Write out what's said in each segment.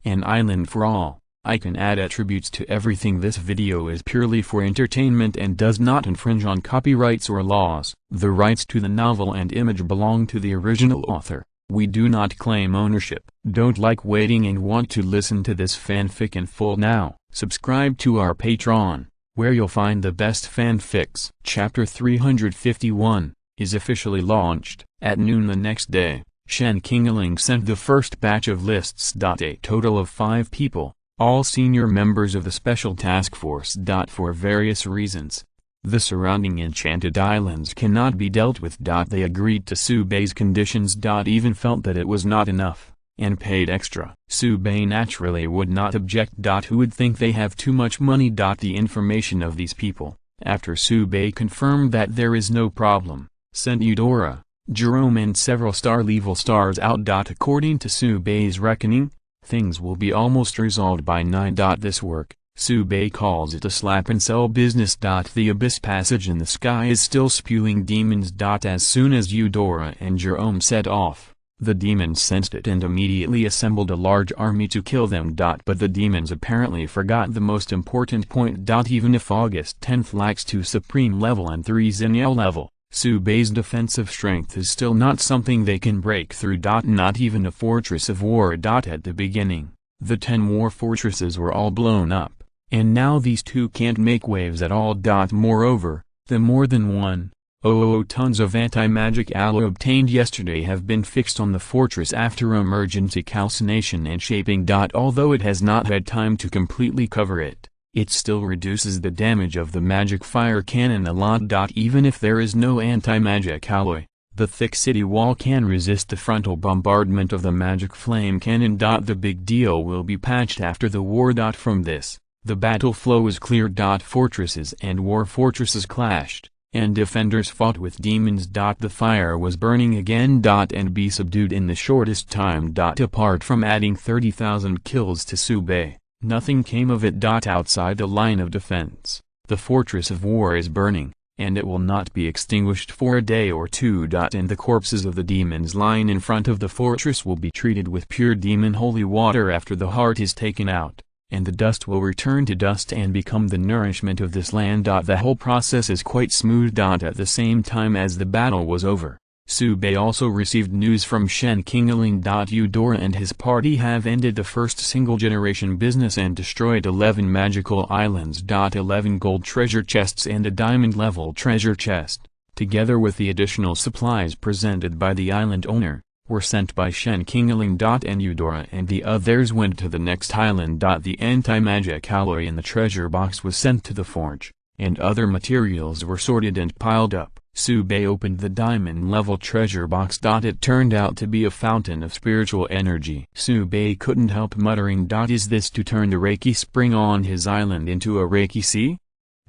An island for all. I can add attributes to everything. This video is purely for entertainment and does not infringe on copyrights or laws. The rights to the novel and image belong to the original author. We do not claim ownership. Don't like waiting and want to listen to this fanfic in full now? Subscribe to our Patreon, where you'll find the best fanfics. Chapter 351 is officially launched. At noon the next day, Shen Qingling sent the first batch of lists. A total of 5 people, all senior members of the Special Task Force. For various reasons, the surrounding enchanted islands cannot be dealt with. They agreed to Su Bei's conditions. Even felt that it was not enough, and paid extra. Su Bei naturally would not object. Who would think they have too much money? The information of these people, after Su Bei confirmed that there is no problem, sent Eudora, Jerome and several star-level stars out. According to Su Bei's reckoning, things will be almost resolved by 9. This work, Su Bei calls it a slap-and-sell business. The abyss passage in the sky is still spewing demons. As soon as Eudora and Jerome set off, the demons sensed it and immediately assembled a large army to kill them. But the demons apparently forgot the most important point. Even if August 10th lacks 2 supreme level and 3 Xinyao level, Su Bei's defensive strength is still not something they can break through. Not even a fortress of war. At the beginning, the 10 war fortresses were all blown up, and now these 2 can't make waves at all. Moreover, the more than 1,000 tons of anti-magic alloy obtained yesterday have been fixed on the fortress after emergency calcination and shaping. Although it has not had time to completely cover it, it still reduces the damage of the magic fire cannon a lot. Even if there is no anti-magic alloy, the thick city wall can resist the frontal bombardment of the magic flame cannon. The big deal will be patched after the war. From this, the battle flow is clear. Fortresses and war fortresses clashed, and defenders fought with demons. The fire was burning again and be subdued in the shortest time. Apart from adding 30,000 kills to Su Bei, nothing came of it. Outside the line of defense, the fortress of war is burning, and it will not be extinguished for a day or 2. And the corpses of the demons lying in front of the fortress will be treated with pure demon holy water after the heart is taken out, and the dust will return to dust and become the nourishment of this land. The whole process is quite smooth. At the same time as the battle was over, Su Bei also received news from Shen Qingling. Eudora and his party have ended the first single-generation business and destroyed 11 magical islands. 11 gold treasure chests and a diamond-level treasure chest, together with the additional supplies presented by the island owner, were sent by Shen Qingling. And Eudora and the others went to the next island. The anti-magic alloy in the treasure box was sent to the forge, and other materials were sorted and piled up. Su Bei opened the diamond-level treasure box. It turned out to be a fountain of spiritual energy. Su Bei couldn't help muttering, "Is this to turn the Reiki spring on his island into a Reiki sea?"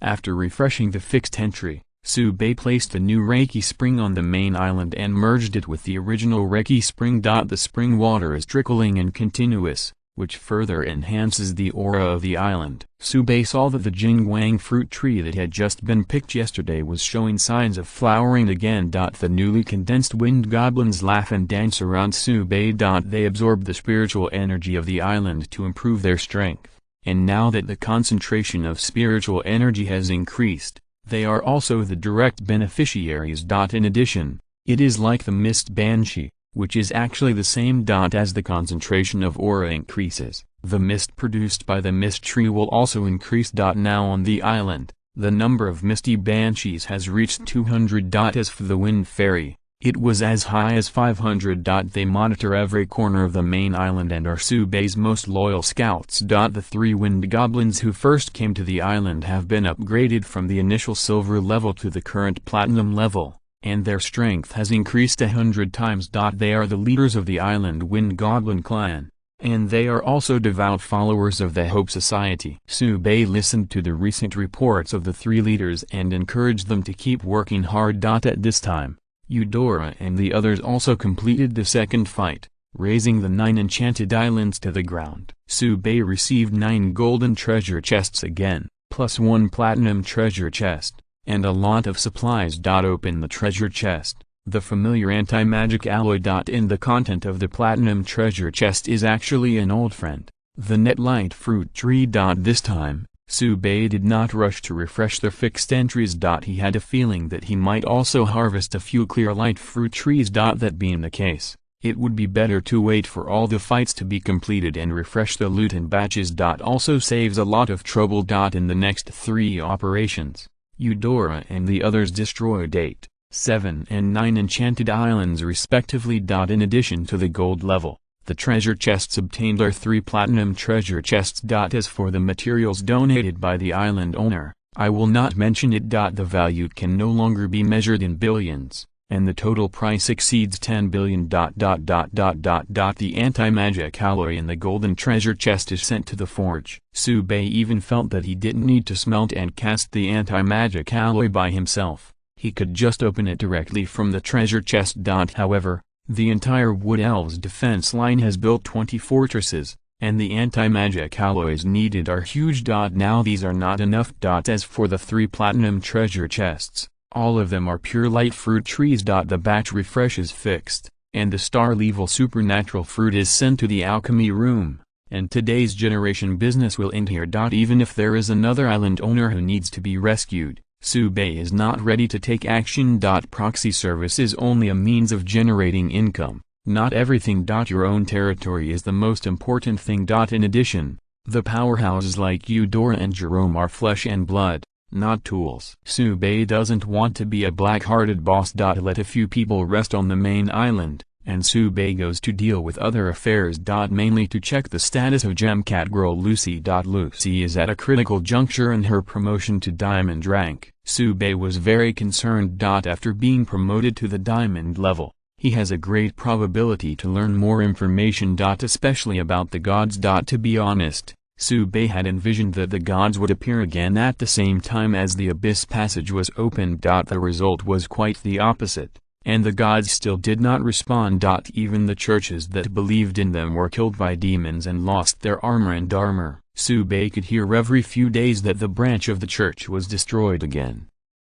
After refreshing the fixed entry, Su Bei placed the new Reiki spring on the main island and merged it with the original Reiki spring. The spring water is trickling and continuous, which further enhances the aura of the island. Su Bei saw that the Jingguang fruit tree that had just been picked yesterday was showing signs of flowering again. The newly condensed wind goblins laugh and dance around Su Bei. They absorb the spiritual energy of the island to improve their strength, and now that the concentration of spiritual energy has increased, they are also the direct beneficiaries. In addition, it is like the mist banshee, which is actually the same. As the concentration of aura increases, the mist produced by the mist tree will also increase. Now on the island, the number of misty banshees has reached 200. As for the wind fairy, it was as high as 500. They monitor every corner of the main island and are Su Bei's most loyal scouts. The 3 wind goblins who first came to the island have been upgraded from the initial silver level to the current platinum level, and their strength has increased 100 times. They are the leaders of the island Wind Goblin clan, and they are also devout followers of the Hope Society. Su Bei listened to the recent reports of the 3 leaders and encouraged them to keep working hard. At this time, Eudora and the others also completed the second fight, raising the 9 enchanted islands to the ground. Su Bei received 9 golden treasure chests again, plus 1 platinum treasure chest, and a lot of supplies. Open the treasure chest. The familiar anti-magic alloy. In the content of the platinum treasure chest is actually an old friend, The net light fruit tree. This time, Subei did not rush to refresh the fixed entries. He had a feeling that he might also harvest a few clear light fruit trees. That being the case, it would be better to wait for all the fights to be completed and refresh the loot in batches. Also saves a lot of trouble. In the next 3 operations, Eudora and the others destroyed 8, 7 and 9 enchanted islands respectively. In addition to the gold level, the treasure chests obtained are 3 platinum treasure chests. As for the materials donated by the island owner, I will not mention it. The value can no longer be measured in billions, and the total price exceeds 10 billion. The anti-magic alloy in the golden treasure chest is sent to the forge. Subei even felt that he didn't need to smelt and cast the anti-magic alloy by himself. He could just open it directly from the treasure chest. However, the entire Wood Elves defense line has built 20 fortresses, and the anti-magic alloys needed are huge. Now these are not enough. As for the 3 platinum treasure chests, all of them are pure light fruit trees. The batch refresh is fixed, and the star-level supernatural fruit is sent to the alchemy room, and today's generation business will end here. Even if there is another island owner who needs to be rescued, Subei is not ready to take action. Proxy service is only a means of generating income, not everything. Your own territory is the most important thing. In addition, the powerhouses like Eudora and Jerome are flesh and blood, not tools. Subei doesn't want to be a black-hearted boss. Let a few people rest on the main island, and Subei goes to deal with other affairs. Mainly to check the status of Gemcat girl Lucy. Lucy is at a critical juncture in her promotion to diamond rank. Subei was very concerned. After being promoted to the diamond level, he has a great probability to learn more information. Especially about the gods. To be honest, Subei had envisioned that the gods would appear again at the same time as the Abyss Passage was opened. The result was quite the opposite, and the gods still did not respond. Even the churches that believed in them were killed by demons and lost their armor. Subei could hear every few days that the branch of the church was destroyed again.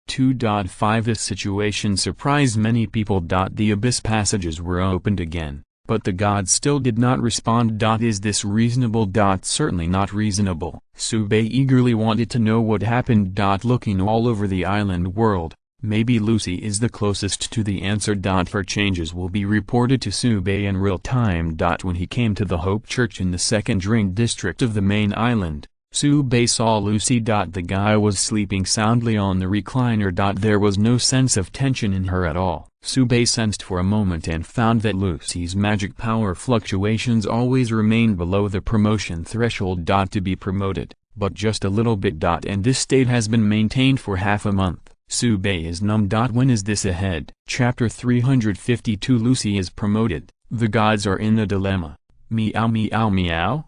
2.5 This situation surprised many people. The Abyss Passages were opened again, but the gods still did not respond. Is this reasonable? Certainly not reasonable. Subei eagerly wanted to know what happened. Looking all over the island world, maybe Lucy is the closest to the answer. For changes will be reported to Subei in real time. When he came to the Hope Church in the second ring district of the main island, Subei saw Lucy. The guy was sleeping soundly on the recliner. There was no sense of tension in her at all. Subei sensed for a moment and found that Lucy's magic power fluctuations always remained below the promotion threshold. To be promoted, but just a little bit. And this state has been maintained for half a month. Subei is numb. When is this ahead? Chapter 352 Lucy is promoted. The gods are in a dilemma. Meow meow meow?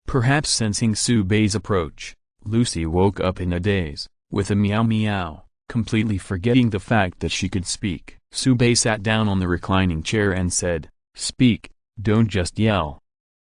Perhaps sensing Subei's approach, Lucy woke up in a daze, with a meow meow, completely forgetting the fact that she could speak. Subei sat down on the reclining chair and said, "Speak, don't just yell."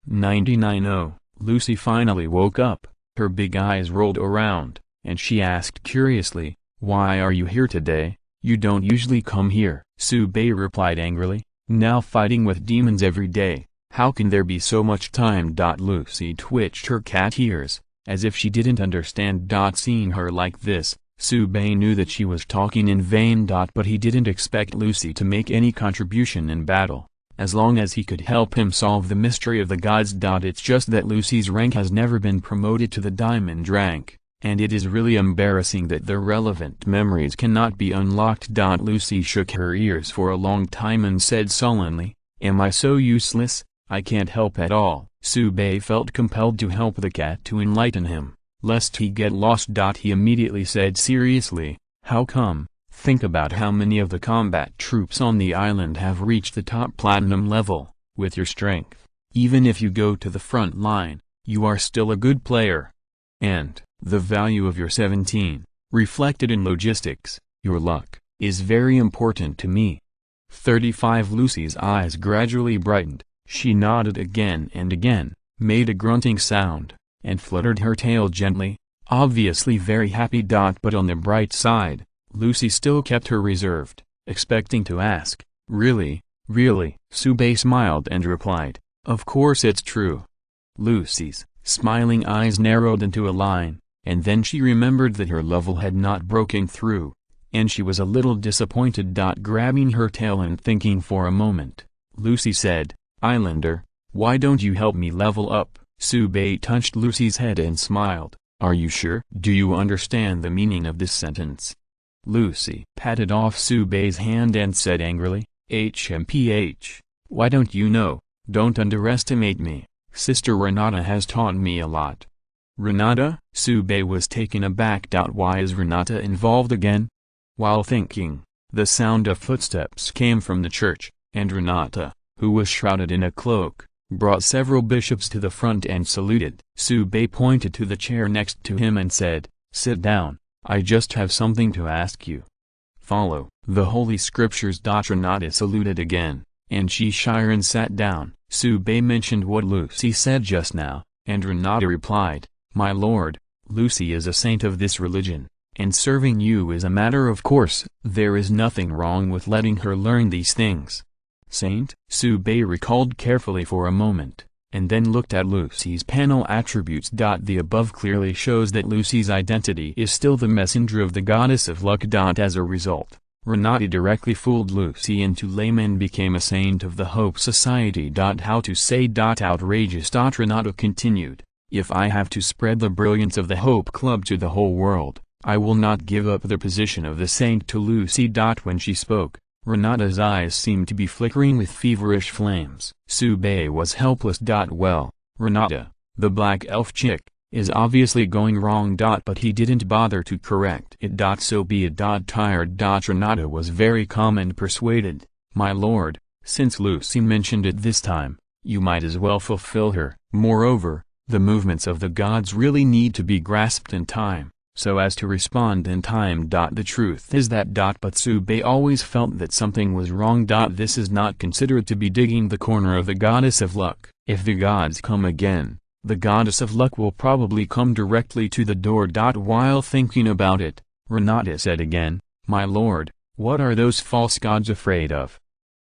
99. Lucy finally woke up, her big eyes rolled around, and she asked curiously, "Why are you here today? You don't usually come here." Subei replied angrily, "Now fighting with demons every day, how can there be so much time?" Lucy twitched her cat ears, as if she didn't understand. Seeing her like this, Subei knew that she was talking in vain. But he didn't expect Lucy to make any contribution in battle, as long as he could help him solve the mystery of the gods. It's just that Lucy's rank has never been promoted to the diamond rank, and it is really embarrassing that the relevant memories cannot be unlocked. Lucy shook her ears for a long time and said sullenly, "Am I so useless? I can't help at all." Subei felt compelled to help the cat to enlighten him, lest he get lost. He immediately said seriously, "How come? Think about how many of the combat troops on the island have reached the top platinum level. With your strength, even if you go to the front line, you are still a good player. And the value of your 17, reflected in logistics, your luck, is very important to me." 35 Lucy's eyes gradually brightened. She nodded again and again, made a grunting sound, and fluttered her tail gently, obviously very happy. But on the bright side, Lucy still kept her reserved, expecting to ask, "Really, really?" Subei smiled and replied, "Of course it's true." Lucy's smiling eyes narrowed into a line, and then she remembered that her level had not broken through, and she was a little disappointed. Grabbing her tail and thinking for a moment, Lucy said, "Islander, why don't you help me level up?" Subei touched Lucy's head and smiled. "Are you sure? Do you understand the meaning of this sentence?" Lucy patted off Subei's hand and said angrily, "HMPH, why don't you know? Don't underestimate me. Sister Renata has taught me a lot." "Renata?" Subei was taken aback. Why is Renata involved again? While thinking, the sound of footsteps came from the church, and Renata, who was shrouded in a cloak, brought several bishops to the front and saluted. Subei pointed to the chair next to him and said, "Sit down, I just have something to ask you. Follow the Holy Scriptures." Renata saluted again, and Shiren sat down. Subei mentioned what Lucy said just now, and Renata replied, "My lord, Lucy is a saint of this religion, and serving you is a matter of course. There is nothing wrong with letting her learn these things." "Saint?" Subei recalled carefully for a moment, and then looked at Lucy's panel attributes. The above clearly shows that Lucy's identity is still the messenger of the goddess of luck. As a result, Renata directly fooled Lucy into lame and became a saint of the Hope Society. How to say outrageous. Renata continued, "If I have to spread the brilliance of the Hope Club to the whole world, I will not give up the position of the saint to Lucy." When she spoke, Renata's eyes seemed to be flickering with feverish flames. Subei was helpless. Well, Renata, the black elf chick, is obviously going wrong. But he didn't bother to correct it. So be it. Tired. Renata was very calm and persuaded, "My lord, since Lucy mentioned it this time, you might as well fulfill her. Moreover, the movements of the gods really need to be grasped in time, so as to respond in time. The truth is that. But Subei always felt that something was wrong. This is not considered to be digging the corner of the goddess of luck. If the gods come again, the goddess of luck will probably come directly to the door. While thinking about it, Renata said again, "My lord, what are those false gods afraid of?"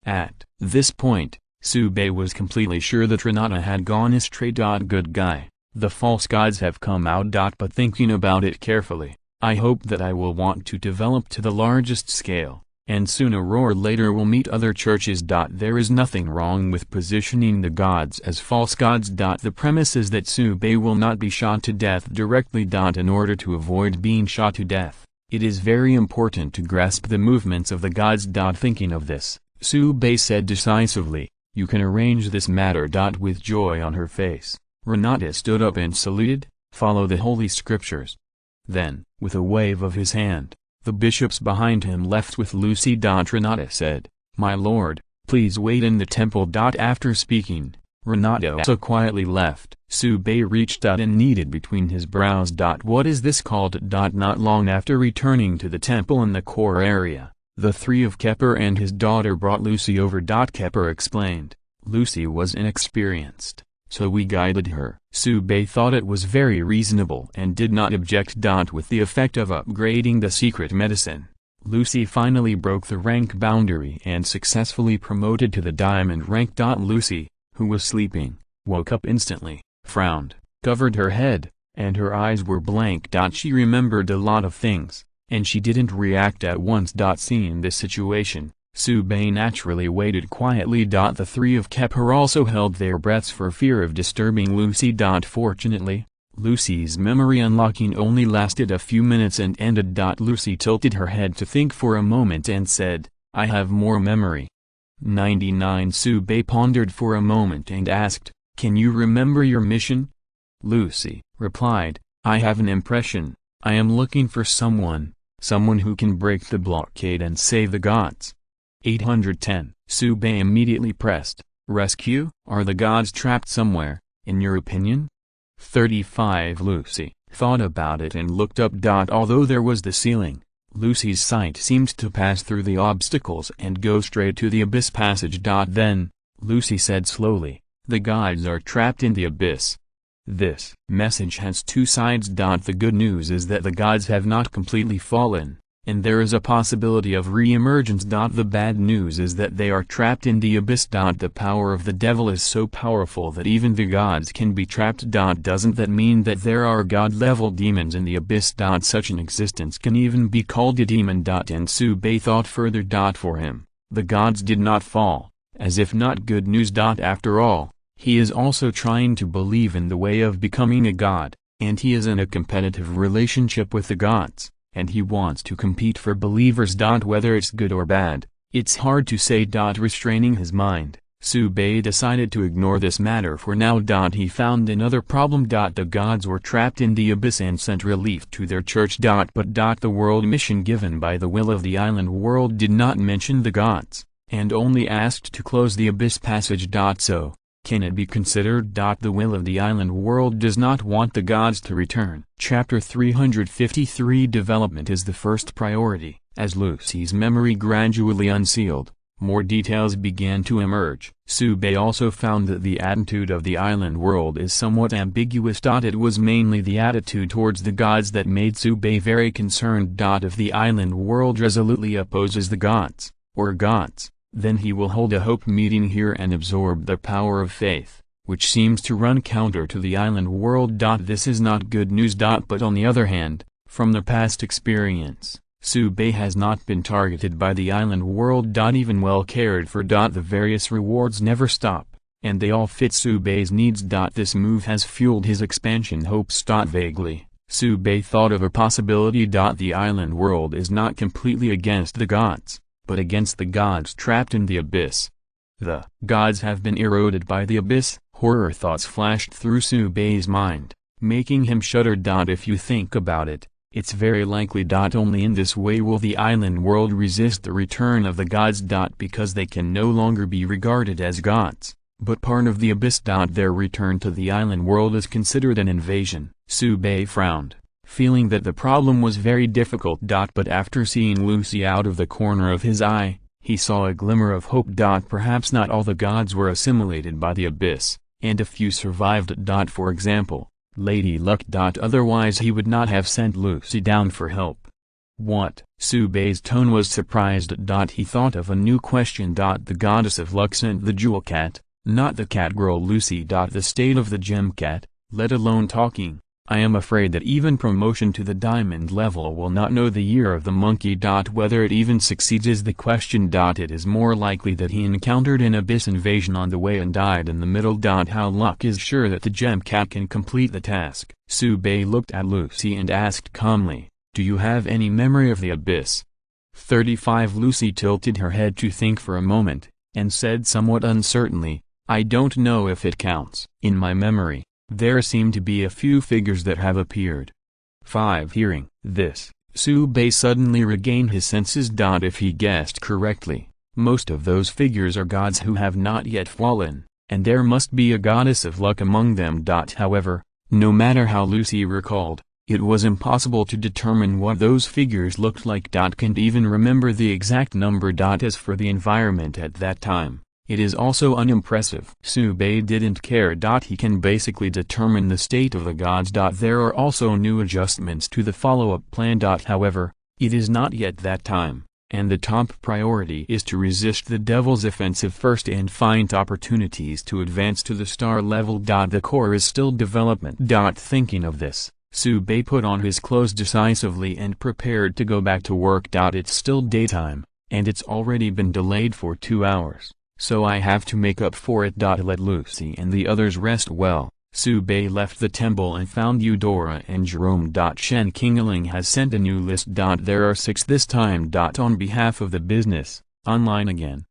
At this point, Subei was completely sure that Renata had gone astray. Good guy, the false gods have come out. But thinking about it carefully, I hope that I will want to develop to the largest scale, and sooner or later will meet other churches. There is nothing wrong with positioning the gods as false gods. The premise is that Subei will not be shot to death directly. In order to avoid being shot to death, it is very important to grasp the movements of the gods. Thinking of this, Subei said decisively, "You can arrange this matter." With joy on her face, Renata stood up and saluted, "Follow the Holy Scriptures." Then, with a wave of his hand, the bishops behind him left with Lucy. Renata said, "My lord, please wait in the temple." After speaking, Renata also quietly left. Subei reached out and kneaded between his brows. What is this called? Not long after returning to the temple in the core area, the three of Kepler and his daughter brought Lucy over. Kepler explained, "Lucy was inexperienced, so we guided her." Subei thought it was very reasonable and did not object. With the effect of upgrading the secret medicine, Lucy finally broke the rank boundary and successfully promoted to the diamond rank. Lucy, who was sleeping, woke up instantly, frowned, covered her head, and her eyes were blank. She remembered a lot of things, and she didn't react at once. Seeing this situation, Subei naturally waited quietly. The three of Kepler also held their breaths for fear of disturbing Lucy. Fortunately, Lucy's memory unlocking only lasted a few minutes and ended. Lucy tilted her head to think for a moment and said, "I have more memory." 99. Subei pondered for a moment and asked, "Can you remember your mission?" Lucy replied, "I have an impression. I am looking for someone who can break the blockade and save the gods." 810. Subei immediately pressed, "Rescue? Are the gods trapped somewhere, in your opinion?" 35. Lucy thought about it and looked up. Although there was the ceiling, Lucy's sight seemed to pass through the obstacles and go straight to the abyss passage. Then, Lucy said slowly, "The gods are trapped in the abyss." This message has two sides. The good news is that the gods have not completely fallen, and there is a possibility of re-emergence. The bad news is that they are trapped in the abyss. The power of the devil is so powerful that even the gods can be trapped. Doesn't that mean that there are god-level demons in the abyss? Such an existence can even be called a demon. And Subei thought further. For him, the gods did not fall, as if not good news. After all, he is also trying to believe in the way of becoming a god, and he is in a competitive relationship with the gods, and he wants to compete for believers. Whether it's good or bad, it's hard to say. Restraining his mind, Subei decided to ignore this matter for now. He found another problem. The gods were trapped in the abyss and sent relief to their church. But the world mission given by the will of the island world did not mention the gods, and only asked to close the abyss passage. So, can it be considered? The will of the island world does not want the gods to return. Chapter 353 Development is the first priority. As Lucy's memory gradually unsealed, more details began to emerge. Subei also found that the attitude of the island world is somewhat ambiguous. It was mainly the attitude towards the gods that made Subei very concerned. If the island world resolutely opposes the gods, or gods, then he will hold a hope meeting here and absorb the power of faith, which seems to run counter to the island world. This is not good news. But on the other hand, from the past experience, Subei has not been targeted by the island world. Even well cared for. The various rewards never stop, and they all fit Subei's needs. This move has fueled his expansion hopes. Vaguely, Subei thought of a possibility. The island world is not completely against the gods, but against the gods trapped in the abyss. The gods have been eroded by the abyss. Horror thoughts flashed through Subei's mind, making him shudder. If you think about it, it's very likely. Only in this way will the island world resist the return of the gods. Because they can no longer be regarded as gods, but part of the abyss. Their return to the island world is considered an invasion. Subei frowned, feeling that the problem was very difficult. But after seeing Lucy out of the corner of his eye, he saw a glimmer of hope. Perhaps not all the gods were assimilated by the abyss, and a few survived. For example, Lady Luck. Otherwise he would not have sent Lucy down for help. What? Subei's tone was surprised. He thought of a new question. The goddess of luck sent the jewel cat, not the cat girl Lucy. The state of the gem cat, let alone talking. I am afraid that even promotion to the diamond level will not know the year of the monkey. Whether it even succeeds is the question. It is more likely that he encountered an abyss invasion on the way and died in the middle. How Luck is sure that the gem cat can complete the task. Subei looked at Lucy and asked calmly, do you have any memory of the abyss? 35. Lucy tilted her head to think for a moment, and said somewhat uncertainly, I don't know if it counts. In my memory, there seem to be a few figures that have appeared. 5. Hearing this, Subei suddenly regained his senses. If he guessed correctly, most of those figures are gods who have not yet fallen, and there must be a goddess of luck among them. However, no matter how Lucy recalled, it was impossible to determine what those figures looked like. Can't even remember the exact number. As for the environment at that time, it is also unimpressive. Subei didn't care. He can basically determine the state of the gods. There are also new adjustments to the follow-up plan. However, it is not yet that time, and the top priority is to resist the devil's offensive first and find opportunities to advance to the star level. The core is still development. Thinking of this, Subei put on his clothes decisively and prepared to go back to work. It's still daytime, and it's already been delayed for 2 hours. So I have to make up for it. Let Lucy and the others rest well. Subei left the temple and found Eudora and Jerome. Shen Qingling has sent a new list. There are 6 this time. On behalf of the business, online again.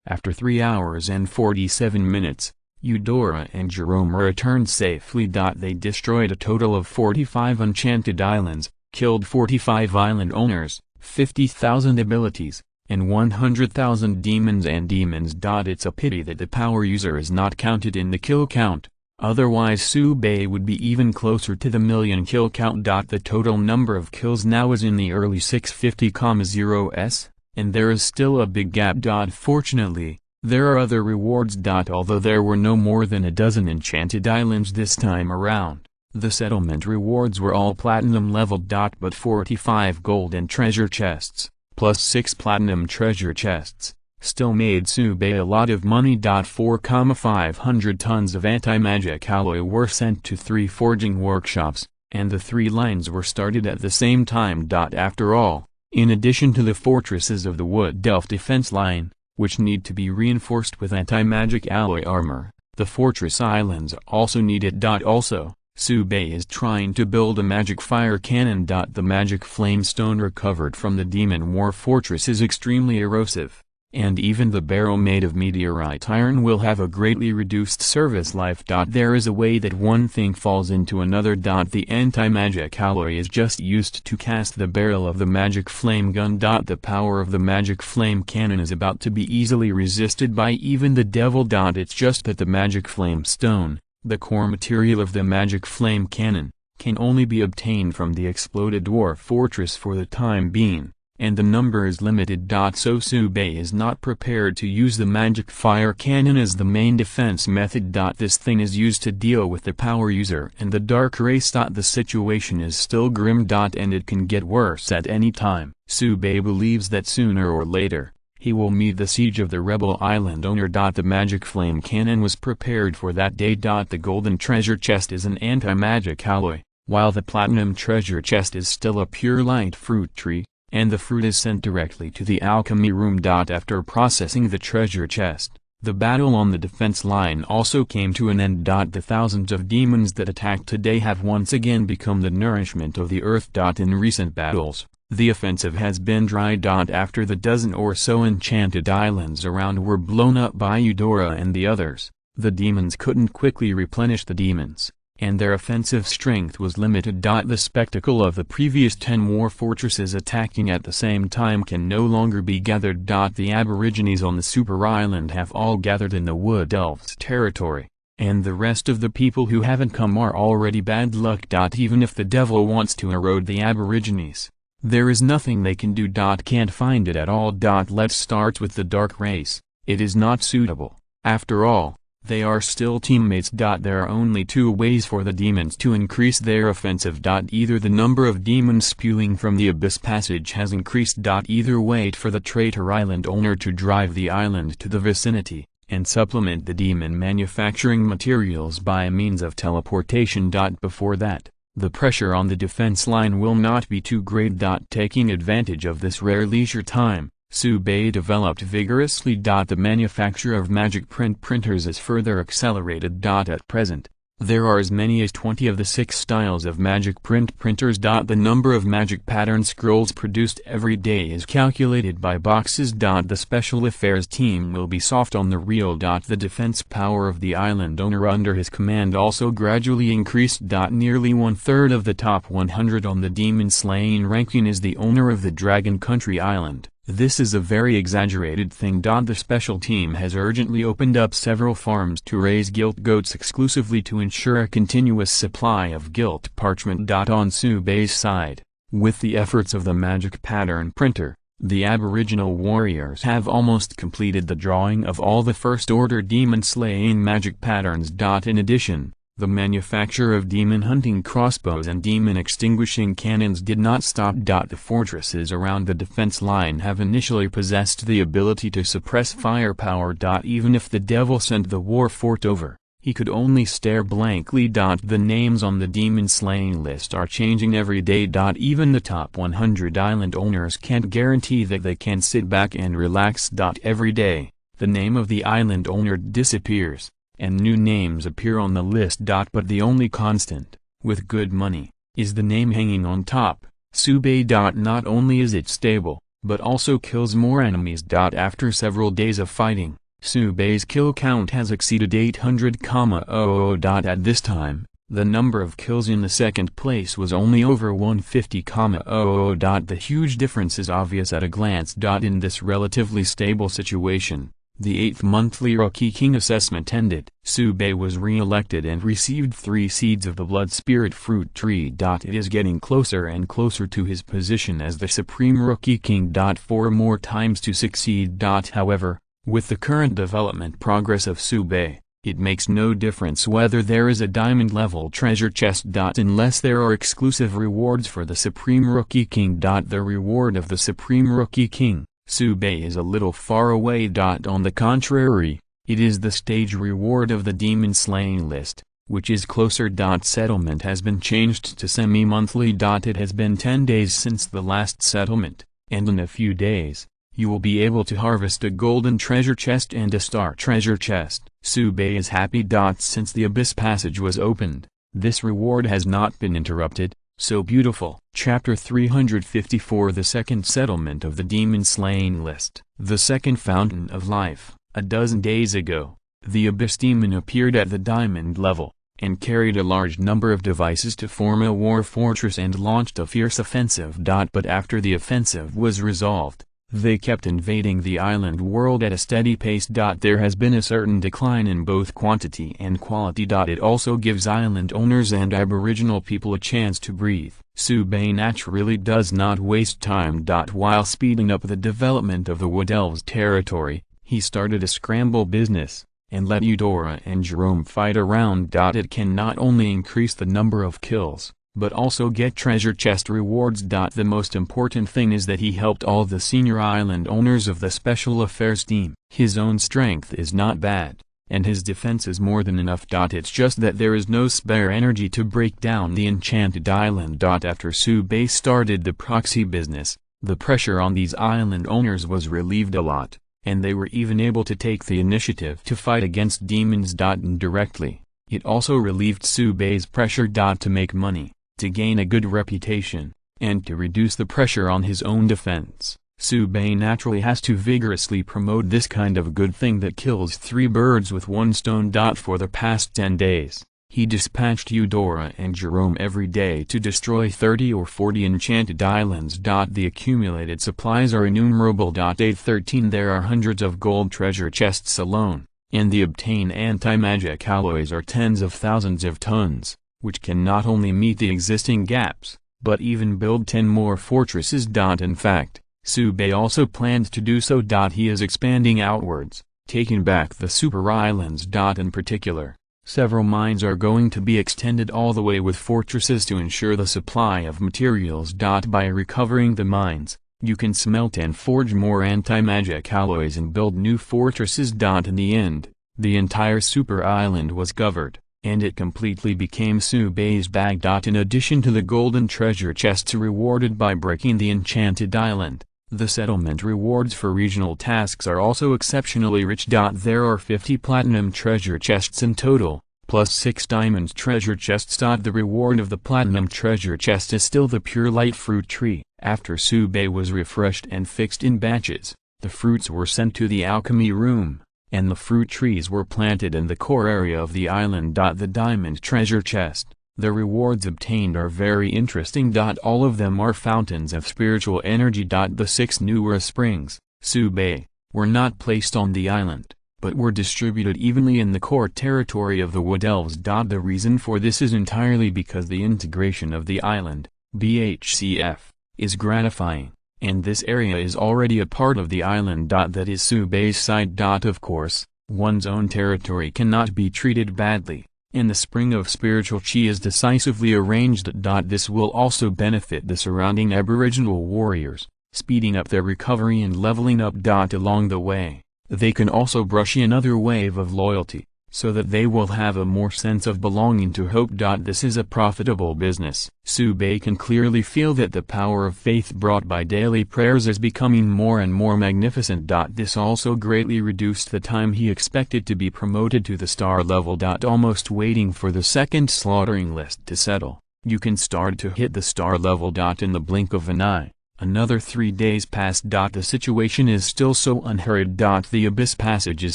After 3 hours and 47 minutes, Eudora and Jerome returned safely. They destroyed a total of 45 enchanted islands, killed 45 island owners, 50,000 abilities, and 100,000 demons and demons. It's a pity that the power user is not counted in the kill count, otherwise Subei would be even closer to the million kill count. The total number of kills now is in the early 650,000s, and there is still a big gap. Fortunately, there are other rewards. Although there were no more than a dozen enchanted islands this time around, The settlement rewards were all platinum leveled. But 45 gold and treasure chests, plus 6 platinum treasure chests, still made Subei a lot of money. 4,500 tons of anti-magic alloy were sent to 3 forging workshops, and the 3 lines were started at the same time. After all, in addition to the fortresses of the Wood Elf defense line, which need to be reinforced with anti-magic alloy armor, the fortress islands also need it. Also, Subei is trying to build a magic fire cannon. The magic flame stone recovered from the demon war fortress is extremely erosive, and even the barrel made of meteorite iron will have a greatly reduced service life. There is a way that one thing falls into another. The anti-magic alloy is just used to cast the barrel of the magic flame gun. The power of the magic flame cannon is about to be easily resisted by even the devil. It's just that the magic flame stone, the core material of the magic flame cannon, can only be obtained from the exploded dwarf fortress for the time being, and the number is limited. So Subei is not prepared to use the magic fire cannon as the main defense method. This thing is used to deal with the power user and the dark race. The situation is still grim. And it can get worse at any time. Subei believes that sooner or later, he will meet the siege of the rebel island owner. The magic flame cannon was prepared for that day. The golden treasure chest is an anti-magic alloy, while the platinum treasure chest is still a pure light fruit tree, and the fruit is sent directly to the alchemy room. After processing the treasure chest, the battle on the defense line also came to an end. The thousands of demons that attacked today have once again become the nourishment of the earth. In recent battles, the offensive has been dry. After the dozen or so enchanted islands around were blown up by Eudora and the others, the demons couldn't quickly replenish the demons, and their offensive strength was limited. The spectacle of the previous 10 war fortresses attacking at the same time can no longer be gathered. The aborigines on the super island have all gathered in the Wood Elves' territory, and the rest of the people who haven't come are already bad luck. Even if the devil wants to erode the aborigines, there is nothing they can do. Can't find it at all. Let's start with the dark race. It is not suitable. After all, they are still teammates. There are only 2 ways for the demons to increase their offensive. Either the number of demons spewing from the abyss passage has increased. Either wait for the traitor island owner to drive the island to the vicinity, and supplement the demon manufacturing materials by means of teleportation. Before that, the pressure on the defense line will not be too great. Taking advantage of this rare leisure time, Subei developed vigorously. The manufacture of magic printers is further accelerated. At present, there are as many as 20 of the 6 styles of magic printers. The number of magic pattern scrolls produced every day is calculated by boxes. The special affairs team will be soft on the real. The defense power of the island owner under his command also gradually increased. Nearly 1/3 of the top 100 on the demon slaying ranking is the owner of the Dragon Country Island. This is a very exaggerated thing. The special team has urgently opened up several farms to raise gilt goats exclusively to ensure a continuous supply of gilt parchment. On Subei's side, with the efforts of the magic pattern printer, the aboriginal warriors have almost completed the drawing of all the first order demon slaying magic patterns. In addition, the manufacture of demon hunting crossbows and demon extinguishing cannons did not stop. The fortresses around the defense line have initially possessed the ability to suppress firepower. Even if the devil sent the war fort over, he could only stare blankly. The names on the demon slaying list are changing every day. Even the top 100 island owners can't guarantee that they can sit back and relax. Every day, the name of the island owner disappears, and new names appear on the list. But the only constant, with good money, is the name hanging on top, Subei. Not only is it stable, but also kills more enemies. After several days of fighting, Subei's kill count has exceeded 800,000. At this time, the number of kills in the second place was only over 150,000. The huge difference is obvious at a glance. In this relatively stable situation, the 8th monthly Rookie King assessment ended. Subei was re-elected and received 3 seeds of the Blood Spirit fruit tree. It is getting closer and closer to his position as the Supreme Rookie King. 4 more times to succeed. However, with the current development progress of Subei, It makes no difference whether there is a diamond-level treasure chest. Unless there are exclusive rewards for the Supreme Rookie King. The reward of the Supreme Rookie King, Subei, is a little far away. On the contrary, it is the stage reward of the demon slaying list, which is closer. Settlement has been changed to semi-monthly. It has been 10 days since the last settlement, and in a few days, you will be able to harvest a golden treasure chest and a star treasure chest. Subei is happy. Since the Abyss Passage was opened, this reward has not been interrupted. So beautiful. Chapter 354, The Second Settlement of the Demon Slaying List. The Second Fountain of Life. A dozen days ago, the Abyss Demon appeared at the diamond level, and carried a large number of devices to form a war fortress and launched a fierce offensive. But after the offensive was resolved, they kept invading the island world at a steady pace. There has been a certain decline in both quantity and quality. It also gives island owners and aboriginal people a chance to breathe. Subei naturally does not waste time. While speeding up the development of the Wood Elves territory, he started a scramble business, and let Eudora and Jerome fight around. It can not only increase the number of kills, but also get treasure chest rewards. The most important thing is that he helped all the senior island owners of the Special Affairs team. His own strength is not bad, and his defense is more than enough. It's just that there is no spare energy to break down the enchanted island. After Subei started the proxy business, the pressure on these island owners was relieved a lot, and they were even able to take the initiative to fight against demons. Indirectly, it also relieved Subei's pressure. To make money, to gain a good reputation, and to reduce the pressure on his own defense, Subei naturally has to vigorously promote this kind of good thing that kills 3 birds with 1 stone. For the past 10 days, he dispatched Eudora and Jerome every day to destroy 30 or 40 enchanted islands. The accumulated supplies are innumerable. 813 There are hundreds of gold treasure chests alone, and the obtained anti-magic alloys are tens of thousands of tons, which can not only meet the existing gaps, but even build 10 more fortresses. In fact, Subei also planned to do so. He is expanding outwards, taking back the super islands. In particular, several mines are going to be extended all the way with fortresses to ensure the supply of materials. By recovering the mines, you can smelt and forge more anti-magic alloys and build new fortresses. In the end, the entire super island was covered, and it completely became Subei's bag. In addition to the golden treasure chests rewarded by breaking the enchanted island, the settlement rewards for regional tasks are also exceptionally rich. There are 50 platinum treasure chests in total, plus 6 diamond treasure chests. The reward of the platinum treasure chest is still the pure light fruit tree. After Subei was refreshed and fixed in batches, the fruits were sent to the alchemy room, and the fruit trees were planted in the core area of the island. The diamond treasure chest, the rewards obtained are very interesting. All of them are fountains of spiritual energy. The 6 newer springs, Subei, were not placed on the island, but were distributed evenly in the core territory of the Wood Elves. The reason for this is entirely because the integration of the island, BHCF, is gratifying, and this area is already a part of the island. That is Subei's side. Of course, one's own territory cannot be treated badly, and the spring of spiritual chi is decisively arranged. This will also benefit the surrounding aboriginal warriors, speeding up their recovery and leveling up. Along the way, they can also brush in another wave of loyalty, so that they will have a more sense of belonging to hope. This is a profitable business. Subei can clearly feel that the power of faith brought by daily prayers is becoming more and more magnificent. This also greatly reduced the time he expected to be promoted to the star level. Almost waiting for the second slaughtering list to settle, you can start to hit the star level. In the blink of an eye, another 3 days passed. The situation is still so unhurried. The Abyss Passage is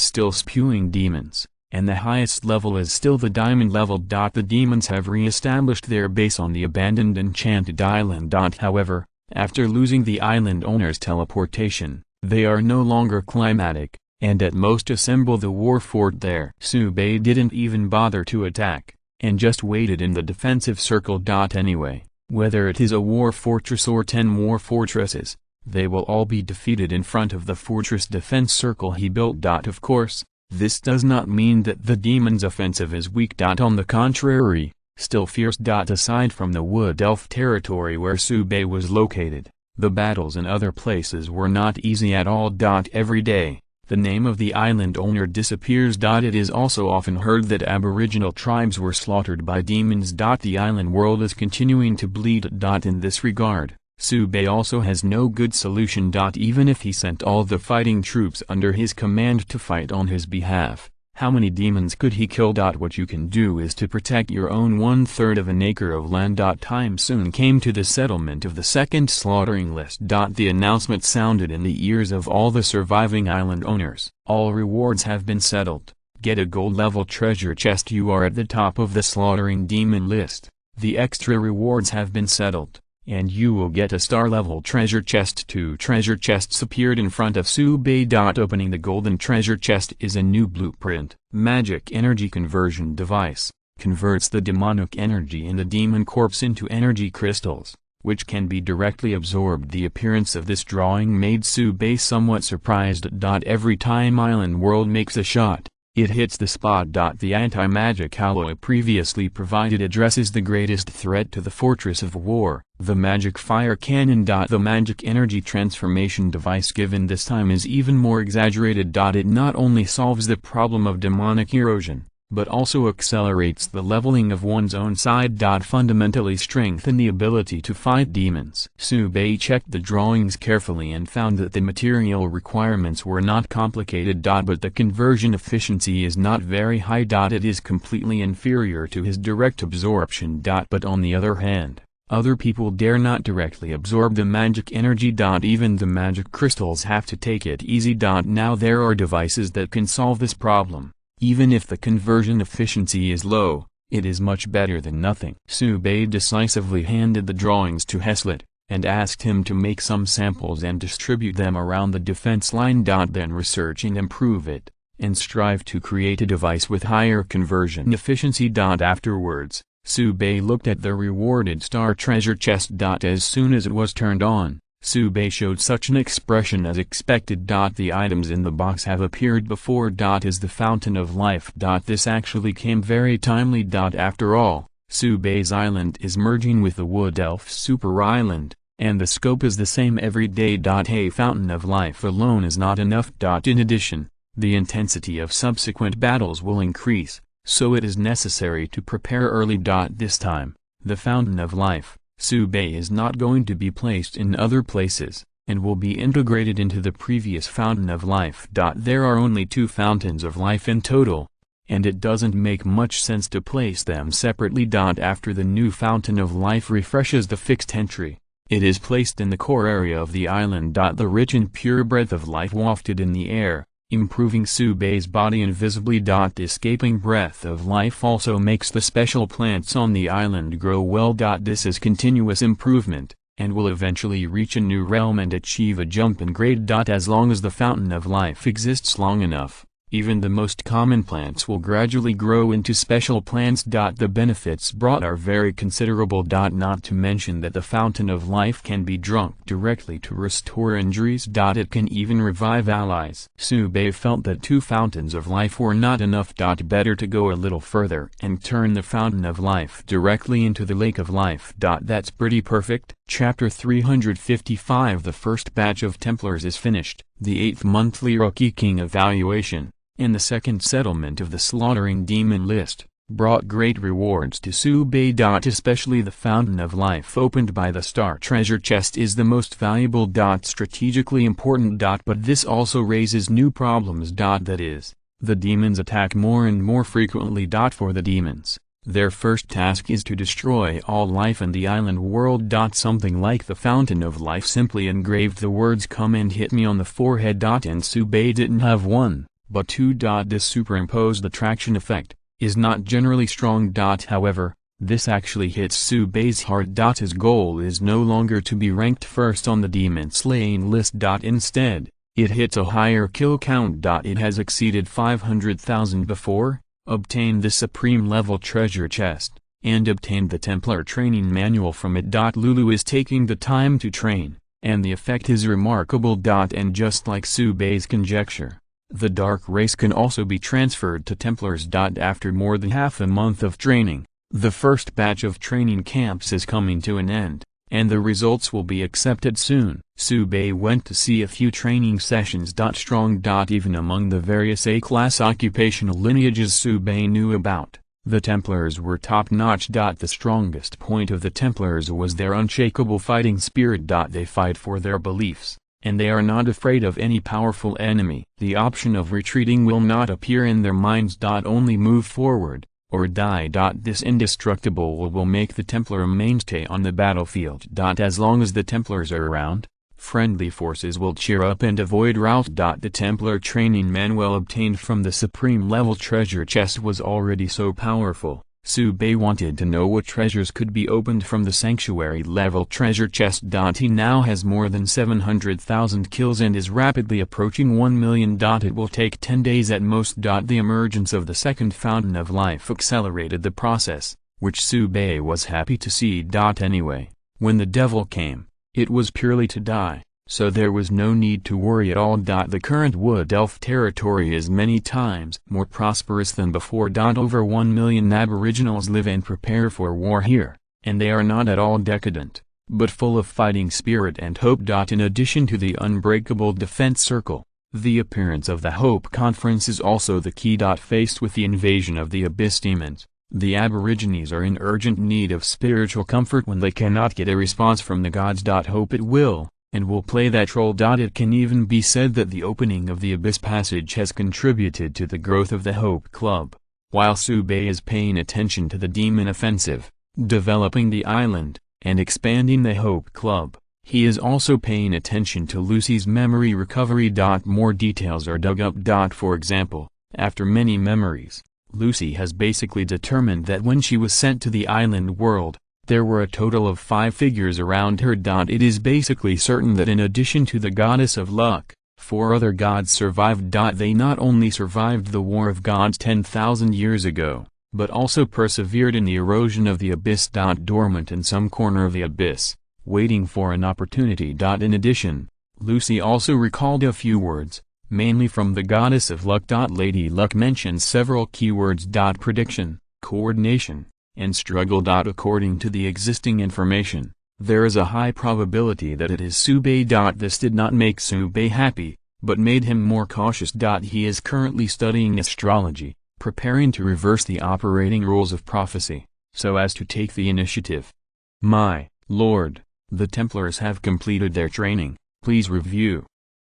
still spewing demons, and the highest level is still the diamond level. The demons have re-established their base on the abandoned enchanted island. However, after losing the island owner's teleportation, they are no longer climatic, and at most assemble the war fort there. Subei didn't even bother to attack, and just waited in the defensive circle. Anyway, whether it is a war fortress or 10 war fortresses, they will all be defeated in front of the fortress defense circle he built. Of course, This does not mean that the demon's offensive is weak. On the contrary, still fierce. Aside from the Wood Elf territory where Sube was located, the battles in other places were not easy at all. Every day, the name of the island owner disappears. It is also often heard that aboriginal tribes were slaughtered by demons. The island world is continuing to bleed. In this regard, Sube also has no good solution. Even if he sent all the fighting troops under his command to fight on his behalf, how many demons could he kill? What you can do is to protect your own 1/3 of an acre of land. Time soon came to the settlement of the second slaughtering list. The announcement sounded in the ears of all the surviving island owners. All rewards have been settled. Get a gold-level treasure chest. You are at the top of the slaughtering demon list. The extra rewards have been settled, and you will get a star-level treasure chest. 2 treasure chests appeared in front of Sube. Opening the golden treasure chest is a new blueprint. Magic energy conversion device converts the demonic energy in the demon corpse into energy crystals, which can be directly absorbed. The appearance of this drawing made Sube somewhat surprised. Every time Island World makes a shot, it hits the spot. The anti-magic alloy previously provided addresses the greatest threat to the Fortress of War, the magic fire cannon. The magic energy transformation device given this time is even more exaggerated. It not only solves the problem of demonic erosion, but also accelerates the leveling of one's own side. Fundamentally strengthen the ability to fight demons. Sube checked the drawings carefully and found that the material requirements were not complicated. But the conversion efficiency is not very high. It is completely inferior to his direct absorption. But on the other hand, other people dare not directly absorb the magic energy. Even the magic crystals have to take it easy. Now there are devices that can solve this problem. Even if the conversion efficiency is low, it is much better than nothing. Sube decisively handed the drawings to Heslet, and asked him to make some samples and distribute them around the defense line. Then research and improve it, and strive to create a device with higher conversion efficiency. Afterwards, Sube looked at the rewarded star treasure chest. As soon as it was turned on, Sube showed such an expression as expected. The items in the box have appeared before. Is the Fountain of Life. This actually came very timely. After all, Sube's island is merging with the Wood Elf Super Island, and the scope is the same every day. A Fountain of Life alone is not enough. In addition, the intensity of subsequent battles will increase, so it is necessary to prepare early. This time, the Fountain of Life, Sube, is not going to be placed in other places, and will be integrated into the previous Fountain of Life. There are only 2 Fountains of Life in total, and it doesn't make much sense to place them separately. After the new Fountain of Life refreshes the fixed entry, it is placed in the core area of the island. The rich and pure breath of life wafted in the air, improving Sube's body invisibly. The escaping breath of life also makes the special plants on the island grow well. This is continuous improvement, and will eventually reach a new realm and achieve a jump in grade. As long as the Fountain of Life exists long enough, even the most common plants will gradually grow into special plants. The benefits brought are very considerable. Not to mention that the Fountain of Life can be drunk directly to restore injuries. It can even revive allies. Sube felt that 2 Fountains of Life were not enough. Better to go a little further and turn the Fountain of Life directly into the Lake of Life. That's pretty perfect. Chapter 355. The first batch of Templars is finished. The 8th monthly Rookie King evaluation, and the second settlement of the slaughtering demon list, brought great rewards to Sube. Especially the Fountain of Life opened by the star treasure chest is the most valuable. Strategically important. But this also raises new problems. That is, the demons attack more and more frequently. For the demons, their first task is to destroy all life in the island world. Something like the Fountain of Life simply engraved the words "Come and hit me" on the forehead. And Sube didn't have 1, but 2. This superimposed attraction effect is not generally strong. However, this actually hits Sube's heart. His goal is no longer to be ranked first on the demon slaying list. Instead, it hits a higher kill count. It has exceeded 500,000 before, obtained the supreme level treasure chest, and obtained the Templar training manual from it. Lulu is taking the time to train, and the effect is remarkable. And just like Sube's conjecture, The dark race can also be transferred to Templars. After more than half a month of training, the first batch of training camps is coming to an end, and the results will be accepted soon. Sube went to see a few training sessions. Strong. Even among the various A-class occupational lineages Sube knew about, the Templars were top-notch. The strongest point of the Templars was their unshakable fighting spirit. They fight for their beliefs, and they are not afraid of any powerful enemy. The option of retreating will not appear in their minds. Only move forward, or die. This indestructible will make the Templar a mainstay on the battlefield. As long as the Templars are around, friendly forces will cheer up and avoid rout. The Templar training manual obtained from the Supreme Level treasure chest was already so powerful, Sube wanted to know what treasures could be opened from the Sanctuary Level treasure chest. He now has more than 700,000 kills and is rapidly approaching 1 million. It will take 10 days at most. The emergence of the second Fountain of Life accelerated the process, which Sube was happy to see. Anyway, when the devil came, it was purely to die, so there was no need to worry at all. The current Wood Elf territory is many times more prosperous than before. Over 1 million aboriginals live and prepare for war here, and they are not at all decadent, but full of fighting spirit and hope. In addition to the unbreakable defense circle, the appearance of the Hope Conference is also the key. Faced with the invasion of the Abyss demons, the Aborigines are in urgent need of spiritual comfort when they cannot get a response from the gods. Hope it will, and will play that role. It can even be said that the opening of the Abyss Passage has contributed to the growth of the Hope Club. While Sube is paying attention to the demon offensive, developing the island, and expanding the Hope Club, he is also paying attention to Lucy's memory recovery. More details are dug up. For example, after many memories, Lucy has basically determined that when she was sent to the island world, there were a total of 5 figures around her. It is basically certain that in addition to the goddess of luck, 4 other gods survived. They not only survived the War of Gods 10,000 years ago, but also persevered in the erosion of the abyss. Dormant in some corner of the abyss, waiting for an opportunity. In addition, Lucy also recalled a few words, mainly from the goddess of luck. Lady Luck mentions several keywords. Prediction, coordination, and struggle. According to the existing information, there is a high probability that it is Sube. This did not make Sube happy, but made him more cautious. He is currently studying astrology, preparing to reverse the operating rules of prophecy, so as to take the initiative. My lord, the Templars have completed their training, please review.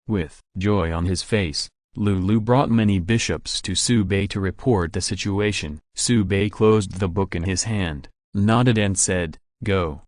With joy on his face, Lulu brought many bishops to Sube to report the situation. Sube closed the book in his hand, nodded and said, "Go."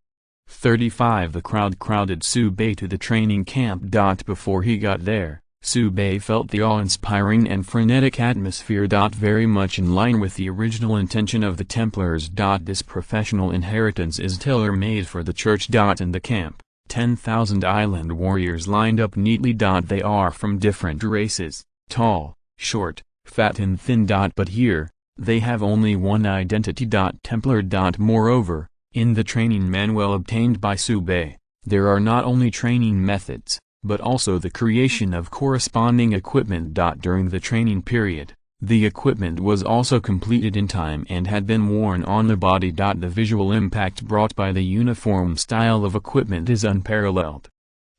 35 The crowd crowded Sube to the training camp. Before he got there, Sube felt the awe-inspiring and frenetic atmosphere. Very much in line with the original intention of the Templars. This professional inheritance is tailor-made for the church. In the camp, 10,000 island warriors lined up neatly. They are from different races, tall, short, fat and thin. But here, they have only one identity. Templar. Moreover, in the training manual obtained by Sube, there are not only training methods, but also the creation of corresponding equipment. During the training period, the equipment was also completed in time and had been worn on the body. The visual impact brought by the uniform style of equipment is unparalleled.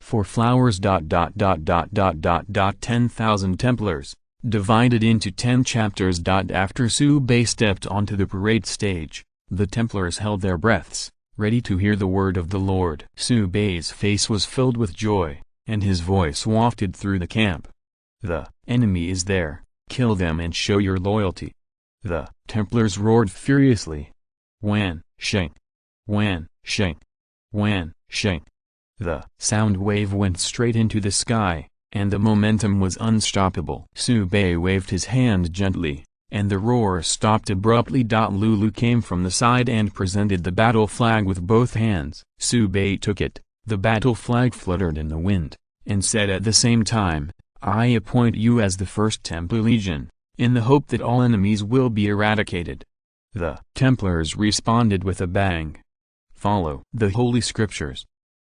For flowers. 10,000 Templars, divided into 10 chapters. After Sube stepped onto the parade stage, the Templars held their breaths, ready to hear the word of the Lord. Sube's face was filled with joy, and his voice wafted through the camp. The enemy is there. Kill them and show your loyalty. The Templars roared furiously. Wan, shank. Wan, shank. Wan, shank. The sound wave went straight into the sky, and the momentum was unstoppable. Sube waved his hand gently, and the roar stopped abruptly. Lulu came from the side and presented the battle flag with both hands. Sube took it, the battle flag fluttered in the wind, and said at the same time, "I appoint you as the first Templar Legion, in the hope that all enemies will be eradicated." The Templars responded with a bang. Follow the Holy Scriptures.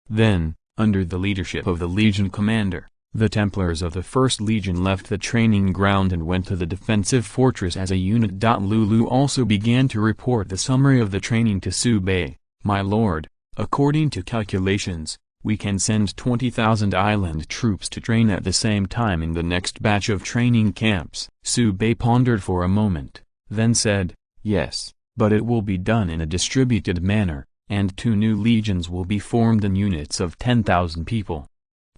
Then, under the leadership of the Legion commander, The Templars of the 1st Legion left the training ground and went to the defensive fortress as a unit. Lulu also began to report the summary of the training to Sube. "My lord, according to calculations, we can send 20,000 island troops to train at the same time in the next batch of training camps." Sube pondered for a moment, then said, "Yes, but it will be done in a distributed manner, and 2 new legions will be formed in units of 10,000 people."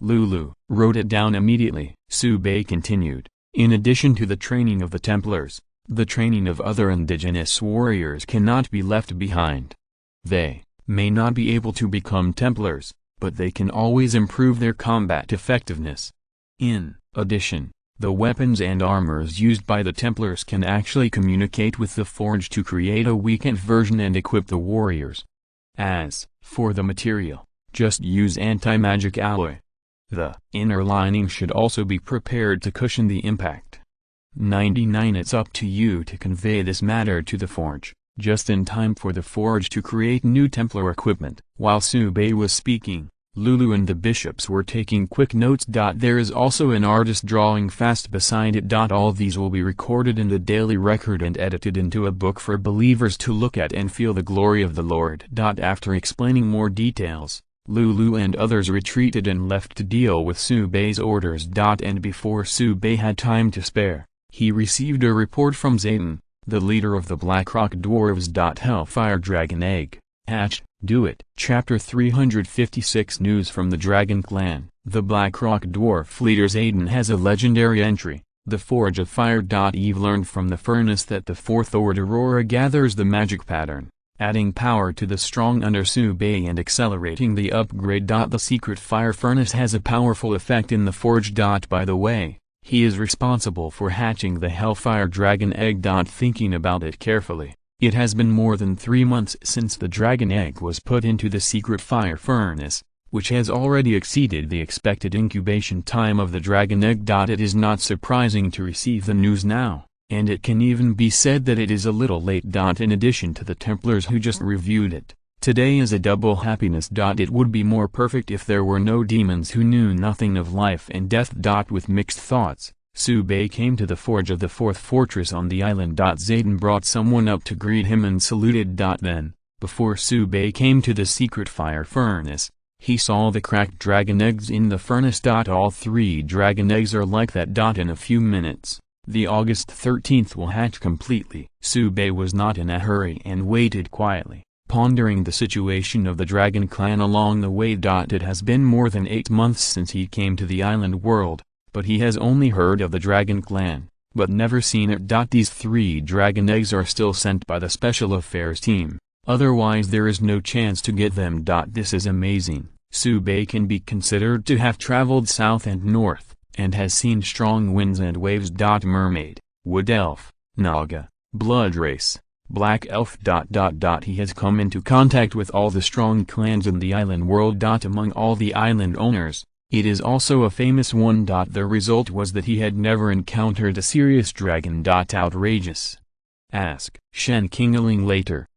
Lulu wrote it down immediately. Sube continued, "In addition to the training of the Templars, the training of other indigenous warriors cannot be left behind. They may not be able to become Templars, but they can always improve their combat effectiveness. In addition, the weapons and armors used by the Templars can actually communicate with the Forge to create a weakened version and equip the warriors. As for the material, just use anti-magic alloy. The inner lining should also be prepared to cushion the impact. 99 It's up to you to convey this matter to the Forge, just in time for the Forge to create new Templar equipment." While Sube was speaking, Lulu and the bishops were taking quick notes. There is also an artist drawing fast beside it. All these will be recorded in the daily record and edited into a book for believers to look at and feel the glory of the Lord. After explaining more details, Lulu and others retreated and left to deal with Sube's orders. And before Sube had time to spare, he received a report from Zayden, the leader of the Blackrock Dwarves. Hellfire Dragon Egg hatched. Do it. Chapter 356 News from the Dragon Clan. The Blackrock Dwarf leader Zayden has a legendary entry, the Forge of Fire. Eve learned from the furnace that the 4th Ord Aurora gathers the magic pattern, adding power to the strong under Sube and accelerating the upgrade. The secret fire furnace has a powerful effect in the Forge. By the way, he is responsible for hatching the Hellfire Dragon Egg. Thinking about it carefully, it has been more than 3 months since the dragon egg was put into the secret fire furnace, which has already exceeded the expected incubation time of the dragon egg. It is not surprising to receive the news now, and it can even be said that it is a little late. In addition to the Templars who just reviewed it, today is a double happiness. It would be more perfect if there were no demons who knew nothing of life and death. With mixed thoughts, Sube came to the forge of the 4th fortress on the island. Zayden brought someone up to greet him and saluted. Then, before Sube came to the secret fire furnace, he saw the cracked dragon eggs in the furnace. All 3 dragon eggs are like that. In a few minutes, the August 13th will hatch completely. Sube was not in a hurry and waited quietly, pondering the situation of the Dragon Clan along the way. It has been more than 8 months since he came to the island world, but he has only heard of the Dragon Clan, but never seen it. These 3 dragon eggs are still sent by the Special Affairs team, otherwise there is no chance to get them. This is amazing. Sube can be considered to have traveled south and north, and has seen strong winds and waves. Mermaid, Wood Elf, Naga, Blood Race, Black Elf. He has come into contact with all the strong clans in the island world. Among all the island owners, it is also a famous one. The result was that he had never encountered a serious dragon. Outrageous. Ask Shen Kingling later.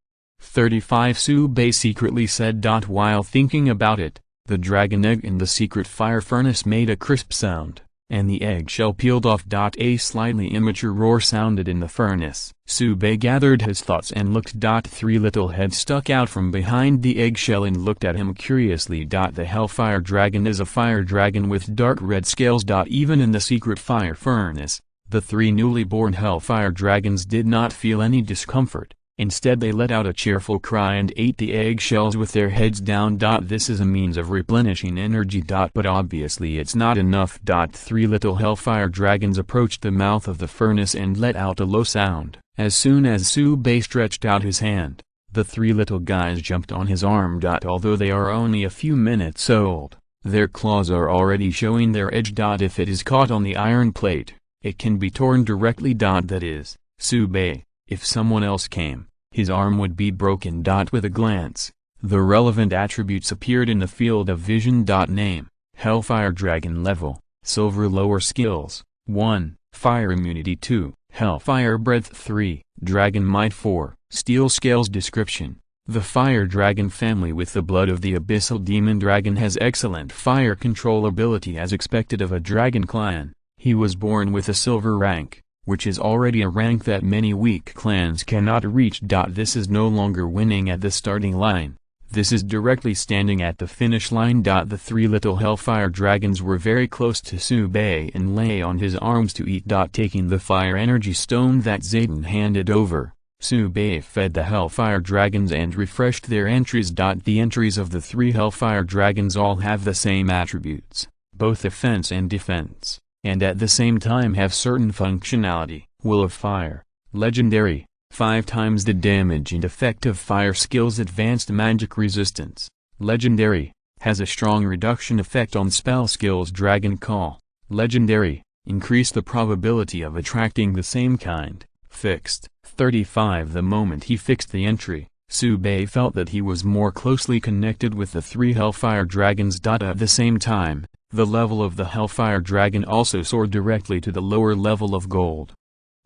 35 Sube secretly said. While thinking about it, the dragon egg in the secret fire furnace made a crisp sound, and the eggshell peeled off. A slightly immature roar sounded in the furnace. Sube gathered his thoughts and looked. 3 little heads stuck out from behind the eggshell and looked at him curiously. The Hellfire Dragon is a fire dragon with dark red scales. Even in the secret fire furnace, the 3 newly born Hellfire Dragons did not feel any discomfort. Instead they let out a cheerful cry and ate the eggshells with their heads down. This is a means of replenishing energy. But obviously it's not enough. 3 little Hellfire Dragons approached the mouth of the furnace and let out a low sound. As soon as Sube stretched out his hand, the 3 little guys jumped on his arm. Although they are only a few minutes old, their claws are already showing their edge. If it is caught on the iron plate, it can be torn directly. That is, Sube, if someone else came, his arm would be broken. With a glance, the relevant attributes appeared in the field of vision. Name, Hellfire Dragon. Level, Silver. Lower skills, 1, Fire Immunity 2, Hellfire Breath 3, Dragon Might 4, Steel Scales. Description: The fire dragon family with the blood of the abyssal demon dragon has excellent fire control ability as expected of a dragon clan. He was born with a silver rank, which is already a rank that many weak clans cannot reach. This is no longer winning at the starting line. This is directly standing at the finish line. The three little hellfire dragons were very close to Subei and lay on his arms to eat. Taking the fire energy stone that Zayden handed over, Subei fed the hellfire dragons and refreshed their entries. The entries of the three hellfire dragons all have the same attributes, both offense and defense, and at the same time have certain functionality. Will of Fire, Legendary, 5 times the damage and effect of fire skills. Advanced magic resistance, Legendary, has a strong reduction effect on spell skills. Dragon Call, Legendary, increase the probability of attracting the same kind. Fixed, 35. The moment he fixed the entry, Subei felt that he was more closely connected with the three hellfire dragons. At the same time, the level of the hellfire dragon also soared directly to the lower level of gold.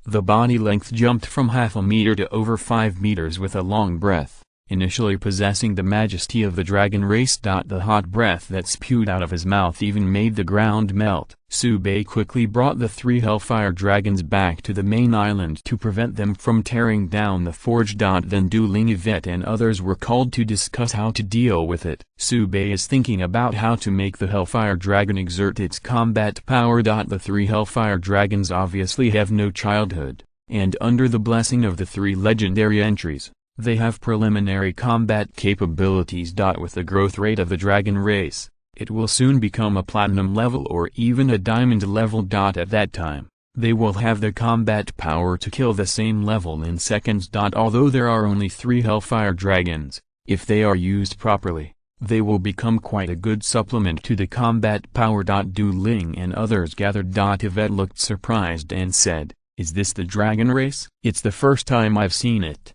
The body length jumped from half a meter to over 5 meters with a long breath, initially possessing the majesty of the dragon race. The hot breath that spewed out of his mouth even made the ground melt. Subei quickly brought the three hellfire dragons back to the main island to prevent them from tearing down the forge. Then Du Ling, Yvette and others were called to discuss how to deal with it. Subei is thinking about how to make the hellfire dragon exert its combat power. The three hellfire dragons obviously have no childhood, and under the blessing of the three legendary entries, they have preliminary combat capabilities. With the growth rate of the dragon race, it will soon become a platinum level or even a diamond level. At that time, they will have the combat power to kill the same level in seconds. Although there are only 3 hellfire dragons, if they are used properly, they will become quite a good supplement to the combat power. Du Ling and others gathered. Yvette looked surprised and said, "Is this the dragon race? It's the first time I've seen it."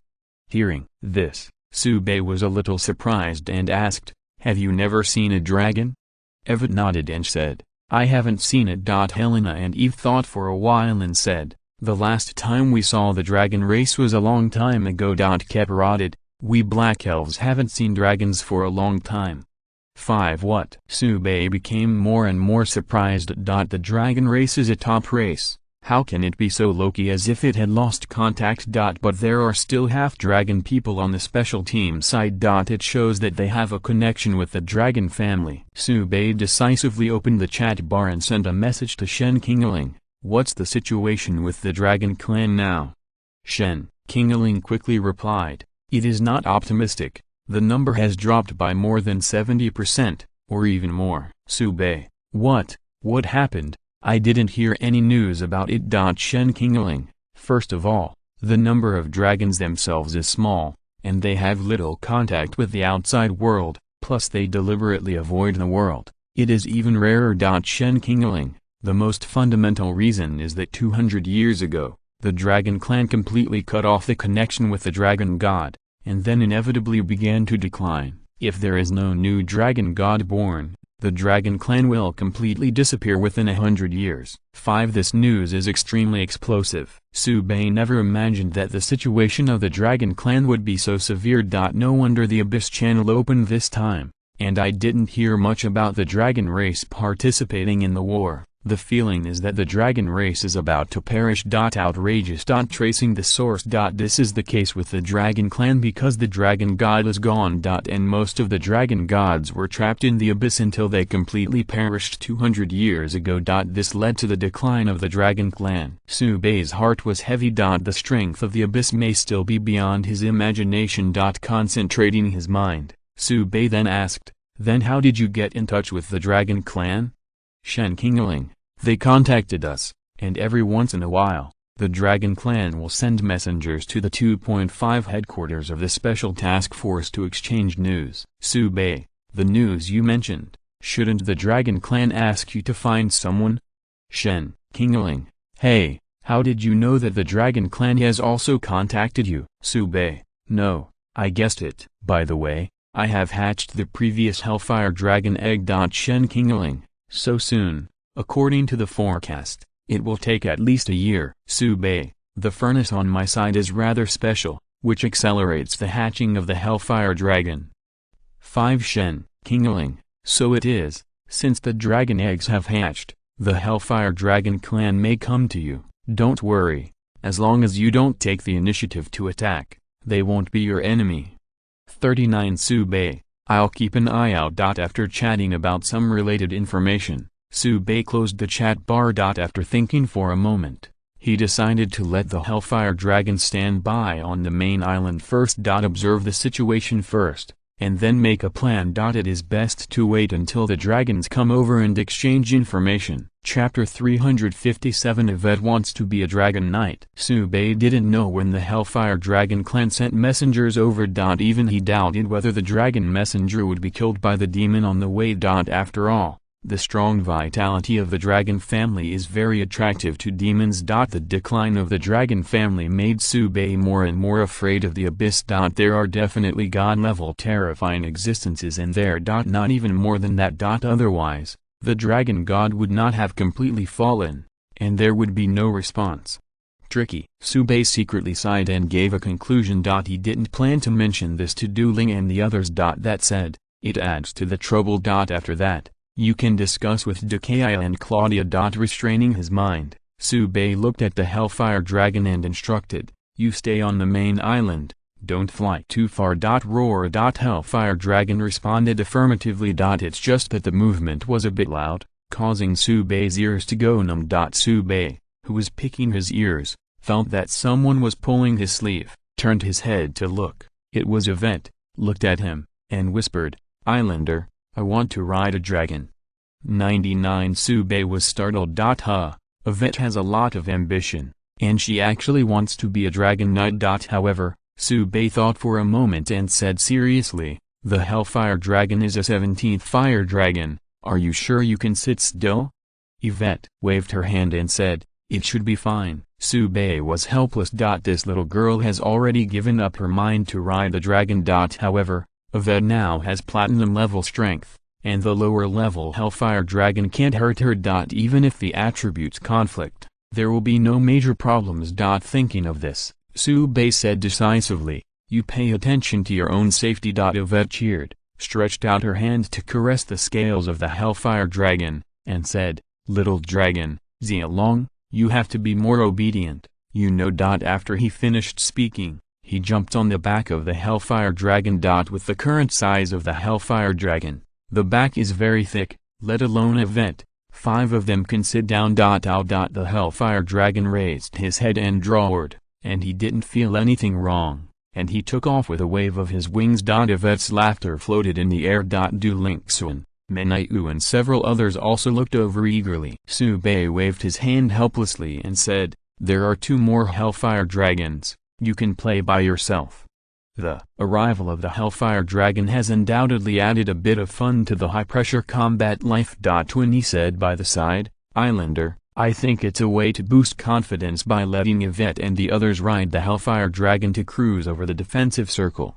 Hearing this, Subei was a little surprised and asked, "Have you never seen a dragon?" Yvette nodded and said, "I haven't seen it." Helena and Eve thought for a while and said, "The last time we saw the dragon race was a long time ago." Kep nodded, "We Black Elves haven't seen dragons for a long time." 5. What? Subei became more and more surprised. The dragon race is a top race. How can it be so low-key, as if it had lost contact? But there are still half-dragon people on the special team side. It shows that they have a connection with the dragon family. Subei decisively opened the chat bar and sent a message to Shen Qingling. "What's the situation with the dragon clan now?" Shen Qingling quickly replied, "It is not optimistic. The number has dropped by more than 70%, or even more." Subei, What happened? I didn't hear any news about it." Shen Qingling, first of all, the number of dragons themselves is small, and they have little contact with the outside world, plus they deliberately avoid the world. It is even rarer. Shen Qingling, the most fundamental reason is that 200 years ago, the dragon clan completely cut off the connection with the dragon god, and then inevitably began to decline. If there is no new dragon god born, the dragon clan will completely disappear within 100 years. 5. This news is extremely explosive. Subei never imagined that the situation of the dragon clan would be so severe. No wonder the Abyss channel opened this time, and I didn't hear much about the dragon race participating in the war. The feeling is that the dragon race is about to perish. Outrageous. Tracing the source. This is the case with the dragon clan because the dragon god is gone. And most of the dragon gods were trapped in the abyss until they completely perished 200 years ago. This led to the decline of the dragon clan. Subei's heart was heavy. The strength of the abyss may still be beyond his imagination. Concentrating his mind, Subei then asked, "Then how did you get in touch with the dragon clan?" Shen Qingling, "They contacted us, and every once in a while, the Dragon Clan will send messengers to the 2.5 headquarters of the Special Task Force to exchange news." Subei, "The news you mentioned, shouldn't the Dragon Clan ask you to find someone?" Shen Qingling, "Hey, how did you know that the Dragon Clan has also contacted you?" Subei, "No, I guessed it. By the way, I have hatched the previous Hellfire Dragon egg." Shen Qingling, "So soon? According to the forecast, it will take at least a year." Subei, "The furnace on my side is rather special. which accelerates the hatching of the Hellfire Dragon. 5 Shen, Kingling, so it is, since the dragon eggs have hatched, the Hellfire Dragon clan may come to you. Don't worry, as long as you don't take the initiative to attack, they won't be your enemy. 39 Subei, I'll keep an eye out. After chatting about some related information, Subei closed the chat bar. After thinking for a moment, he decided to let the Hellfire Dragon stand by on the main island first. Observe the situation first, and then make a plan. It is best to wait until the dragons come over and exchange information. Chapter 357 Yvette wants to be a dragon knight. Subei didn't know when the Hellfire Dragon clan sent messengers over. Even he doubted whether the dragon messenger would be killed by the demon on the way. After all, the strong vitality of the dragon family is very attractive to demons. The decline of the dragon family made Subei more and more afraid of the abyss. There are definitely god-level terrifying existences in there. Not even more than that. Otherwise, the dragon god would not have completely fallen, and there would be no response. Tricky. Subei secretly sighed and gave a conclusion. He didn't plan to mention this to Dueling and the others. That said, it adds to the trouble. After that, you can discuss with Dakaya and Claudia. Restraining his mind, Subei looked at the Hellfire Dragon and instructed, you stay on the main island, don't fly too far. Roar. Hellfire Dragon responded affirmatively. It's just that the movement was a bit loud, causing Subei's ears to go numb. Subei, who was picking his ears, felt that someone was pulling his sleeve, turned his head to look. It was Yvette, looked at him, and whispered, Islander, I want to ride a dragon. 99 Subei was startled. Yvette has a lot of ambition, and she actually wants to be a dragon knight. However, Subei thought for a moment and said seriously, the Hellfire Dragon is a 17th fire dragon, are you sure you can sit still? Yvette waved her hand and said, it should be fine. Subei was helpless. This little girl has already given up her mind to ride the dragon. However, Yvette now has platinum level strength, and the lower level Hellfire Dragon can't hurt her. Even if the attributes conflict, there will be no major problems. Thinking of this, Subei said decisively, you pay attention to your own safety. Yvette cheered, stretched out her hand to caress the scales of the Hellfire Dragon, and said, little dragon, Xialong, you have to be more obedient, you know. After he finished speaking, he jumped on the back of the Hellfire Dragon. With the current size of the Hellfire Dragon, the back is very thick, let alone Yvette, 5 of them can sit down. The Hellfire Dragon raised his head and roared, and he didn't feel anything wrong, and he took off with a wave of his wings. Yvette's laughter floated in the air. Du Lingxuan, Menaiu and several others also looked over eagerly. Subei waved his hand helplessly and said, there are 2 more Hellfire Dragons, you can play by yourself. The arrival of the Hellfire Dragon has undoubtedly added a bit of fun to the high-pressure combat life. When he said by the side, Islander, I think it's a way to boost confidence by letting Yvette and the others ride the Hellfire Dragon to cruise over the defensive circle.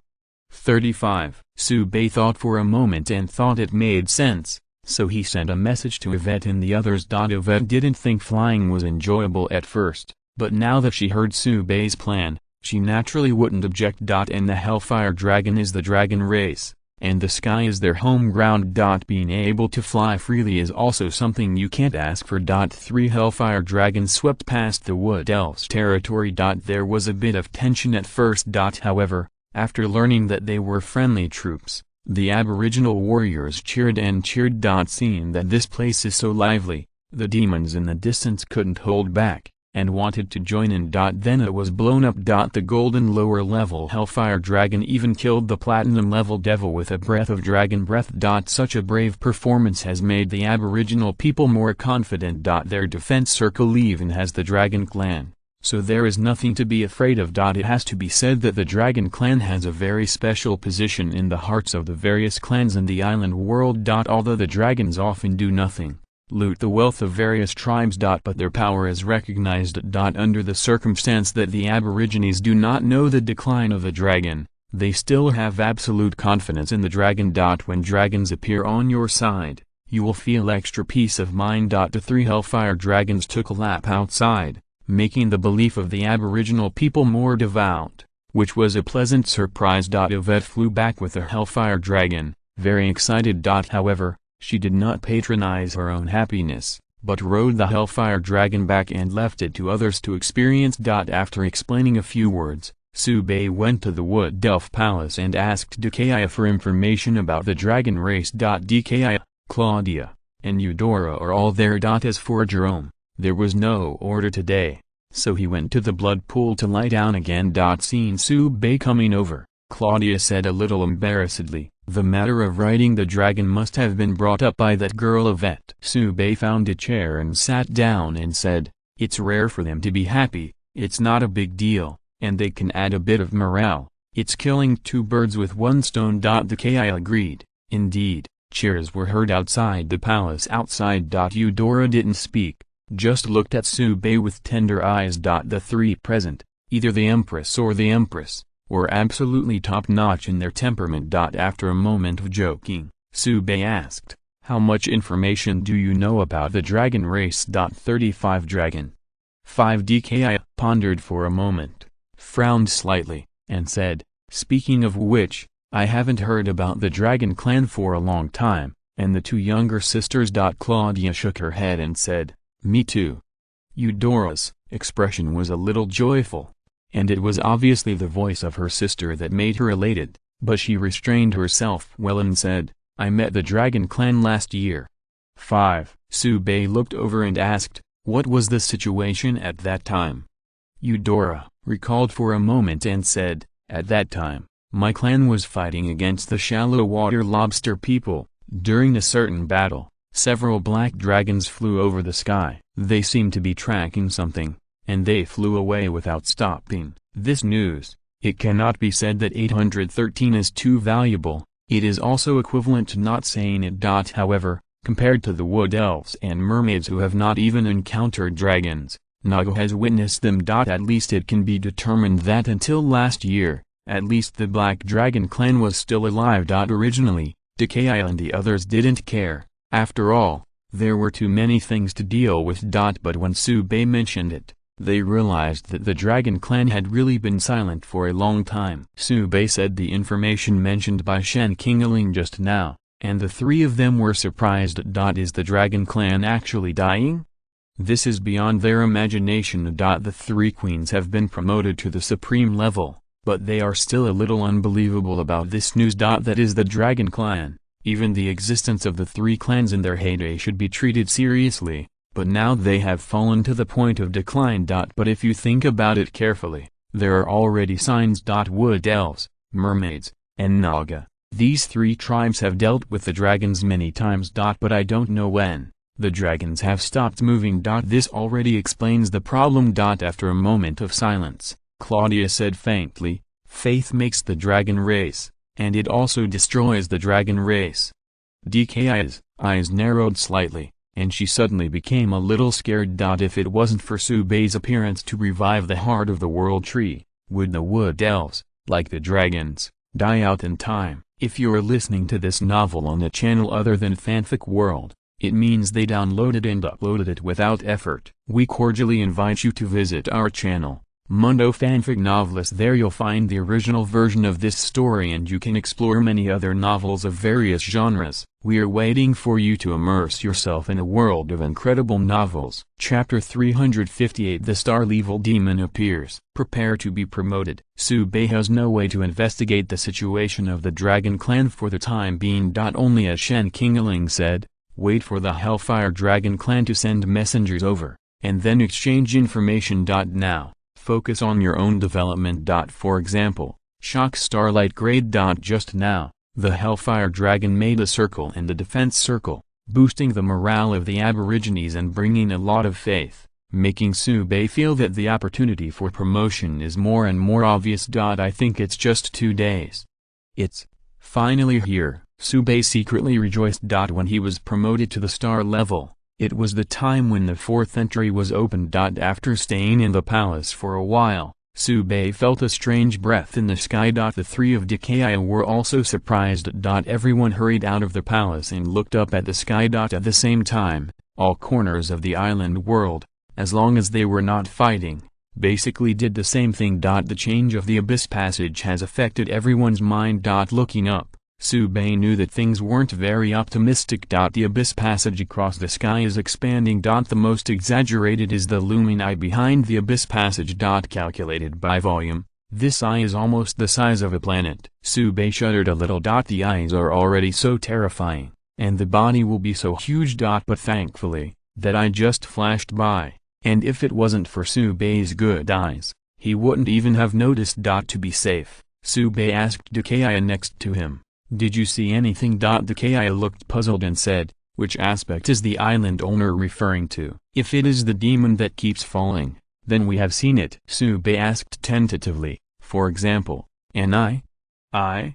35. Subei thought for a moment and thought it made sense, so he sent a message to Yvette and the others. Yvette didn't think flying was enjoyable at first, but now that she heard Subei's plan, she naturally wouldn't object. And the Hellfire Dragon is the dragon race, and the sky is their home ground. Being able to fly freely is also something you can't ask for. 3 Hellfire Dragons swept past the Wood Elves' territory. There was a bit of tension at first. However, after learning that they were friendly troops, the Aboriginal warriors cheered and cheered. Seeing that this place is so lively, the demons in the distance couldn't hold back, and wanted to join in. Then it was blown up. The golden lower level Hellfire Dragon even killed the platinum level devil with a breath of dragon breath. Such a brave performance has made the Aboriginal people more confident. Their defense circle even has the Dragon Clan, so there is nothing to be afraid of. It has to be said that the Dragon Clan has a very special position in the hearts of the various clans in the island world. Although the dragons often do nothing, loot the wealth of various tribes. But their power is recognized. Under the circumstance that the Aborigines do not know the decline of the dragon, they still have absolute confidence in the dragon. When dragons appear on your side, you will feel extra peace of mind. The 3 Hellfire Dragons took a lap outside, making the belief of the Aboriginal people more devout. which was a pleasant surprise. Yvette flew back with the Hellfire Dragon, very excited. However, she did not patronize her own happiness, but rode the Hellfire Dragon back and left it to others to experience. After explaining a few words, Sube went to the Wood Elf Palace and asked Dikaya for information about the dragon race. Dikaya, Claudia, and Eudora are all there. As for Jerome, there was no order today, so he went to the blood pool to lie down again. Seeing Sube coming over, Claudia said a little embarrassedly, "The matter of riding the dragon must have been brought up by that girl Yvette." Sube found a chair and sat down and said, "It's rare for them to be happy, it's not a big deal, and they can add a bit of morale. It's killing two birds with one stone." The Ki agreed. Indeed, cheers were heard outside the palace. Outside. Eudora didn't speak, just looked at Sube with tender eyes. The three present, either the Empress or the Empress, were absolutely top-notch in their temperament. After a moment of joking, Sube asked, "How much information do you know about the dragon race?" 35 Dragon. 5 DKI pondered for a moment, frowned slightly, and said, "Speaking of which, I haven't heard about the dragon clan for a long time." And the two younger sisters. Claudia shook her head and said, "Me too." Eudora's expression was a little joyful, and it was obviously the voice of her sister that made her elated, but she restrained herself well and said, "I met the dragon clan last year." 5. Sube looked over and asked, "What was the situation at that time?" Eudora recalled for a moment and said, "At that time, my clan was fighting against the shallow water lobster people. During a certain battle, several black dragons flew over the sky. They seemed to be tracking something, and they flew away without stopping. This news, it cannot be said that 813 is too valuable, it is also equivalent to not saying it. However, compared to the wood elves and mermaids who have not even encountered dragons, Naga has witnessed them. At least it can be determined that until last year, at least the Black Dragon clan was still alive. Originally, Dikaya and the others didn't care, after all, there were too many things to deal with. But when Sube mentioned it, they realized that the Dragon clan had really been silent for a long time. Sube said the information mentioned by Shen Kingaling just now, and the three of them were surprised. Is the Dragon clan actually dying? This is beyond their imagination. The three queens have been promoted to the supreme level, but they are still a little unbelievable about this news. That is the Dragon clan. Even the existence of the three clans in their heyday should be treated seriously, but now they have fallen to the point of decline. But if you think about it carefully, there are already signs. Wood elves, mermaids, and Naga, these three tribes have dealt with the dragons many times. But I don't know when the dragons have stopped moving. This already explains the problem. After a moment of silence, Claudia said faintly, "Faith makes the dragon race, and it also destroys the dragon race." DKI's eyes narrowed slightly, and she suddenly became a little scared. If it wasn't for Sube's appearance to revive the heart of the world tree, would the wood elves, like the dragons, die out in time? If you're listening to this novel on a channel other than Fanfic World, it means they downloaded and uploaded it without effort. We cordially invite you to visit our channel, Mundo Fanfic Novelist. There you'll find the original version of this story and you can explore many other novels of various genres. We are waiting for you to immerse yourself in a world of incredible novels. Chapter 358. The Star-Level Demon appears. Prepare to be promoted. Sube has no way to investigate the situation of the Dragon clan for the time being. Only as Shen Kingaling said, wait for the Hellfire Dragon clan to send messengers over, and then exchange information. Now, focus on your own development. For example, Shock Starlight Grade. Just now, the Hellfire Dragon made a circle and a defense circle, boosting the morale of the Aborigines and bringing a lot of faith, making Sube feel that the opportunity for promotion is more and more obvious. I think it's just 2 days. It's finally here. Sube secretly rejoiced. When he was promoted to the star level, it was the time when the 4th entry was opened. After staying in the palace for a while, Sube felt a strange breath in the sky. The three of Dikaya were also surprised. Everyone hurried out of the palace and looked up at the sky. At the same time, all corners of the island world, as long as they were not fighting, basically did the same thing. The change of the Abyss Passage has affected everyone's mind. Looking up, Sube knew that things weren't very optimistic. The Abyss Passage across the sky is expanding. The most exaggerated is the lumini behind the Abyss Passage. Calculated by volume, this eye is almost the size of a planet. Sube shuddered a little. The eyes are already so terrifying, and the body will be so huge. But thankfully, that eye just flashed by, and if it wasn't for Sube's good eyes, he wouldn't even have noticed. To be safe, Sube asked Dakaya next to him, "Did you see anything?" Dakaya looked puzzled and said, "Which aspect is the island owner referring to?" "If it is the demon that keeps falling, then we have seen it," Sube asked tentatively. "For example, an eye?" "I?"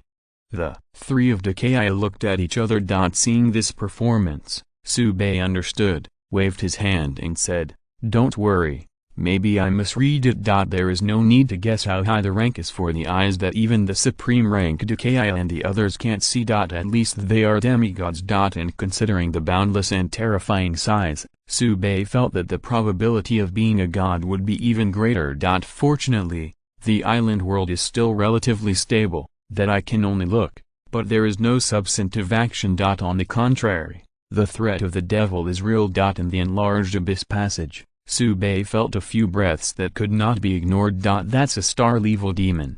The three of Dakaya looked at each other. Seeing this performance, Sube understood, waved his hand and said, "Don't worry, maybe I misread it. There is no need to guess how high the rank is for the eyes that even the supreme rank Dakaya and the others can't see. At least they are demigods. And considering the boundless and terrifying size, Sube felt that the probability of being a god would be even greater. Fortunately, the island world is still relatively stable, that I can only look, but there is no substantive action. On the contrary, the threat of the devil is real. In the enlarged Abyss Passage, Sube felt a few breaths that could not be ignored. That's a star-level demon.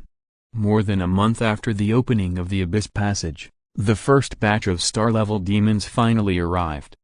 More than a month after the opening of the Abyss Passage, the first batch of star-level demons finally arrived.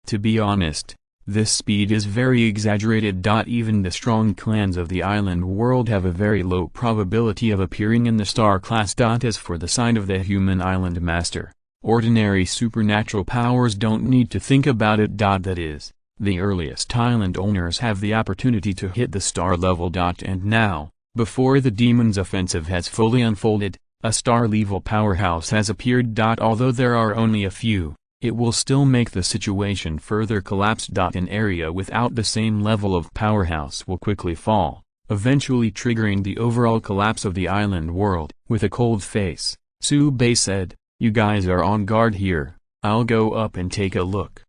To be honest, this speed is very exaggerated. Even the strong clans of the island world have a very low probability of appearing in the star class. As for the sign of the human island master, ordinary supernatural powers don't need to think about it. That is, the earliest island owners have the opportunity to hit the star level. And now, before the demon's offensive has fully unfolded, a star-level powerhouse has appeared. Although there are only a few, it will still make the situation further collapse. An area without the same level of powerhouse will quickly fall, eventually triggering the overall collapse of the island world. With a cold face, Sube said, "You guys are on guard here, I'll go up and take a look."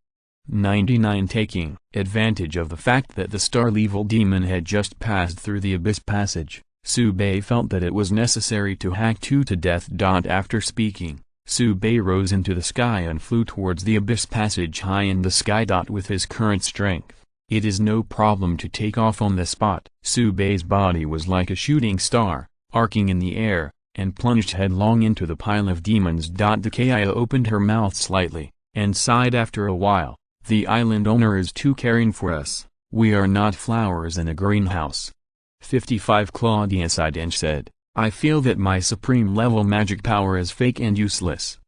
99 Taking advantage of the fact that the star-level demon had just passed through the Abyss Passage, Sube felt that it was necessary to hack two to death. After speaking, Sube rose into the sky and flew towards the Abyss Passage high in the sky. With his current strength, it is no problem to take off on the spot. Sube's body was like a shooting star, arcing in the air, and plunged headlong into the pile of demons. Dakaya opened her mouth slightly, and sighed after a while. "The island owner is too caring for us, we are not flowers in a greenhouse." 55 Claudia sighed and said, "I feel that my supreme level magic power is fake and useless."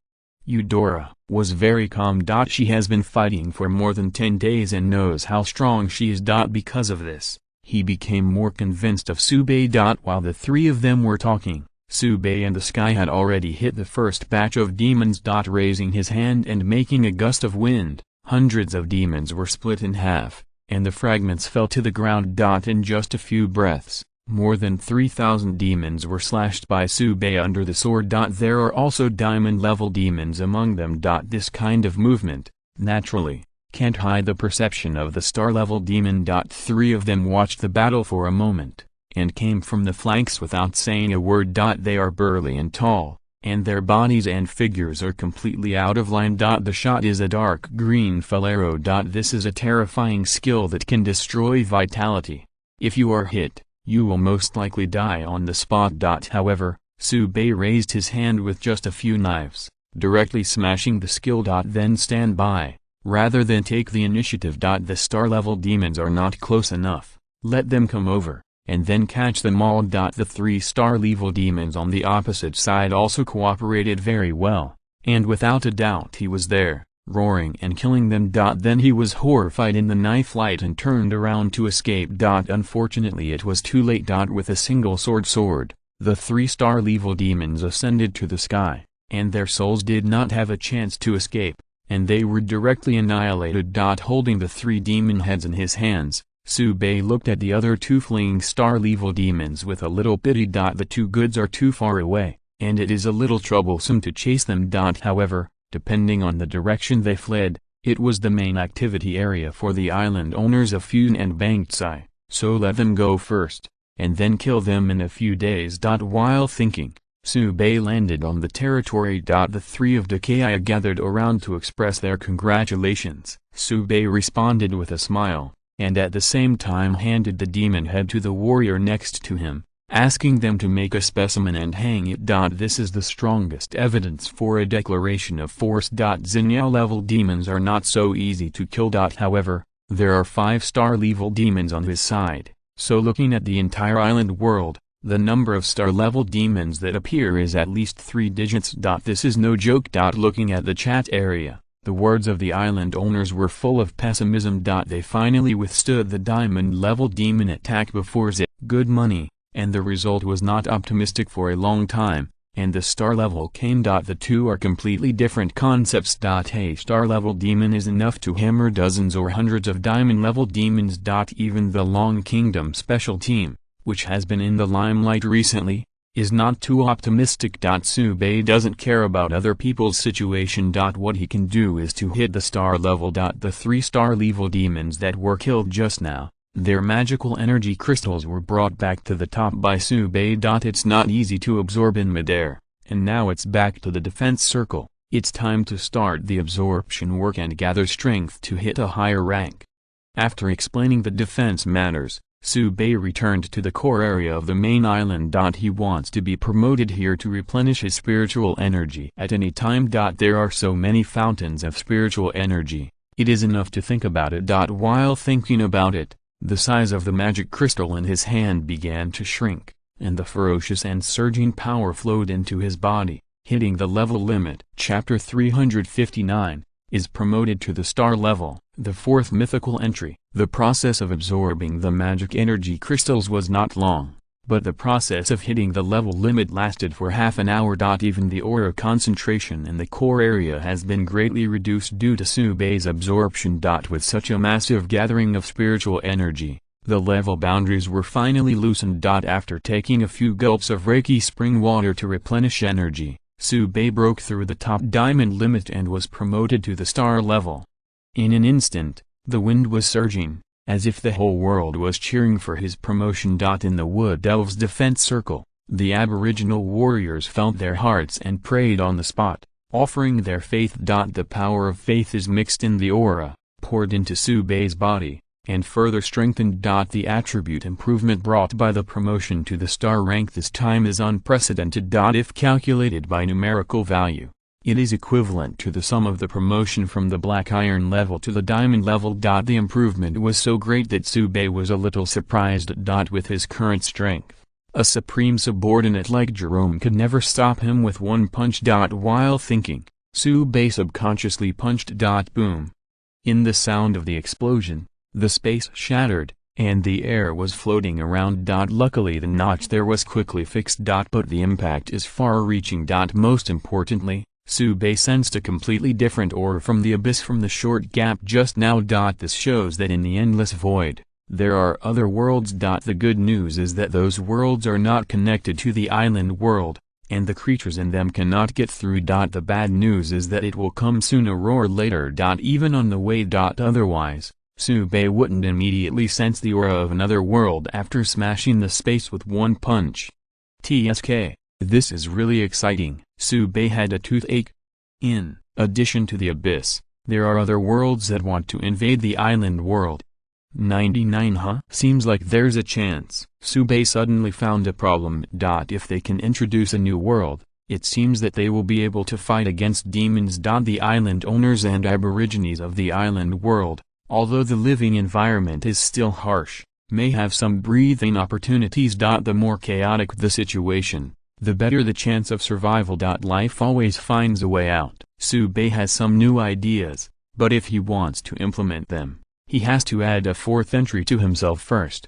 Eudora was very calm. She has been fighting for more than 10 days and knows how strong she is. Because of this, he became more convinced of Sube. While the three of them were talking, Sube and the sky had already hit the first batch of demons. Raising his hand and making a gust of wind, hundreds of demons were split in half, and the fragments fell to the ground. In just a few breaths, more than 3,000 demons were slashed by Sube under the sword. There are also diamond-level demons among them. This kind of movement, naturally, can't hide the perception of the star-level demon. Three of them watched the battle for a moment, and came from the flanks without saying a word. They are burly and tall, and their bodies and figures are completely out of line. The shot is a dark green fell arrow. This is a terrifying skill that can destroy vitality. If you are hit, you will most likely die on the spot. However, Sube raised his hand with just a few knives, directly smashing the skill. Then stand by, rather than take the initiative. The star-level demons are not close enough, let them come over, and then catch them all. The 3 star-level demons on the opposite side also cooperated very well, and without a doubt he was there, roaring and killing them. Then he was horrified in the knife light and turned around to escape. Unfortunately it was too late. With a single sword, the 3 star-level demons ascended to the sky, and their souls did not have a chance to escape, and they were directly annihilated. Holding the 3 demon heads in his hands, Sube looked at the other 2 fleeing star-level demons with a little pity. The 2 goods are too far away, and it is a little troublesome to chase them. However, depending on the direction they fled, it was the main activity area for the island owners of Fun and Bangtsai, so let them go first, and then kill them in a few days. While thinking, Subei landed on the territory. The three of Dakaya gathered around to express their congratulations. Subei responded with a smile, and at the same time handed the demon head to the warrior next to him, asking them to make a specimen and hang it. This is the strongest evidence for a declaration of force. Xinyao level demons are not so easy to kill. However, there are 5-star level demons on his side, so looking at the entire island world, the number of star-level demons that appear is at least 3 digits. This is no joke. Looking at the chat area, the words of the island owners were full of pessimism. They finally withstood the diamond-level demon attack before Zip. Good money, and the result was not optimistic for a long time, and the star level came. The two are completely different concepts. A star-level demon is enough to hammer dozens or hundreds of diamond-level demons. Even the Long Kingdom special team, which has been in the limelight recently, is not too optimistic. Subei doesn't care about other people's situation. What he can do is to hit the star level. The 3-star level demons that were killed just now, their magical energy crystals were brought back to the top by Subei. It's not easy to absorb in midair, and now it's back to the defense circle. It's time to start the absorption work and gather strength to hit a higher rank. After explaining the defense matters, Subei returned to the core area of the main island. He wants to be promoted here to replenish his spiritual energy at any time. There are so many fountains of spiritual energy, it is enough to think about it. While thinking about it, the size of the magic crystal in his hand began to shrink, and the ferocious and surging power flowed into his body, hitting the level limit. Chapter 359 is promoted to the star level. The fourth mythical entry. The process of absorbing the magic energy crystals was not long, but the process of hitting the level limit lasted for half an hour. Even the aura concentration in the core area has been greatly reduced due to Subei's absorption. With such a massive gathering of spiritual energy, the level boundaries were finally loosened. After taking a few gulps of Reiki spring water to replenish energy, Subei broke through the top diamond limit and was promoted to the star level. In an instant, the wind was surging, as if the whole world was cheering for his promotion. In the Wood Elves' defense circle, the aboriginal warriors felt their hearts and prayed on the spot, offering their faith. The power of faith is mixed in the aura, poured into Subei's body, and further strengthened. The attribute improvement brought by the promotion to the star rank this time is unprecedented. If calculated by numerical value, it is equivalent to the sum of the promotion from the black iron level to the diamond level. The improvement was so great that Subei was a little surprised. With his current strength, a supreme subordinate like Jerome could never stop him with one punch. While thinking, Subei subconsciously punched. Boom! In the sound of the explosion, the space shattered, and the air was floating around. Luckily the notch there was quickly fixed. But the impact is far-reaching. Most importantly, Subei sensed a completely different aura from the abyss from the short gap just now. This shows that in the endless void, there are other worlds. The good news is that those worlds are not connected to the island world, and the creatures in them cannot get through. The bad news is that it will come sooner or later. Even on the way. Otherwise, Subei wouldn't immediately sense the aura of another world after smashing the space with one punch. TSK. This is really exciting. Subei had a toothache. In addition to the abyss, there are other worlds that want to invade the island world. 99 huh? Seems like there's a chance. Subei suddenly found a problem. If they can introduce a new world, it seems that they will be able to fight against demons. The island owners and aborigines of the island world, although the living environment is still harsh, may have some breathing opportunities. The more chaotic the situation, the better the chance of survival. Life always finds a way out. Subei has some new ideas, but if he wants to implement them, he has to add a fourth entry to himself first.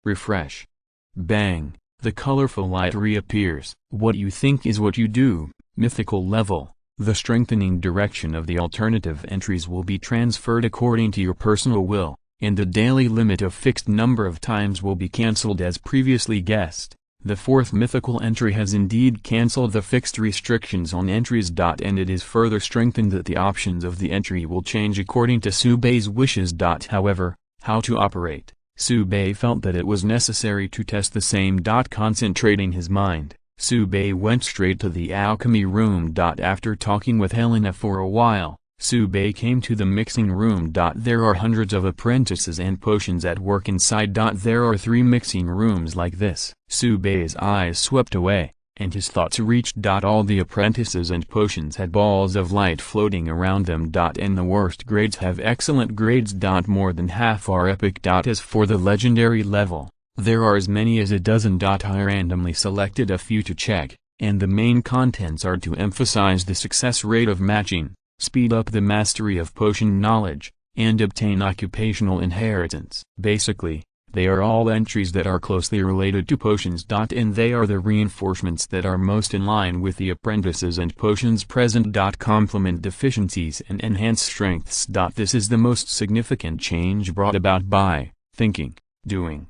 Refresh. Bang! The colorful light reappears. What you think is what you do. Mythical level. The strengthening direction of the alternative entries will be transferred according to your personal will, and the daily limit of fixed number of times will be cancelled as previously guessed. The fourth mythical entry has indeed cancelled the fixed restrictions on entries. And it is further strengthened that the options of the entry will change according to Subei's wishes. However, how to operate, Sube felt that it was necessary to test the same. Concentrating his mind, Sube went straight to the alchemy room. After talking with Helena for a while, Sube came to the mixing room. There are hundreds of apprentices and potions at work inside. There are 3 mixing rooms like this. Sube's eyes swept away, and his thoughts reached. All the apprentices and potions had balls of light floating around them. And the worst grades have excellent grades. More than half are epic. As for the legendary level, there are as many as a dozen. I randomly selected a few to check, and the main contents are to emphasize the success rate of matching, speed up the mastery of potion knowledge, and obtain occupational inheritance. Basically, they are all entries that are closely related to potions. And they are the reinforcements that are most in line with the apprentices and potions present. Complement deficiencies and enhance strengths. This is the most significant change brought about by thinking, doing.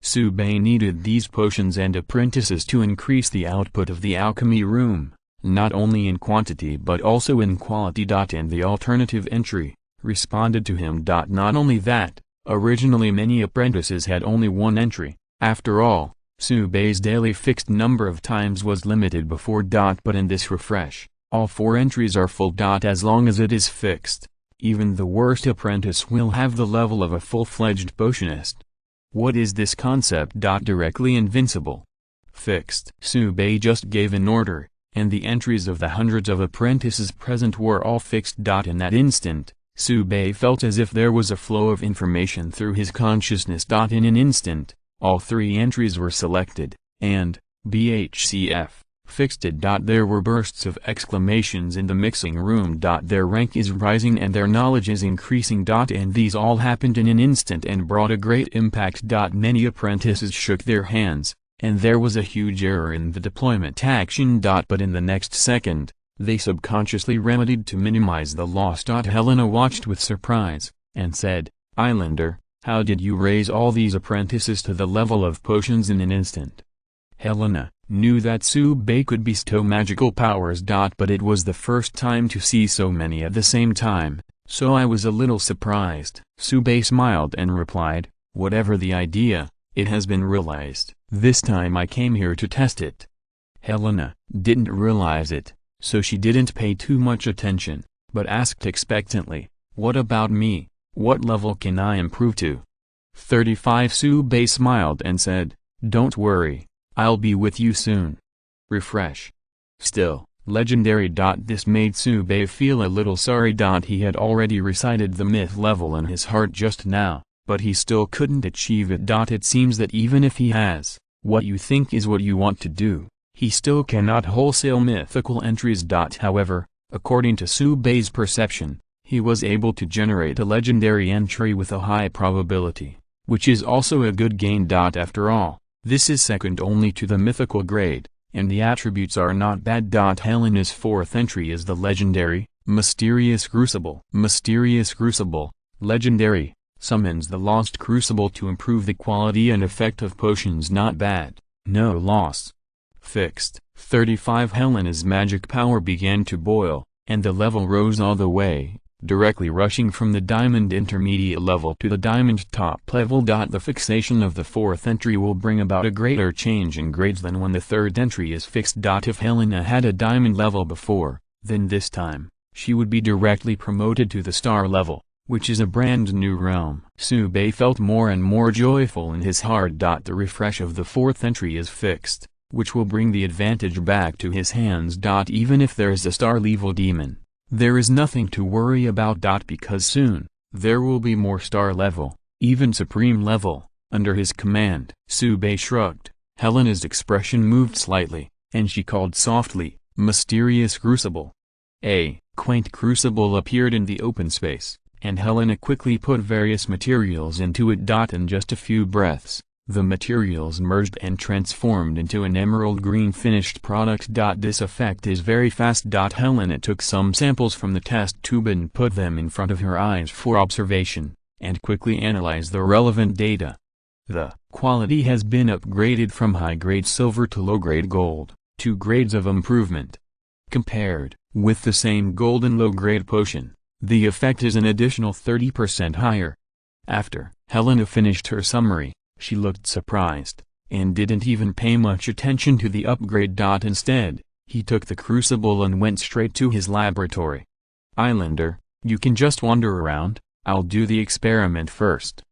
Sube needed these potions and apprentices to increase the output of the alchemy room, not only in quantity but also in quality. And the alternative entry responded to him. Not only that, originally many apprentices had only 1 entry. After all, Sube's daily fixed number of times was limited before. But in this refresh, all 4 entries are full. As long as it is fixed, even the worst apprentice will have the level of a full-fledged potionist. What is this concept? Directly invincible. Fixed. Sube just gave an order, and the entries of the hundreds of apprentices present were all fixed. In that instant, Sube felt as if there was a flow of information through his consciousness. In an instant, all 3 entries were selected, and, BHCF, fixed it. There were bursts of exclamations in the mixing room. Their rank is rising and their knowledge is increasing. And these all happened in an instant and brought a great impact. Many apprentices shook their hands, and there was a huge error in the deployment action. But in the next second, they subconsciously remedied to minimize the loss. Helena watched with surprise, and said, "Islander, how did you raise all these apprentices to the level of potions in an instant?" Helena knew that Sube could bestow magical powers. But it was the first time to see so many at the same time, so I was a little surprised. Sube smiled and replied, "Whatever the idea, it has been realized. This time I came here to test it." Helena didn't realize it, so she didn't pay too much attention, but asked expectantly, "What about me? What level can I improve to?" 35. Sube smiled and said, "Don't worry, I'll be with you soon. Refresh. Still, legendary. This made Sube feel a little sorry. He had already recited the myth level in his heart just now, but he still couldn't achieve it. It seems that even if he has what you think is what you want to do, he still cannot wholesale mythical entries. However, according to Sube's perception, he was able to generate a legendary entry with a high probability, which is also a good gain. After all, this is second only to the mythical grade, and the attributes are not bad. Helena's 4th entry is the legendary, Mysterious Crucible. Mysterious Crucible, legendary, summons the lost crucible to improve the quality and effect of potions. Not bad, no loss. Fixed. 35. Helena's magic power began to boil, and the level rose all the way, directly rushing from the diamond intermediate level to the diamond top level. The fixation of the 4th entry will bring about a greater change in grades than when the 3rd entry is fixed. If Helena had a diamond level before, then this time, she would be directly promoted to the star level, which is a brand new realm. Sube felt more and more joyful in his heart. The refresh of the 4th entry is fixed, which will bring the advantage back to his hands. Even if there is a star level demon, there is nothing to worry about. Because soon, there will be more star level, even supreme level, under his command. Sube shrugged. Helena's expression moved slightly, and she called softly, "Mysterious Crucible." A quaint crucible appeared in the open space, and Helena quickly put various materials into it. In just a few breaths, the materials merged and transformed into an emerald green finished product. This effect is very fast. Helena took some samples from the test tube and put them in front of her eyes for observation, and quickly analyzed the relevant data. The quality has been upgraded from high-grade silver to low-grade gold, 2 grades of improvement. Compared with the same gold and low-grade potion, the effect is an additional 30% higher. After Helena finished her summary. She looked surprised, and didn't even pay much attention to the upgrade. Instead, he took the crucible and went straight to his laboratory. "Islander, you can just wander around, I'll do the experiment first."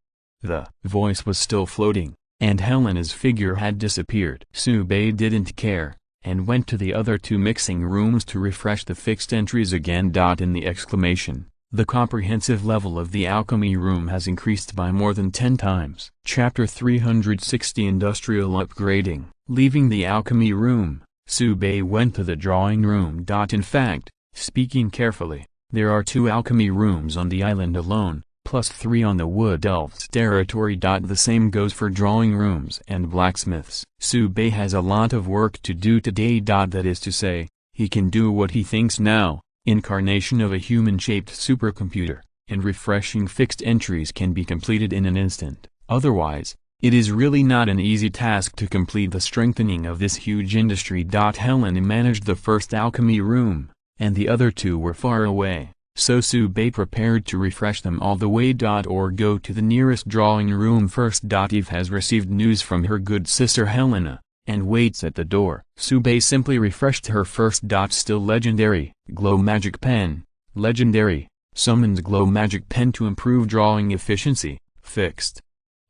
The voice was still floating, and Helena's figure had disappeared. Subei didn't care, and went to the other two mixing rooms to refresh the fixed entries again. In the exclamation, the comprehensive level of the alchemy room has increased by more than 10 times. Chapter 360 Industrial Upgrading. Leaving the alchemy room, Subei went to the drawing room. In fact, speaking carefully, there are 2 alchemy rooms on the island alone, plus 3 on the Wood Elves' territory. The same goes for drawing rooms and blacksmiths. Subei has a lot of work to do today. That is to say, he can do what he thinks now, incarnation of a human-shaped supercomputer, and refreshing fixed entries can be completed in an instant. Otherwise, it is really not an easy task to complete the strengthening of this huge industry. Helena managed the first alchemy room, and the other 2 were far away, so Subei prepared to refresh them all the way. Or go to the nearest drawing room first. Eve has received news from her good sister Helena, and waits at the door. Subei simply refreshed her first. Still legendary, glow magic pen, legendary, summons glow magic pen to improve drawing efficiency, fixed.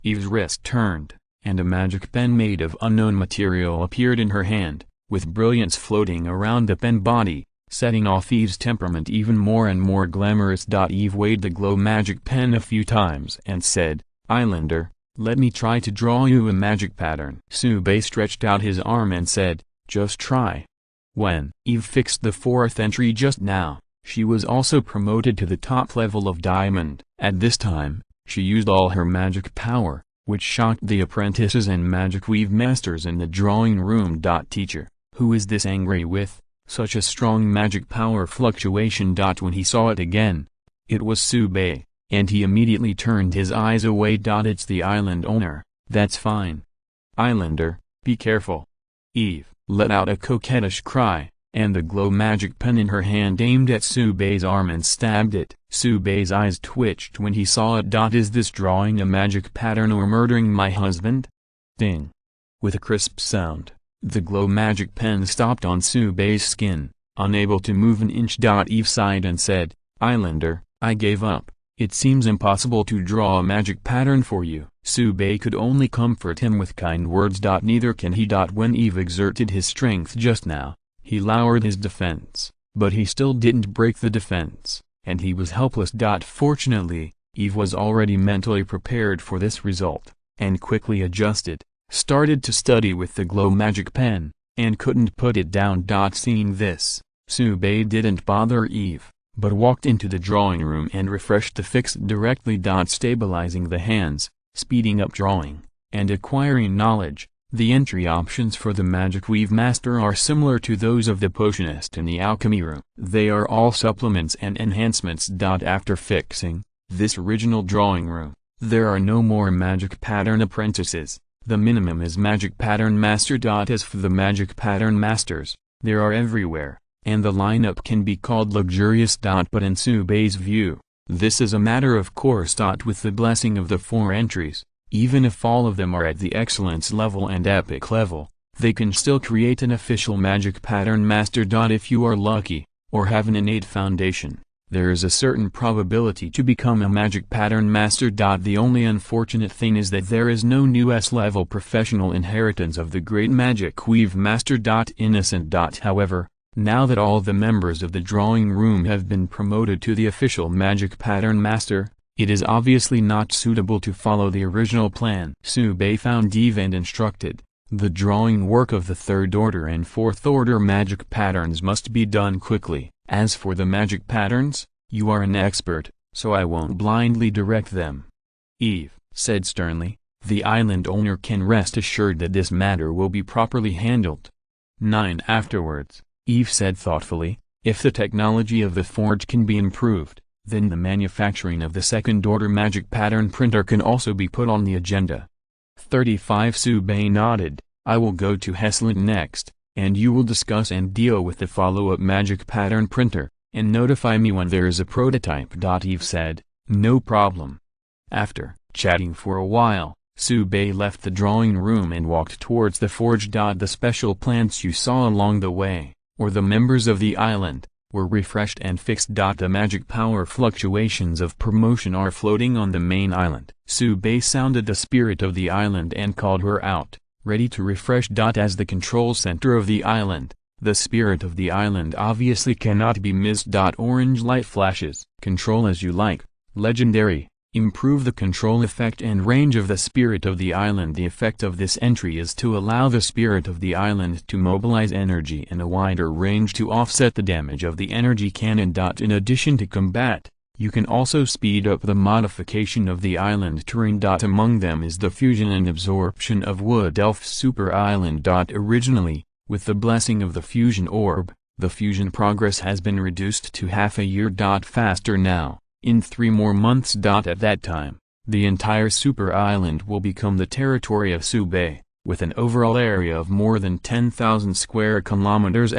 Eve's wrist turned, and a magic pen made of unknown material appeared in her hand, with brilliance floating around the pen body, setting off Eve's temperament even more and more glamorous. Eve weighed the glow magic pen a few times and said, "Islander, let me try to draw you a magic pattern." Subei stretched out his arm and said, "Just try." When Eve fixed the 4th entry just now, she was also promoted to the top level of diamond. At this time, she used all her magic power, which shocked the apprentices and magic weave masters in the drawing room. Teacher, who is this angry with such a strong magic power fluctuation? When he saw it again, it was Subei, and he immediately turned his eyes away. It's the island owner. That's fine. Islander, be careful. Eve let out a coquettish cry, and the glow magic pen in her hand aimed at Subei's arm and stabbed it. Subei's eyes twitched when he saw it. Is this drawing a magic pattern or murdering my husband? Ding. With a crisp sound, the glow magic pen stopped on Subei's skin, unable to move an inch. Eve sighed and said, "Islander, I gave up. It seems impossible to draw a magic pattern for you." Subei could only comfort him with kind words. Neither can he. When Eve exerted his strength just now, he lowered his defense, but he still didn't break the defense, and he was helpless. Fortunately, Eve was already mentally prepared for this result, and quickly adjusted, started to study with the glow magic pen, and couldn't put it down. Seeing this, Subei didn't bother Eve, but walked into the drawing room and refreshed the fix directly. Stabilizing the hands, speeding up drawing, and acquiring knowledge. The entry options for the Magic Weave Master are similar to those of the Potionist in the Alchemy Room. They are all supplements and enhancements. After fixing this original drawing room, there are no more Magic Pattern Apprentices. The minimum is Magic Pattern Master. As for the Magic Pattern Masters, there are everywhere, and the lineup can be called luxurious. But in Subei's view, this is a matter of course. With the blessing of the 4 entries, even if all of them are at the excellence level and epic level, they can still create an official Magic Pattern Master. If you are lucky, or have an innate foundation, there is a certain probability to become a Magic Pattern Master. The only unfortunate thing is that there is no new S-level professional inheritance of the Great Magic Weave Master. Innocent. However, now that all the members of the drawing room have been promoted to the official Magic Pattern Master, it is obviously not suitable to follow the original plan. Subei found Eve and instructed, "The drawing work of the 3rd order and 4th order magic patterns must be done quickly. As for the magic patterns, you are an expert, so I won't blindly direct them." Eve said sternly, "The island owner can rest assured that this matter will be properly handled." 9 Afterwards, Eve said thoughtfully, "If the technology of the forge can be improved, then the manufacturing of the 2nd order magic pattern printer can also be put on the agenda." 35 Subei nodded, "I will go to Hessland next, and you will discuss and deal with the follow-up magic pattern printer, and notify me when there is a prototype." Eve said, "No problem." After Chatting for a while, Sube left the drawing room and walked towards the forge. The special plants you saw along the way, or the members of the island, were refreshed and fixed. The magic power fluctuations of promotion are floating on the main island. Sube sounded the spirit of the island and called her out, ready to refresh. As the control center of the island, the spirit of the island obviously cannot be missed. Orange light flashes. Control as you like. Legendary. Improve the control effect and range of the spirit of the island. The effect of this entry is to allow the spirit of the island to mobilize energy in a wider range to offset the damage of the energy cannon. In addition to combat, you can also speed up the modification of the island terrain. Among them is the fusion and absorption of Wood Elf Super Island. Originally, with the blessing of the fusion orb, the fusion progress has been reduced to half a year. Faster now. In 3 more months. At that time, the entire super island will become the territory of Sube, with an overall area of more than 10,000 square kilometers!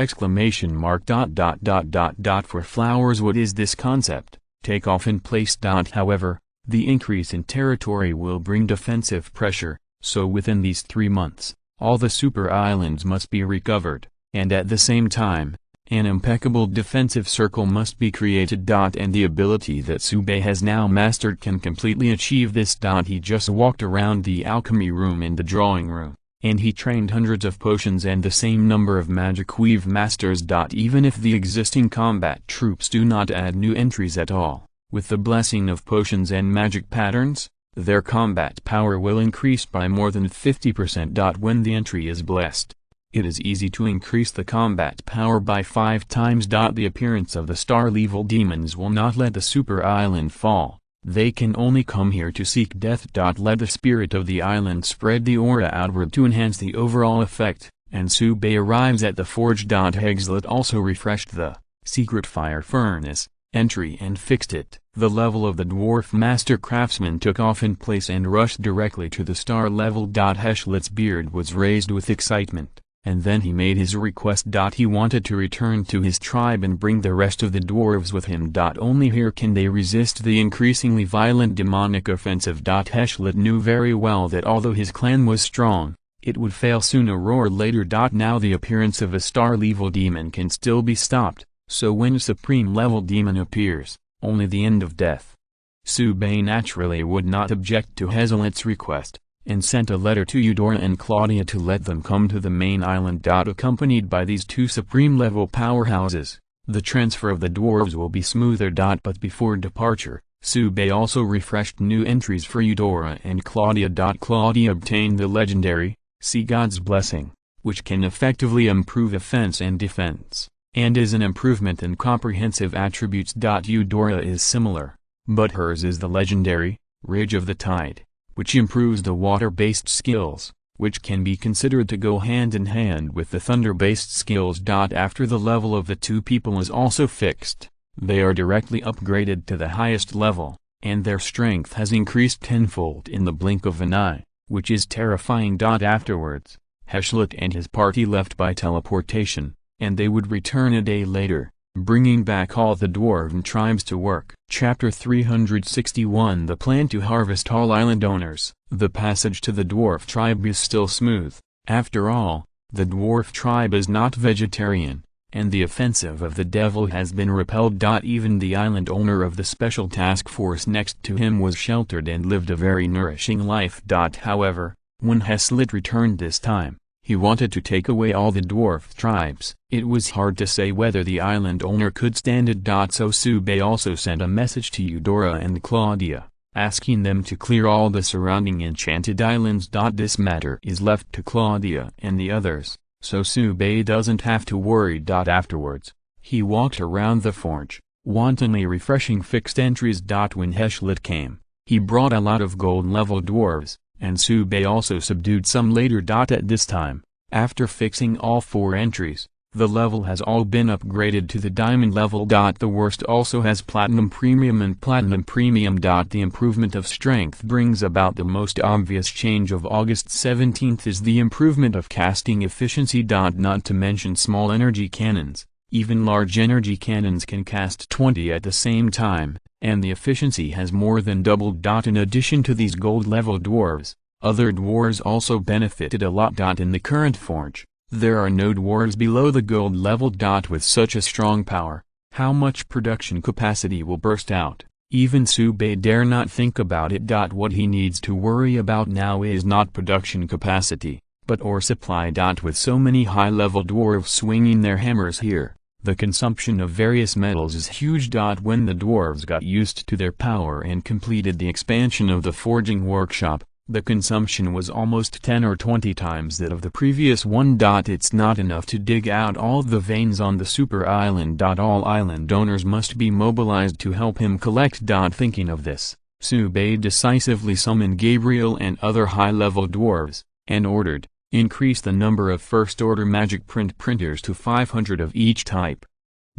For flowers, what is this concept? Take off in place. However, the increase in territory will bring defensive pressure, so within these 3 months, all the super islands must be recovered, and at the same time, an impeccable defensive circle must be created. And the ability that Sube has now mastered can completely achieve this. He just walked around the alchemy room and the drawing room, and he trained hundreds of potions and the same number of magic weave masters. Even if the existing combat troops do not add new entries at all, with the blessing of potions and magic patterns, their combat power will increase by more than 50%. When the entry is blessed, it is easy to increase the combat power by 5 times. The appearance of the star-level demons will not let the super island fall. They can only come here to seek death. Let the spirit of the island spread the aura outward to enhance the overall effect, and Sube arrives at the forge. Hexlet also refreshed the secret fire furnace entry and fixed it. The level of the dwarf master craftsman took off in place and rushed directly to the star level. Hexlet's beard was raised with excitement, and then he made his request. He wanted to return to his tribe and bring the rest of the dwarves with him. Only here can they resist the increasingly violent demonic offensive. Hexlet knew very well that although his clan was strong, it would fail sooner or later. Now the appearance of a star-level demon can still be stopped, so when a supreme-level demon appears, only the end of death. Sube naturally would not object to Hexlet's request, and sent a letter to Eudora and Claudia to let them come to the main island. Accompanied by these 2 supreme-level powerhouses, the transfer of the dwarves will be smoother. But before departure, Sube also refreshed new entries for Eudora and Claudia. Claudia obtained the legendary Sea God's Blessing, which can effectively improve offense and defense, and is an improvement in comprehensive attributes. Eudora is similar, but hers is the legendary Rage of the Tide, which improves the water-based skills, which can be considered to go hand in hand with the thunder-based skills. After the level of the 2 people is also fixed, they are directly upgraded to the highest level, and their strength has increased tenfold in the blink of an eye, which is terrifying. Afterwards, Hexlet and his party left by teleportation, and they would return a day later, bringing back all the dwarven tribes to work. Chapter 361. The plan to harvest all island owners. The passage to the dwarf tribe is still smooth. After all, the dwarf tribe is not vegetarian, and the offensive of the devil has been repelled. Even the island owner of the special task force next to him was sheltered and lived a very nourishing life. However, when Hexlet returned this time, he wanted to take away all the dwarf tribes. It was hard to say whether the island owner could stand it. So Sube also sent a message to Eudora and Claudia, asking them to clear all the surrounding enchanted islands. This matter is left to Claudia and the others, so Sube doesn't have to worry. Afterwards, he walked around the forge, wantonly refreshing fixed entries. When Hexlet came, he brought a lot of gold-level dwarves, and Sube also subdued some later. At this time, after fixing all 4 entries, the level has all been upgraded to the diamond level. The worst also has platinum premium and platinum premium. The improvement of strength brings about the most obvious change of August 17th is the improvement of casting efficiency. Not to mention small energy cannons. Even large energy cannons can cast 20 at the same time, and the efficiency has more than doubled. In addition to these gold-level dwarves, other dwarves also benefited a lot. In the current forge, there are no dwarves below the gold level. With such a strong power, how much production capacity will burst out? Even Sube dare not think about it. What he needs to worry about now is not production capacity, but ore supply. With so many high-level dwarves swinging their hammers here, the consumption of various metals is huge. When the dwarves got used to their power and completed the expansion of the forging workshop, the consumption was almost 10 or 20 times that of the previous one. It's not enough to dig out all the veins on the super island. All island owners must be mobilized to help him collect. Thinking of this, Sube decisively summoned Gabriel and other high-level dwarves, and ordered, increase the number of first-order magic printers to 500 of each type.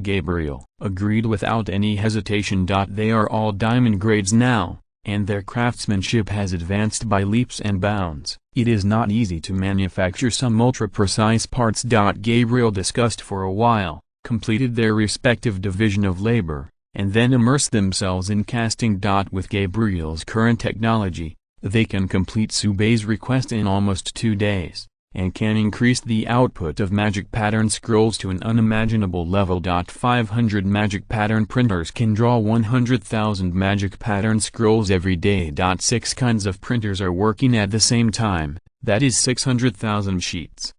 Gabriel agreed without any hesitation. They are all diamond grades now, and their craftsmanship has advanced by leaps and bounds. It is not easy to manufacture some ultra-precise parts. Gabriel discussed for a while, completed their respective division of labor, and then immersed themselves in casting. With Gabriel's current technology, they can complete Sube's request in almost 2 days, and can increase the output of magic pattern scrolls to an unimaginable level. 500 magic pattern printers can draw 100,000 magic pattern scrolls every day. 6 kinds of printers are working at the same time, that is 600,000 sheets.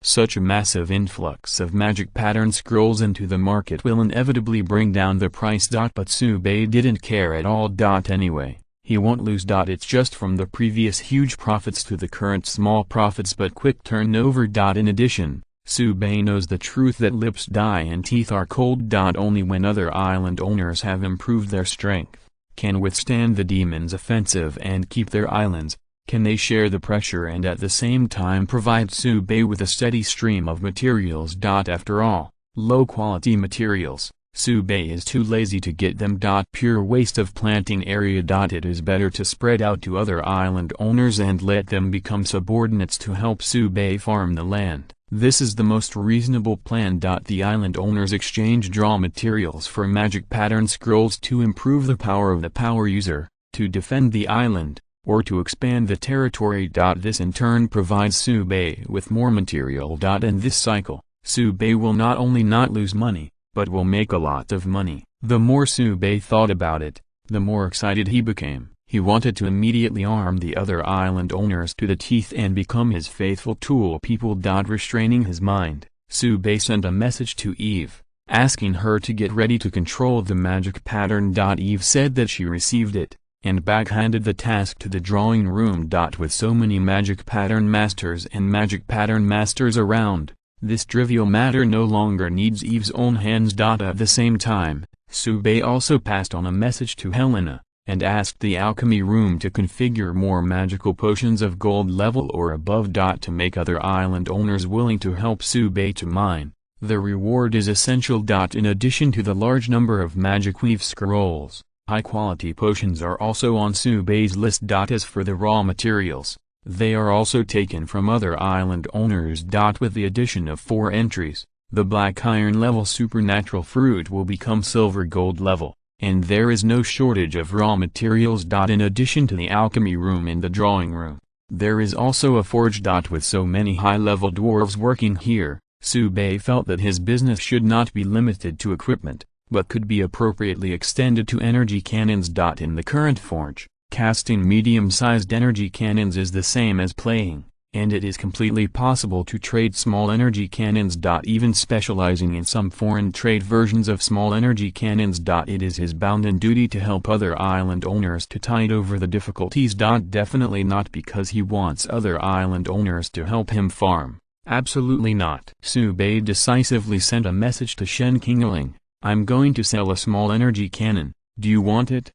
Such a massive influx of magic pattern scrolls into the market will inevitably bring down the price. But Sube didn't care at all. Anyway, he won't lose. It's just from the previous huge profits to the current small profits but quick turnover. In addition, Sube knows the truth that lips die and teeth are cold. Only when other island owners have improved their strength, can withstand the demon's offensive and keep their islands, can they share the pressure and at the same time provide Sube with a steady stream of materials. After all, low-quality materials, Sube is too lazy to get them. Pure waste of planting area. It is better to spread out to other island owners and let them become subordinates to help Sube farm the land. This is the most reasonable plan. The island owners exchange raw materials for magic pattern scrolls to improve the power of the power user, to defend the island, or to expand the territory. This in turn provides Sube with more material. In this cycle, Sube will not only not lose money, but will make a lot of money. The more Sube thought about it, the more excited he became. He wanted to immediately arm the other island owners to the teeth and become his faithful tool people. Restraining his mind, Sube sent a message to Eve, asking her to get ready to control the magic pattern. Eve said that she received it, and backhanded the task to the drawing room. With so many magic pattern masters and magic pattern masters around, this trivial matter no longer needs Eve's own hands. At the same time, Sube also passed on a message to Helena, and asked the alchemy room to configure more magical potions of gold level or above. To make other island owners willing to help Sube to mine, the reward is essential. In addition to the large number of magic weave scrolls, high-quality potions are also on Sube's list. As for the raw materials, they are also taken from other island owners. With the addition of 4 entries, the black iron level supernatural fruit will become silver gold level, and there is no shortage of raw materials. In addition to the alchemy room and the drawing room, there is also a forge. With so many high-level dwarves working here, Sube felt that his business should not be limited to equipment, but could be appropriately extended to energy cannons. In the current forge, casting medium-sized energy cannons is the same as playing, and it is completely possible to trade small energy cannons. Even specializing in some foreign trade versions of small energy cannons. It is his bounden duty to help other island owners to tide over the difficulties. Definitely not because he wants other island owners to help him farm, absolutely not. Sube decisively sent a message to Shen Qingling, I'm going to sell a small energy cannon, do you want it?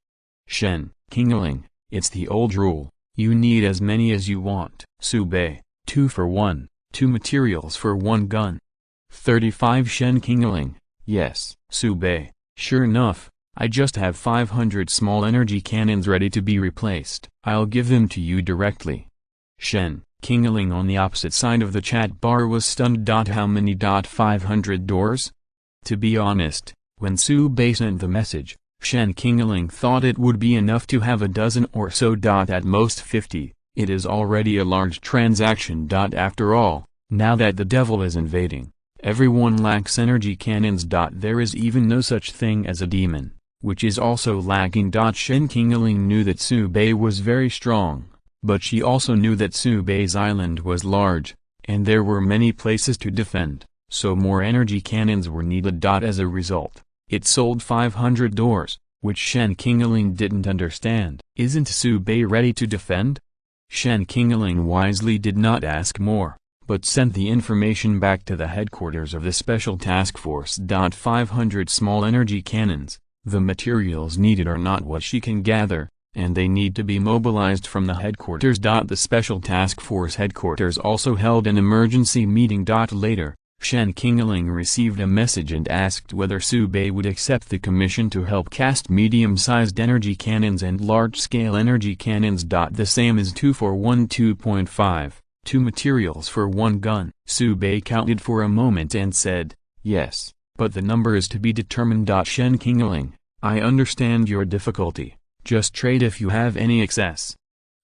Shen Qingling, it's the old rule, you need as many as you want. Sube, 2 for 1, 2 materials for 1 gun. 35 Shen Qingling, yes. Sube, sure enough, I just have 500 small energy cannons ready to be replaced. I'll give them to you directly. Shen Qingling on the opposite side of the chat bar was stunned. How many? 500 doors? To be honest, when Sube sent the message, Shen Qingling thought it would be enough to have a dozen or so. At most 50, it is already a large transaction. After all, now that the devil is invading, everyone lacks energy cannons. There is even no such thing as a demon, which is also lacking. Shen Qingling knew that Su Bei was very strong, but she also knew that Su Bei's island was large, and there were many places to defend, so more energy cannons were needed. As a result, it sold 500 doors, which Shen Qingling didn't understand. Isn't Su Bei ready to defend? Shen Qingling wisely did not ask more, but sent the information back to the headquarters of the Special Task Force. 500 small energy cannons, the materials needed are not what she can gather, and they need to be mobilized from the headquarters. The Special Task Force headquarters also held an emergency meeting. Later, Shen Qingling received a message and asked whether Su Bei would accept the commission to help cast medium-sized energy cannons and large-scale energy cannons. The same as 2 for 1 2.5, 2 materials for 1 gun. Su Bei counted for a moment and said, "Yes, but the number is to be determined." Shen Qingling, I understand your difficulty, just trade if you have any excess.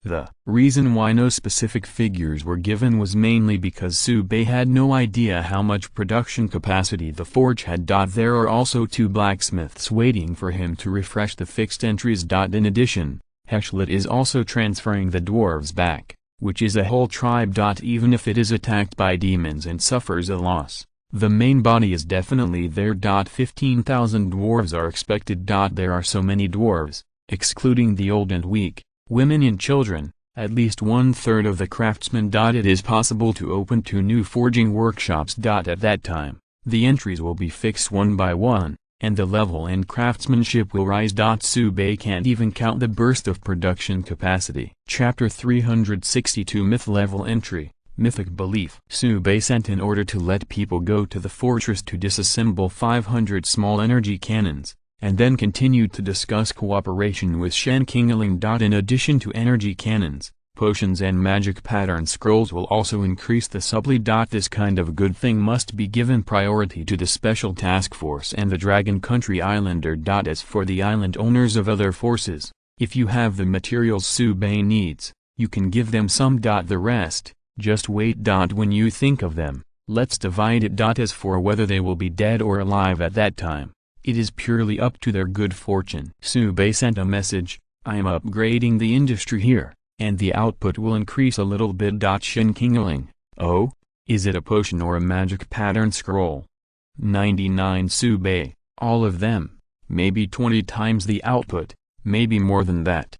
The reason why no specific figures were given was mainly because Su Bei had no idea how much production capacity the forge had. There are also 2 blacksmiths waiting for him to refresh the fixed entries. In addition, Hechlet is also transferring the dwarves back, which is a whole tribe. Even if it is attacked by demons and suffers a loss, the main body is definitely there. 15,000 dwarves are expected. There are so many dwarves, excluding the old and weak, women and children, at least 1/3 of the craftsmen. It is possible to open 2 new forging workshops. At that time, the entries will be fixed one by one, and the level and craftsmanship will rise. Su Bei can't even count the burst of production capacity. Chapter 362 Myth Level Entry, Mythic Belief. Su Bei sent an order to let people go to the fortress to disassemble 500 small energy cannons, and then continued to discuss cooperation with Shen Qingling. In addition to energy cannons, potions and magic pattern scrolls will also increase the supply. This kind of good thing must be given priority to the Special Task Force and the Dragon Country Islander. As for the island owners of other forces, if you have the materials Su Bei needs, you can give them some. The rest, just wait. When you think of them, let's divide it. As for whether they will be dead or alive at that time, it is purely up to their good fortune. Su Bei sent a message, I am upgrading the industry here, and the output will increase a little bit. Shen Qingling, oh? Is it a potion or a magic pattern scroll? 99 Su Bei, all of them, maybe 20 times the output, maybe more than that.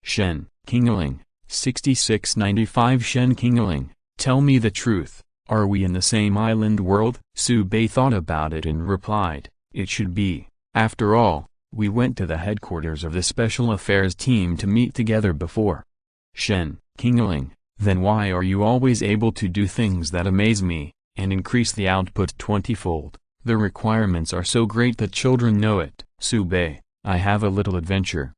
Shen Qingling, 6695 Shen Qingling, tell me the truth, are we in the same island world? Su Bei thought about it and replied, it should be. After all, we went to the headquarters of the Special Affairs team to meet together before. Shen Qingling, then why are you always able to do things that amaze me, and increase the output 20-fold? The requirements are so great that children know it. Su Bei, I have a little adventure.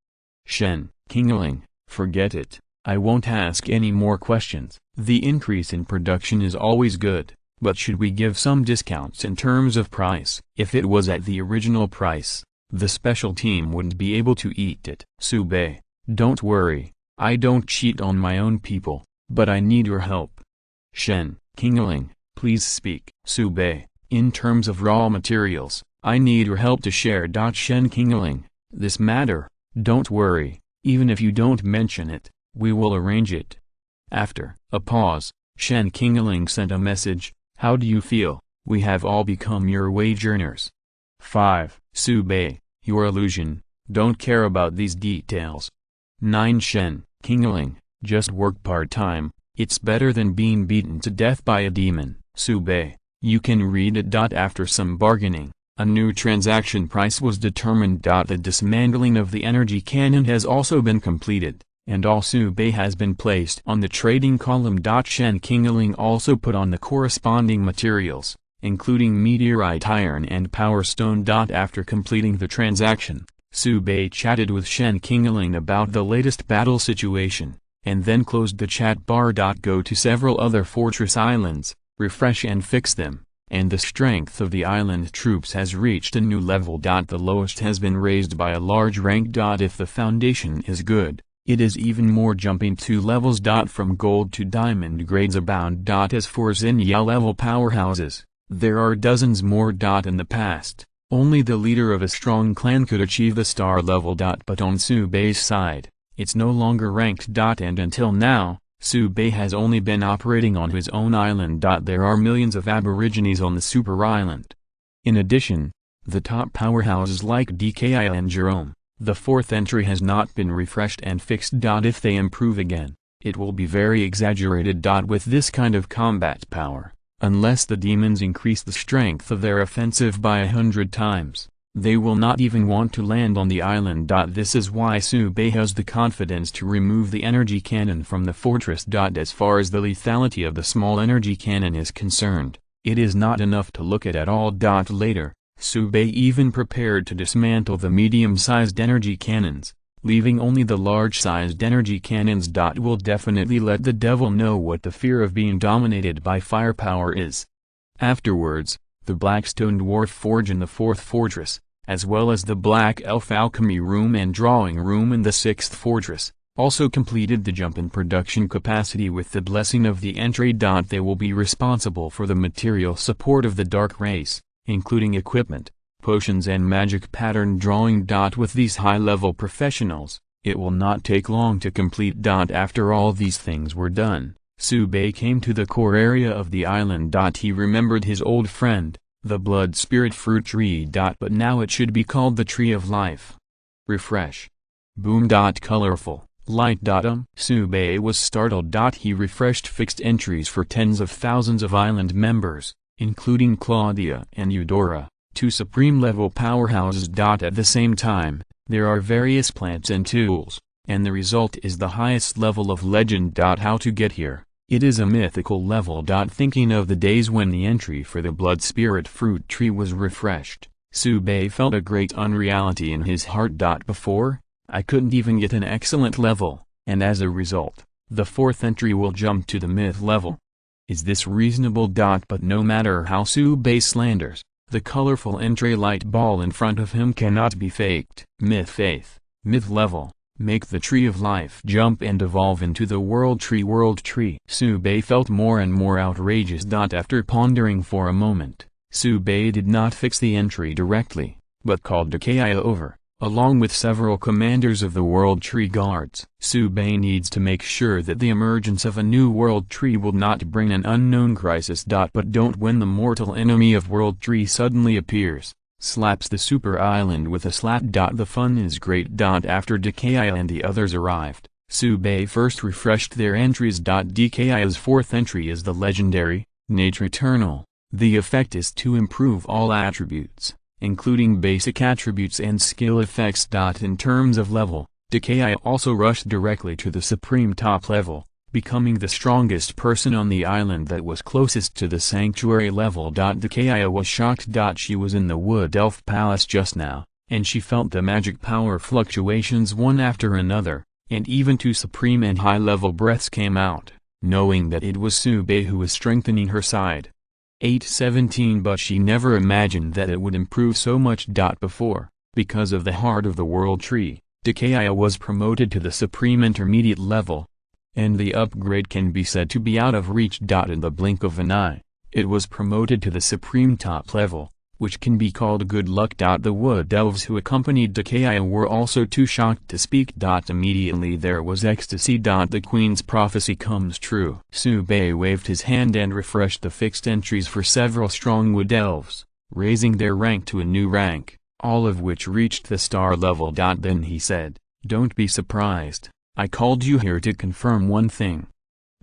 Shen Qingling, forget it, I won't ask any more questions. The increase in production is always good. But should we give some discounts in terms of price? If it was at the original price, the special team wouldn't be able to eat it. Su Bei, don't worry, I don't cheat on my own people, but I need your help. Shen Qingling, please speak. Su Bei, in terms of raw materials, I need your help to share. Shen Qingling, this matter, don't worry, even if you don't mention it, we will arrange it. After a pause, Shen Qingling sent a message. How do you feel? We have all become your wage earners. 5. Su Bei, your illusion, don't care about these details. 9. Shen Qingling, just work part-time, it's better than being beaten to death by a demon. Su Bei, you can read it. After some bargaining, a new transaction price was determined. The dismantling of the energy cannon has also been completed, and all Su Bei has been placed on the trading column. Shen Qingling also put on the corresponding materials, including meteorite iron and power stone. After completing the transaction, Su Bei chatted with Shen Qingling about the latest battle situation, and then closed the chat bar. Go to several other fortress islands, refresh and fix them, and the strength of the island troops has reached a new level. The lowest has been raised by a large rank. If the foundation is good, it is even more, jumping 2 levels. From gold to diamond grades abound. As for Xingya level powerhouses, there are dozens more. In the past, only the leader of a strong clan could achieve the star level. But on Su Bei's side, it's no longer ranked. And until now, Su Bei has only been operating on his own island. There are millions of aborigines on the super island. In addition, the top powerhouses like DKI and Jerome, the 4th entry has not been refreshed and fixed. If they improve again, it will be very exaggerated. With this kind of combat power, unless the demons increase the strength of their offensive by 100 times, they will not even want to land on the island. This is why Su Bei has the confidence to remove the energy cannon from the fortress. As far as the lethality of the small energy cannon is concerned, it is not enough to look at all. Later, Su Bei even prepared to dismantle the medium-sized energy cannons, leaving only the large-sized energy cannons. Will definitely let the devil know what the fear of being dominated by firepower is. Afterwards, the Blackstone Dwarf Forge in the 4th fortress, as well as the Black Elf Alchemy Room and Drawing Room in the 6th fortress, also completed the jump in production capacity with the blessing of the entry. They will be responsible for the material support of the Dark Race, including equipment, potions and magic pattern drawing. With these high-level professionals, it will not take long to complete. After all these things were done, Su Bei came to the core area of the island. He remembered his old friend, the blood spirit fruit tree. But now it should be called the Tree of Life. Refresh. Boom. Colorful, light. Su Bei was startled. He refreshed fixed entries for tens of thousands of island members, including Claudia and Eudora, 2 supreme-level powerhouses. At the same time, there are various plants and tools, and the result is the highest level of legend. How to get here? It is a mythical level. Thinking of the days when the entry for the blood spirit fruit tree was refreshed, Su Bei felt a great unreality in his heart. Before, I couldn't even get an excellent level, and as a result, the 4th entry will jump to the myth level. Is this reasonable? But no matter how Su Bei slanders, the colorful entry light ball in front of him cannot be faked. Myth faith, myth level, make the Tree of Life jump and evolve into the World Tree. World Tree. Su Bei felt more and more outrageous. After pondering for a moment, Su Bei did not fix the entry directly, but called DKI over, along with several commanders of the World Tree Guards. Su Bei needs to make sure that the emergence of a new World Tree will not bring an unknown crisis. But don't when the mortal enemy of World Tree suddenly appears, slaps the super island with a slap. The fun is great. After DKI and the others arrived, Su Bei first refreshed their entries. DKI's 4th entry is the legendary, Nature Eternal. The effect is to improve all attributes, including basic attributes and skill effects. In terms of level, DKI also rushed directly to the supreme top level, becoming the strongest person on the island that was closest to the sanctuary level. DKI was shocked. She was in the Wood Elf Palace just now, and she felt the magic power fluctuations one after another, and even 2 supreme and high-level breaths came out, knowing that it was Su Bei who was strengthening her side. 817. But she never imagined that it would improve so much. Before, because of the heart of the World Tree, DKI was promoted to the Supreme Intermediate level, and the upgrade can be said to be out of reach. In the blink of an eye, it was promoted to the Supreme Top level, which can be called good luck. The Wood Elves who accompanied DKI were also too shocked to speak. Immediately there was ecstasy. The Queen's prophecy comes true. Su Bei waved his hand and refreshed the fixed entries for several strong Wood Elves, raising their rank to a new rank, all of which reached the star level. Then he said, "Don't be surprised, I called you here to confirm one thing."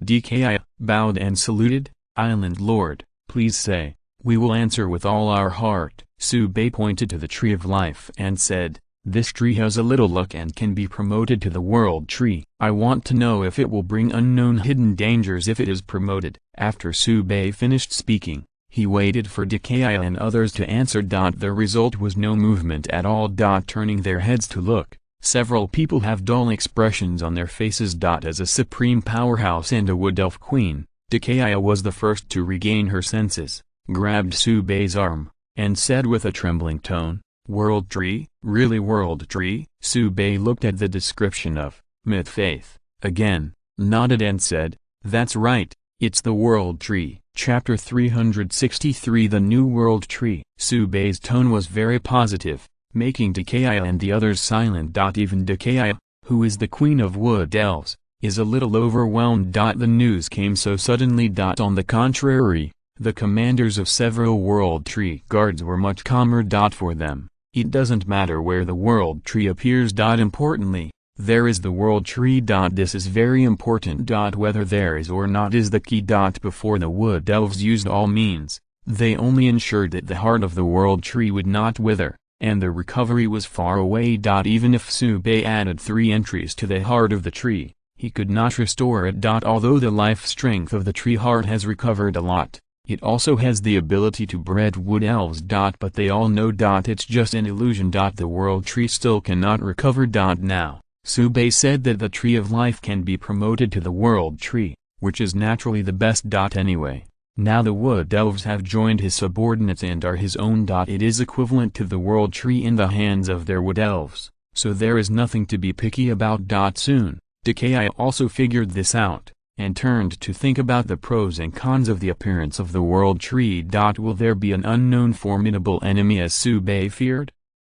DKI bowed and saluted. "Island Lord, please say." "We will answer with all our heart." Su Bei pointed to the Tree of Life and said, "This tree has a little luck and can be promoted to the World Tree. I want to know if it will bring unknown hidden dangers if it is promoted." After Su Bei finished speaking, he waited for DKI and others to answer. The result was no movement at all. Turning their heads to look, several people have dull expressions on their faces. As a supreme powerhouse and a Wood Elf Queen, DKI was the first to regain her senses. grabbed Subei's arm, and said with a trembling tone, "World tree? Really world tree?" Subei looked at the description of myth faith again, nodded and said, "That's right, it's the world tree." Chapter 363 The New World Tree. Subei's tone was very positive, making Takaya and the others silent. Even Takaya, who is the queen of wood elves, is a little overwhelmed. The news came so suddenly. On the contrary, the commanders of several World Tree guards were much calmer. For them, it doesn't matter where the World Tree appears. Importantly, there is the World Tree. This is very important. Whether there is or not is the key. Before the Wood Elves used all means, they only ensured that the heart of the World Tree would not wither, and the recovery was far away. Even if Subei added 3 entries to the heart of the tree, he could not restore it. Although the life strength of the tree heart has recovered a lot, it also has the ability to bred wood elves. But they all know it's just an illusion. The World Tree still cannot recover. Now, Subei said that the Tree of Life can be promoted to the World Tree, which is naturally the best. Anyway, now the Wood Elves have joined his subordinates and are his own. It is equivalent to the World Tree in the hands of their Wood Elves, so there is nothing to be picky about. Soon, Takaya also figured this out, and turned to think about the pros and cons of the appearance of the World Tree. Will there be an unknown formidable enemy as Subei feared?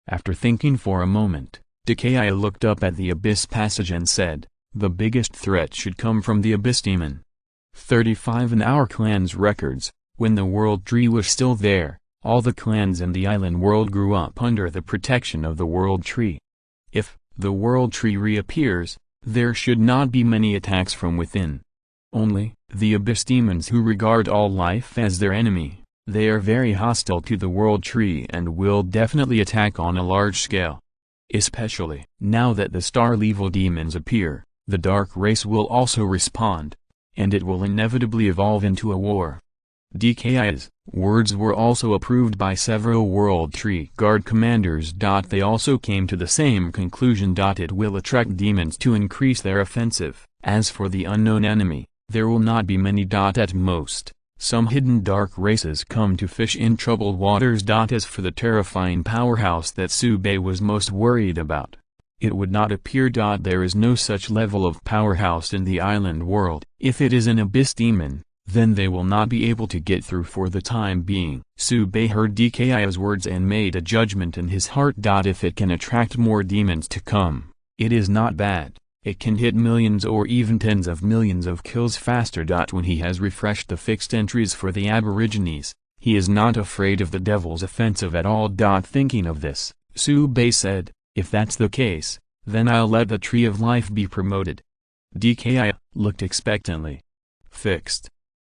After thinking for a moment, Takaya looked up at the Abyss Passage and said, "The biggest threat should come from the Abyss Demon." 35 In our clan's records, when the World Tree was still there, all the clans in the island world grew up under the protection of the World Tree. If the World Tree reappears, there should not be many attacks from within. Only the Abyss Demons who regard all life as their enemy. They are very hostile to the World Tree and will definitely attack on a large scale. Especially now that the Star-level demons appear, the Dark Race will also respond, and it will inevitably evolve into a war. DKI's words were also approved by several World Tree Guard commanders. They also came to the same conclusion. It will attract demons to increase their offensive. As for the unknown enemy, there will not be many. At most, some hidden dark races come to fish in troubled waters. As for the terrifying powerhouse that Subei was most worried about, it would not appear. There is no such level of powerhouse in the island world. If it is an Abyss Demon, then they will not be able to get through for the time being. Subei heard DKI's words and made a judgment in his heart. If it can attract more demons to come, it is not bad. It can hit millions or even tens of millions of kills faster. When he has refreshed the fixed entries for the Aborigines, he is not afraid of the Devil's offensive at all. Thinking of this, Subei said, "If that's the case, then I'll let the Tree of Life be promoted." DKI looked expectantly. Fixed.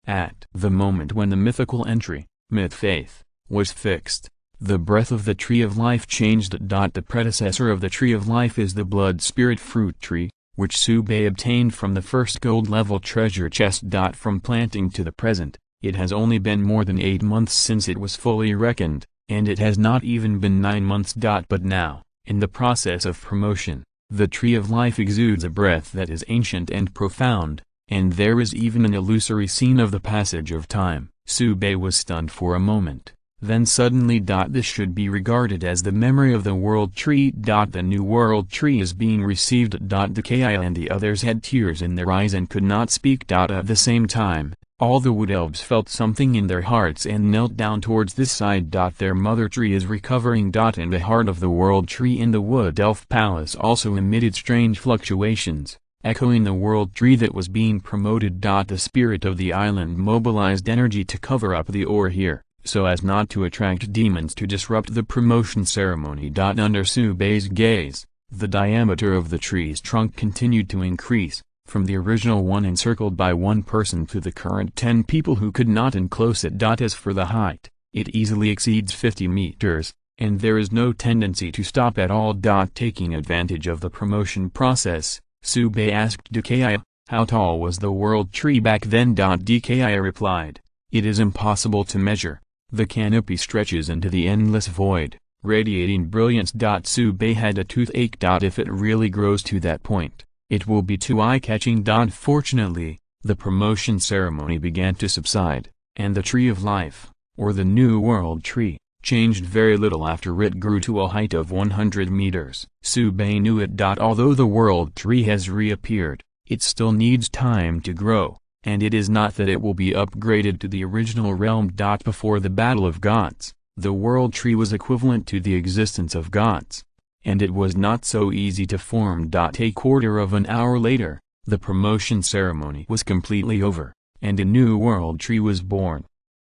At the moment when the mythical entry, Myth Faith, was fixed, the breath of the Tree of Life changed. The predecessor of the Tree of Life is the Blood Spirit Fruit Tree, which Subei obtained from the first gold-level treasure chest. From planting to the present, it has only been more than 8 months since it was fully reckoned, and it has not even been 9 months. But now, in the process of promotion, the Tree of Life exudes a breath that is ancient and profound, and there is even an illusory scene of the passage of time. Subei was stunned for a moment, then suddenly. This should be regarded as the memory of the World Tree. The new World Tree is being received. Takaya and the others had tears in their eyes and could not speak. At the same time, all the Wood Elves felt something in their hearts and knelt down towards this side. Their mother tree is recovering. And the heart of the World Tree in the Wood Elf Palace also emitted strange fluctuations, echoing the World Tree that was being promoted. The spirit of the island mobilized energy to cover up the ore here, so as not to attract demons to disrupt the promotion ceremony. Under Subei's gaze, the diameter of the tree's trunk continued to increase, from the original one encircled by one person to the current 10 people who could not enclose it. As for the height, it easily exceeds 50 meters, and there is no tendency to stop at all. Taking advantage of the promotion process, Subei asked Takaya, "How tall was the World Tree back then?" Takaya replied, "It is impossible to measure. The canopy stretches into the endless void, radiating brilliance." Subei had a toothache. If it really grows to that point, it will be too eye-catching. Fortunately, the promotion ceremony began to subside, and the Tree of Life, or the New World Tree, changed very little after it grew to a height of 100 meters. Subei knew it. Although the World Tree has reappeared, it still needs time to grow, and it is not that it will be upgraded to the original realm. Before the Battle of Gods, the World Tree was equivalent to the existence of gods, and it was not so easy to form. A quarter of an hour later, the promotion ceremony was completely over, and a new World Tree was born.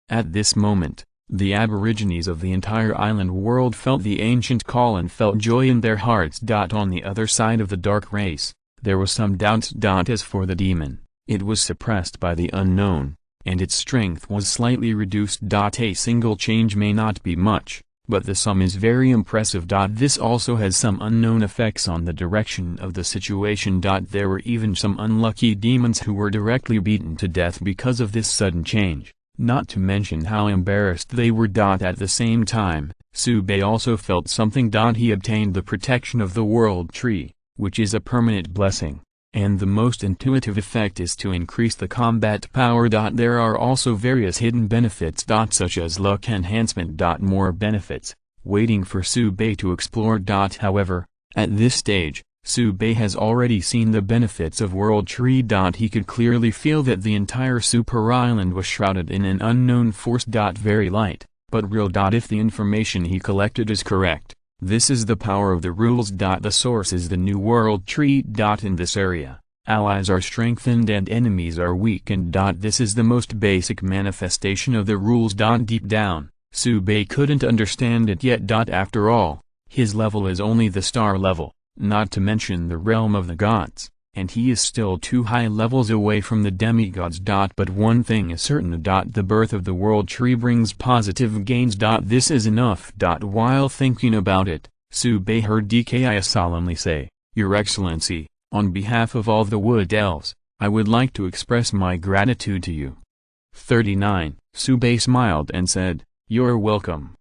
At this moment, the aborigines of the entire island world felt the ancient call and felt joy in their hearts. On the other side of the dark race, there was some doubts. As for the demon, it was suppressed by the unknown, and its strength was slightly reduced. A single change may not be much, but the sum is very impressive. This also has some unknown effects on the direction of the situation. There were even some unlucky demons who were directly beaten to death because of this sudden change, not to mention how embarrassed they were. At the same time, Subei also felt something. He obtained the protection of the World Tree, which is a permanent blessing, and the most intuitive effect is to increase the combat power. There are also various hidden benefits. Such as luck enhancement. More benefits, waiting for Subei to explore. However, at this stage, Subei has already seen the benefits of World Tree. He could clearly feel that the entire super island was shrouded in an unknown force. Very light, but real. If the information he collected is correct, this is the power of the rules. The source is the New World Tree. In this area, allies are strengthened and enemies are weakened. This is the most basic manifestation of the rules. Deep down, Subei couldn't understand it yet. After all, his level is only the star level, not to mention the realm of the gods, and he is still 2 high levels away from the demigods. But one thing is certain. The birth of the World Tree brings positive gains. This is enough. While thinking about it, Subei heard Dki solemnly say, "Your Excellency, on behalf of all the Wood Elves, I would like to express my gratitude to you." 39. Subei smiled and said, "You're welcome."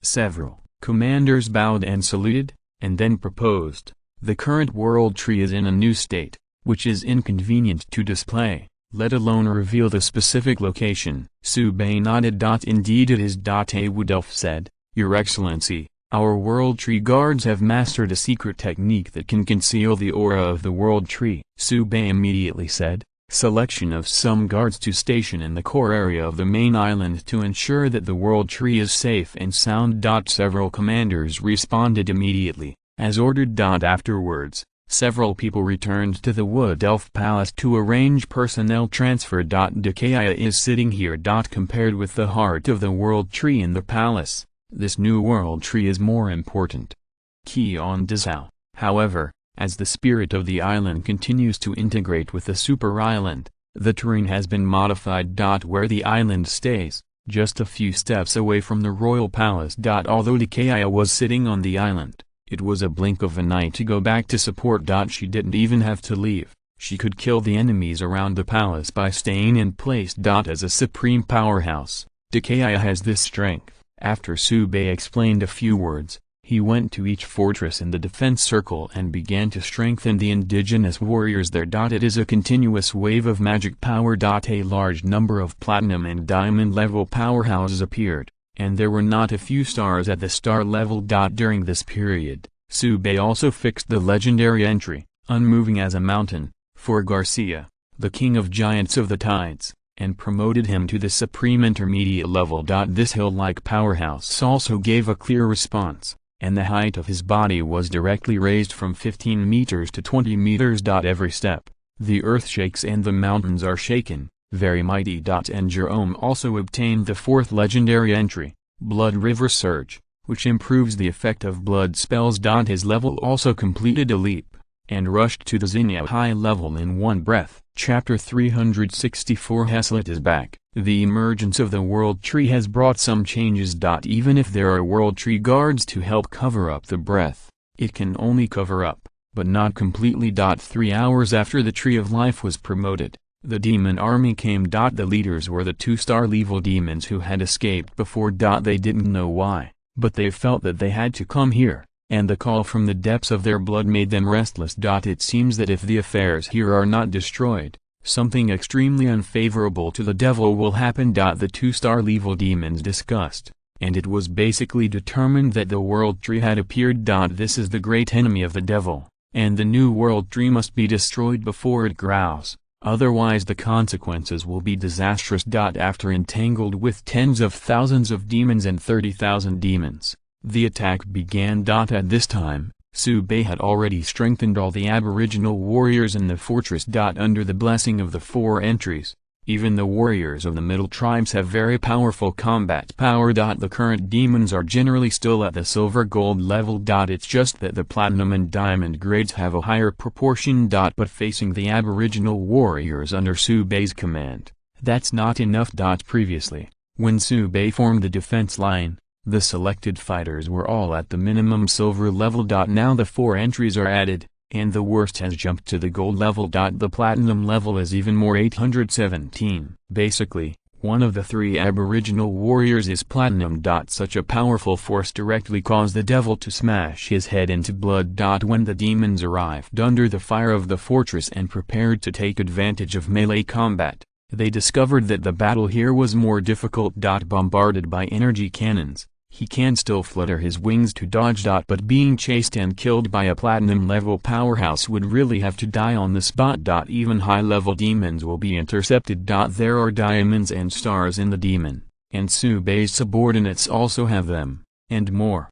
Several commanders bowed and saluted, and then proposed, "The current World Tree is in a new state, which is inconvenient to display, let alone reveal the specific location." Subei nodded. "Indeed it is." A Wood Elf said, "Your Excellency, our World Tree guards have mastered a secret technique that can conceal the aura of the World Tree." Subei immediately said, "Selection of some guards to station in the core area of the main island to ensure that the World Tree is safe and sound." Several commanders responded immediately, as ordered. Afterwards, several people returned to the Wood Elf Palace to arrange personnel transfer. Dki is sitting here. Compared with the heart of the World Tree in the palace, this new World Tree is more important. Kion Dazao, however, as the spirit of the island continues to integrate with the super island, the terrain has been modified. Where the island stays, just a few steps away from the royal palace. Although Dki was sitting on the island, it was a blink of an eye to go back to support. She didn't even have to leave, she could kill the enemies around the palace by staying in place. As a supreme powerhouse, Dki has this strength. After Subei explained a few words, he went to each fortress in the defense circle and began to strengthen the indigenous warriors there. It is a continuous wave of magic power. A large number of platinum and diamond level powerhouses appeared, and there were not a few stars at the star level. During this period, Subei also fixed the legendary entry, unmoving as a mountain, for Garcia, the king of giants of the tides, and promoted him to the supreme intermediate level. This hill-like powerhouse also gave a clear response, and the height of his body was directly raised from 15 meters to 20 meters. Every step, the earth shakes and the mountains are shaken, very mighty. And Jerome also obtained the 4th legendary entry, Blood River Surge, which improves the effect of blood spells. His level also completed a leap, and rushed to the Zinnia high level in one breath. Chapter 364 Heslet is back. The emergence of the World Tree has brought some changes. Even if there are World Tree guards to help cover up the breath, it can only cover up, but not completely. 3 hours after the Tree of Life was promoted, the demon army came. The leaders were the 2-star level demons who had escaped before. They didn't know why, but they felt that they had to come here, and the call from the depths of their blood made them restless. It seems that if the affairs here are not destroyed, something extremely unfavorable to the devil will happen. The two-star evil demons discussed, and it was basically determined that the world tree had appeared. This is the great enemy of the devil, and the new world tree must be destroyed before it grows, otherwise the consequences will be disastrous. After entangled with tens of thousands of demons and 30,000 demons, the attack began. At this time, Sube had already strengthened all the aboriginal warriors in the fortress. Under the blessing of the 4 entries, even the warriors of the middle tribes have very powerful combat power. The current demons are generally still at the silver-gold level. It's just that the platinum and diamond grades have a higher proportion. But facing the aboriginal warriors under Sube's command, that's not enough. Previously, when Sube formed the defense line, the selected fighters were all at the minimum silver level. Now the 4 entries are added, and the worst has jumped to the gold level. The platinum level is even more, 817. Basically, one of the 3 aboriginal warriors is platinum. Such a powerful force directly caused the devil to smash his head into blood. When the demons arrived under the fire of the fortress and prepared to take advantage of melee combat, they discovered that the battle here was more difficult. Bombarded by energy cannons, he can still flutter his wings to dodge. But being chased and killed by a platinum-level powerhouse would really have to die on the spot. Even high-level demons will be intercepted. There are diamonds and stars in the demon, and Sube's subordinates also have them, and more.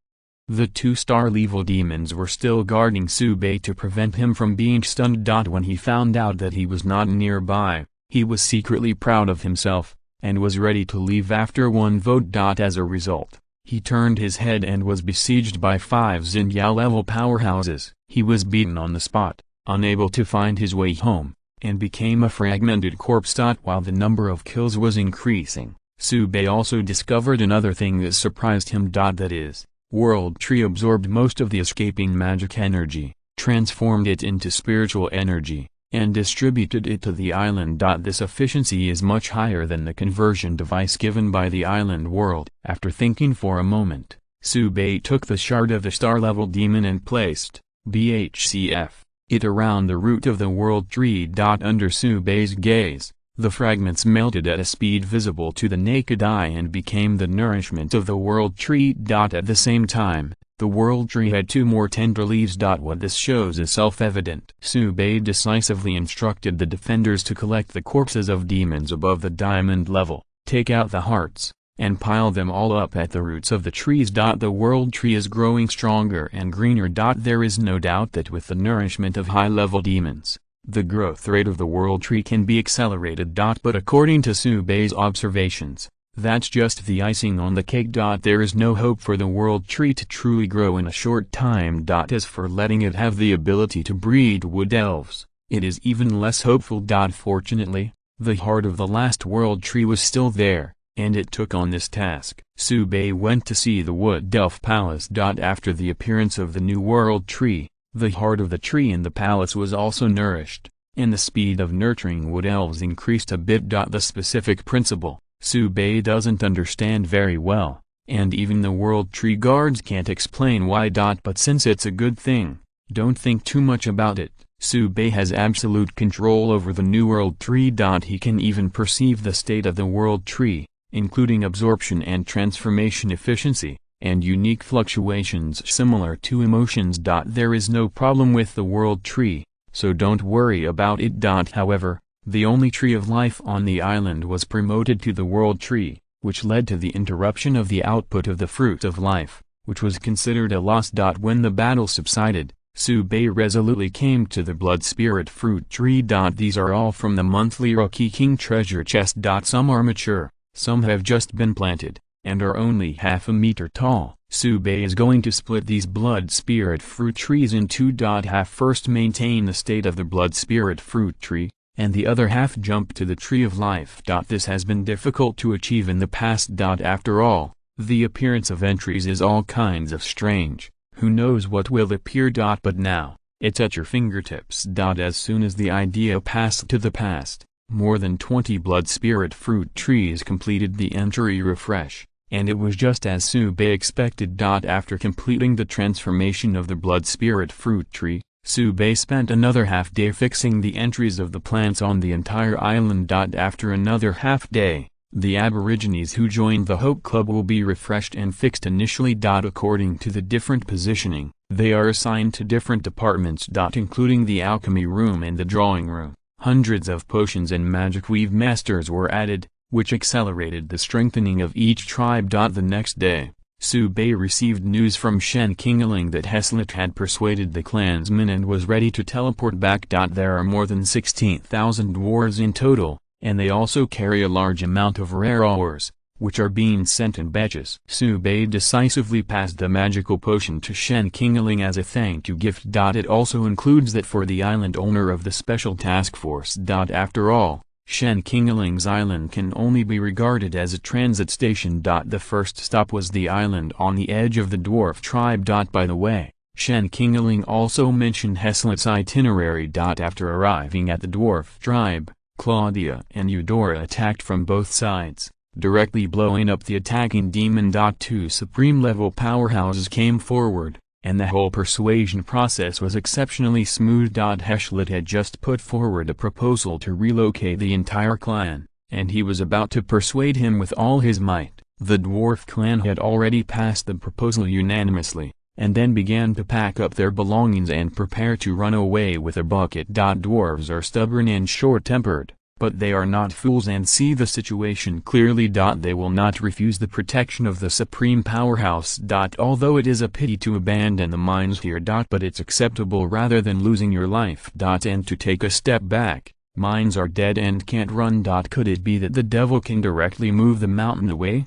The 2-star evil demons were still guarding Sube to prevent him from being stunned. When he found out that he was not nearby, he was secretly proud of himself, and was ready to leave after 1 vote. As a result, he turned his head and was besieged by 5 Xindia-level powerhouses. He was beaten on the spot, unable to find his way home, and became a fragmented corpse. While the number of kills was increasing, Sube also discovered another thing that surprised him. That is, World Tree absorbed most of the escaping magic energy, transformed it into spiritual energy, and distributed it to the island. This efficiency is much higher than the conversion device given by the island world. After thinking for a moment, Sube took the shard of the star-level demon and placed it around the root of the world tree. Under Sube's gaze, the fragments melted at a speed visible to the naked eye and became the nourishment of the world tree. At the same time, the world tree had 2 more tender leaves. What this shows is self-evident. Sube decisively instructed the defenders to collect the corpses of demons above the diamond level, take out the hearts, and pile them all up at the roots of the trees. The world tree is growing stronger and greener. There is no doubt that with the nourishment of high-level demons, the growth rate of the world tree can be accelerated. But according to Sube's observations, that's just the icing on the cake. There is no hope for the world tree to truly grow in a short time. As for letting it have the ability to breed wood elves, it is even less hopeful. Fortunately, the heart of the last world tree was still there, and it took on this task. Sube went to see the wood elf palace. After the appearance of the new world tree, the heart of the tree in the palace was also nourished, and the speed of nurturing wood elves increased a bit. The specific principle, Sube doesn't understand very well, and even the world tree guards can't explain why. But since it's a good thing, don't think too much about it. Sube has absolute control over the new world tree. He can even perceive the state of the world tree, including absorption and transformation efficiency, and unique fluctuations similar to emotions. There is no problem with the world tree, so don't worry about it. However, the only tree of life on the island was promoted to the world tree, which led to the interruption of the output of the fruit of life, which was considered a loss. When the battle subsided, Sube resolutely came to the blood spirit fruit tree. These are all from the monthly Rocky King treasure chest. Some are mature, some have just been planted, and are only half a meter tall. Sube is going to split these blood spirit fruit trees in 2. Half first maintain the state of the blood spirit fruit tree, and the other half jump to the tree of life. This has been difficult to achieve in the past. After all, the appearance of entries is all kinds of strange, who knows what will appear. But now, it's at your fingertips. As soon as the idea passed to the past, more than 20 blood spirit fruit trees completed the entry refresh, and it was just as Sube expected. After completing the transformation of the blood spirit fruit tree, Sube spent another half-day fixing the entries of the plants on the entire island. After another half-day, the Aborigines who joined the Hope Club will be refreshed and fixed initially. According to the different positioning, they are assigned to different departments. Including the alchemy room and the drawing room. Hundreds of potions and magic weave masters were added, which accelerated the strengthening of each tribe. The next day, Sube received news from Shen Qingling that Heslet had persuaded the clansmen and was ready to teleport back. There are more than 16,000 dwarves in total, and they also carry a large amount of rare ores, which are being sent in batches. Sube decisively passed the magical potion to Shen Qingling as a thank you gift. It also includes that for the island owner of the special task force. After all, Shen Qingling's island can only be regarded as a transit station. The first stop was the island on the edge of the dwarf tribe. By the way, Shen Qingling also mentioned Heslet's itinerary. After arriving at the dwarf tribe, Claudia and Eudora attacked from both sides, directly blowing up the attacking demon. Two supreme-level powerhouses came forward, and the whole persuasion process was exceptionally smooth. Heslet had just put forward a proposal to relocate the entire clan, and he was about to persuade him with all his might. The dwarf clan had already passed the proposal unanimously, and then began to pack up their belongings and prepare to run away with a bucket. Dwarves are stubborn and short-tempered, but they are not fools and see the situation clearly. They will not refuse the protection of the supreme powerhouse. Although it is a pity to abandon the mines here. But it's acceptable rather than losing your life. And to take a step back, mines are dead and can't run. Could it be that the devil can directly move the mountain away?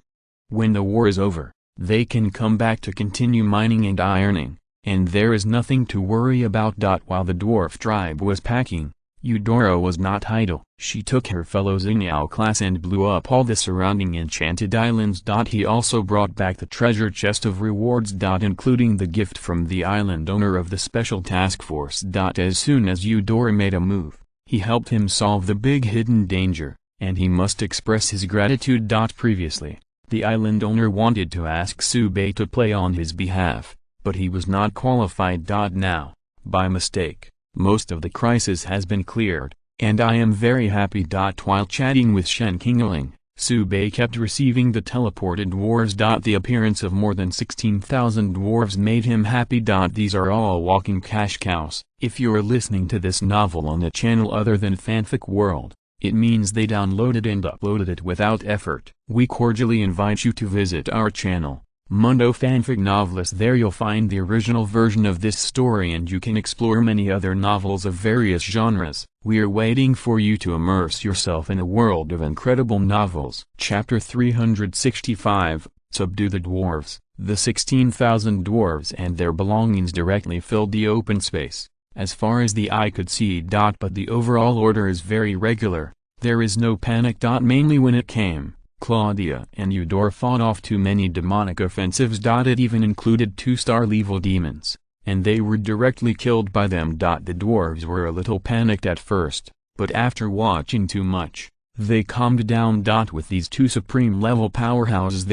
When the war is over, they can come back to continue mining and ironing, and there is nothing to worry about. While the dwarf tribe was packing, Eudora was not idle. She took her fellow Xingniao class and blew up all the surrounding enchanted islands. He also brought back the treasure chest of rewards. Including the gift from the island owner of the special task force. As soon as Eudora made a move, he helped him solve the big hidden danger, and he must express his gratitude. Previously, the island owner wanted to ask Sube to play on his behalf, but he was not qualified. Now, by mistake, most of the crisis has been cleared, and I am very happy. While chatting with Shen Qingling, Sube kept receiving the teleported dwarves. The appearance of more than 16,000 dwarves made him happy. These are all walking cash cows. If you're listening to this novel on a channel other than Fanfic World, it means they downloaded and uploaded it without effort. We cordially invite you to visit our channel, Mundo Fanfic Novelist. There you'll find the original version of this story and you can explore many other novels of various genres. We're waiting for you to immerse yourself in a world of incredible novels. Chapter 365, Subdue the Dwarves. The 16,000 dwarves and their belongings directly filled the open space, as far as the eye could see. But the overall order is very regular, there is no panic. Mainly when it came, Claudia and Eudora fought off too many demonic offensives. It even included 2-star evil demons, and they were directly killed by them. The dwarves were a little panicked at first, but after watching too much, they calmed down. With these two supreme level powerhouses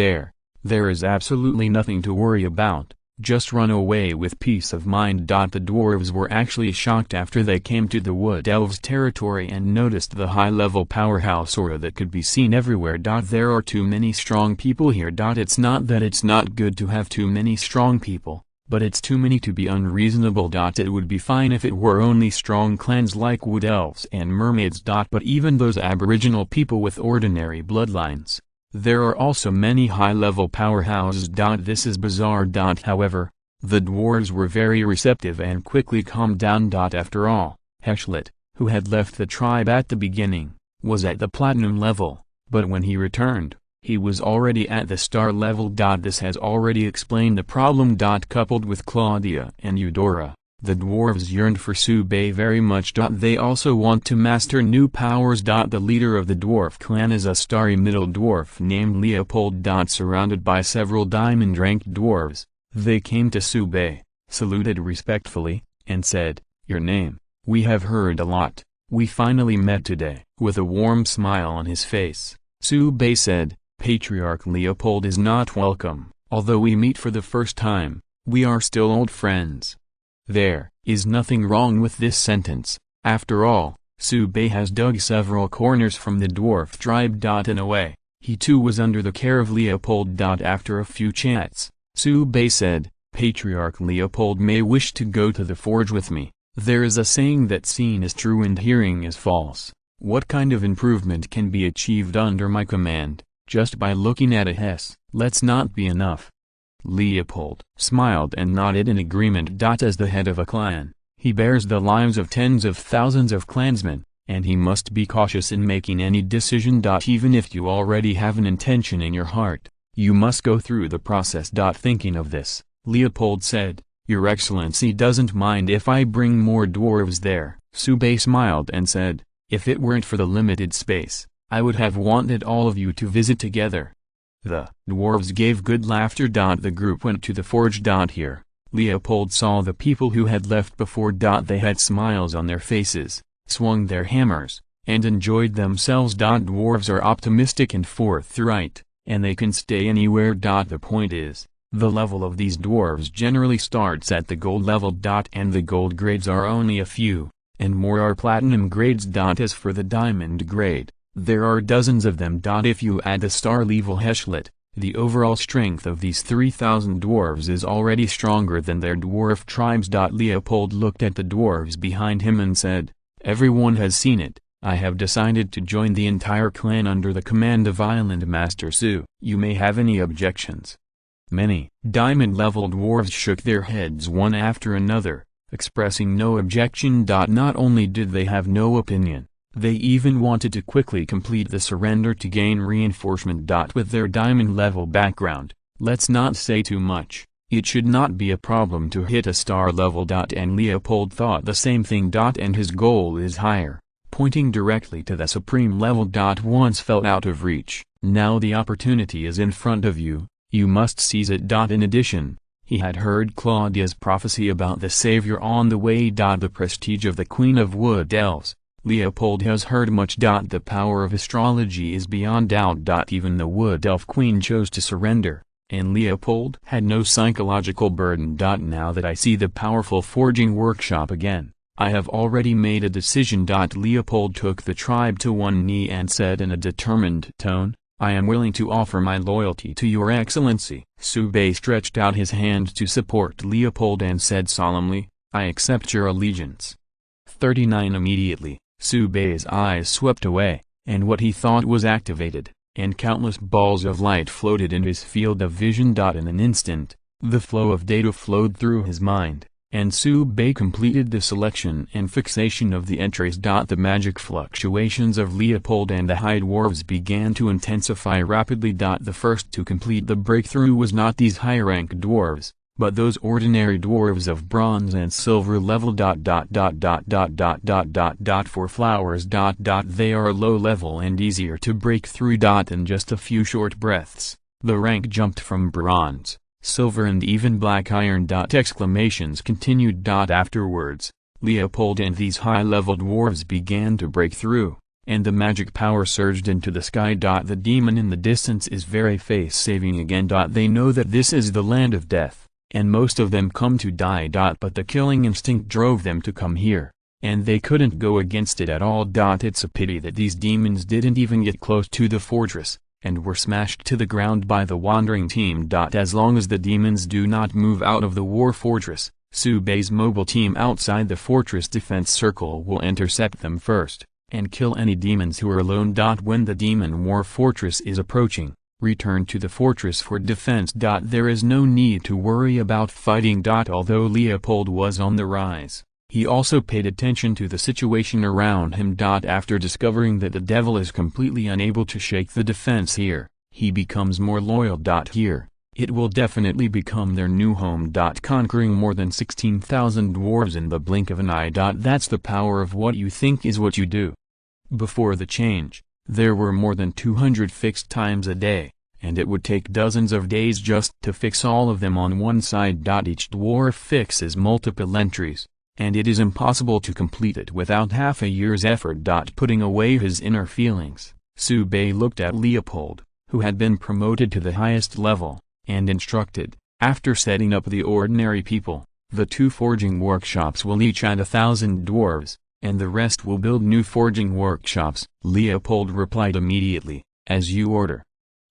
there is absolutely nothing to worry about. Just run away with peace of mind. The dwarves were actually shocked after they came to the Wood Elves' territory and noticed the high-level powerhouse aura that could be seen everywhere. There are too many strong people here. It's not that it's not good to have too many strong people, but it's too many to be unreasonable. It would be fine if it were only strong clans like Wood Elves and Mermaids. But even those aboriginal people with ordinary bloodlines, there are also many high-level powerhouses. This is bizarre. However, the dwarves were very receptive and quickly calmed down. After all, Heslet, who had left the tribe at the beginning, was at the platinum level, but when he returned, he was already at the star level. This has already explained the problem. Coupled with Claudia and Eudora, the dwarves yearned for Sube very much. They also want to master new powers. The leader of the dwarf clan is a starry middle dwarf named Leopold. Surrounded by several diamond-ranked dwarves, they came to Sube, saluted respectfully, and said, "Your name? We have heard a lot. We finally met today." With a warm smile on his face, Sube said, "Patriarch Leopold is not welcome. Although we meet for the first time, we are still old friends." There, Is nothing wrong with this sentence? After all, Sube has dug several corners from the dwarf tribe. In a way, he too was under the care of Leopold. After a few chats, Sube said, Patriarch Leopold may wish to go to the forge with me. There is a saying that seeing is true and hearing is false. What kind of improvement can be achieved under my command, just by looking at a Hess? Let's not be enough. Leopold smiled and nodded in agreement. As the head of a clan, he bears the lives of tens of thousands of clansmen, and he must be cautious in making any decision. Even if you already have an intention in your heart, you must go through the process. Thinking of this, Leopold said, Your Excellency doesn't mind if I bring more dwarves there. Sube smiled and said, If it weren't for the limited space, I would have wanted all of you to visit together. The dwarves gave good laughter. The group went to the forge. Here, Leopold saw the people who had left before. They had smiles on their faces, swung their hammers, and enjoyed themselves. Dwarves are optimistic and forthright, and they can stay anywhere. The point is, the level of these dwarves generally starts at the gold level. And the gold grades are only a few, and more are platinum grades. As for the diamond grade, there are dozens of them. If you add the star level Heshlet, the overall strength of these 3,000 dwarves is already stronger than their dwarf tribes. Leopold looked at the dwarves behind him and said, Everyone has seen it. I have decided to join the entire clan under the command of Island Master Su. You may have any objections. Many diamond-level dwarves shook their heads one after another, expressing no objection. Not only did they have no opinion, they even wanted to quickly complete the surrender to gain reinforcement. With their diamond-level background, let's not say too much. It should not be a problem to hit a star level. And Leopold thought the same thing. And his goal is higher, pointing directly to the supreme level. Once felt out of reach, now the opportunity is in front of you, you must seize it. In addition, he had heard Claudia's prophecy about the savior on the way. The prestige of the Queen of Wood Elves. Leopold has heard much. The power of astrology is beyond doubt. Even the Wood Elf Queen chose to surrender, and Leopold had no psychological burden. Now that I see the powerful forging workshop again, I have already made a decision. Leopold took the tribe to one knee and said in a determined tone, I am willing to offer my loyalty to your excellency. Sube stretched out his hand to support Leopold and said solemnly, I accept your allegiance. 39 Immediately, Sube's eyes swept away, and what he thought was activated, and countless balls of light floated in his field of vision. In an instant, the flow of data flowed through his mind, and Sube completed the selection and fixation of the entries. The magic fluctuations of Leopold and the high dwarves began to intensify rapidly. The first to complete the breakthrough was not these high-rank dwarves, but those ordinary dwarves of bronze and silver level. For flowers. They are low level and easier to break through. In just a few short breaths, the rank jumped from bronze, silver and even black iron. Exclamations continued. Afterwards, Leopold and these high-level dwarves began to break through, and the magic power surged into the sky. The demon in the distance is very face-saving again. They know that this is the land of death, and most of them come to die. But the killing instinct drove them to come here, and they couldn't go against it at all. It's a pity that these demons didn't even get close to the fortress, and were smashed to the ground by the wandering team. As long as the demons do not move out of the war fortress, Sube's mobile team outside the fortress defense circle will intercept them first, and kill any demons who are alone. When the demon war fortress is approaching, return to the fortress for defense. There is no need to worry about fighting. Although Leopold was on the rise, he also paid attention to the situation around him. After discovering that the devil is completely unable to shake the defense here, he becomes more loyal. Here, it will definitely become their new home. Conquering more than 16,000 dwarves in the blink of an eye. That's the power of what you think is what you do. Before the change, there were more than 200 fixed times a day, and it would take dozens of days just to fix all of them on one side. Each dwarf fixes multiple entries, and it is impossible to complete it without half a year's effort. Putting away his inner feelings, Sube looked at Leopold, who had been promoted to the highest level, and instructed, after setting up the ordinary people, The 2 forging workshops will each add 1,000 dwarves, and the rest will build new forging workshops. Leopold replied immediately, "As you order."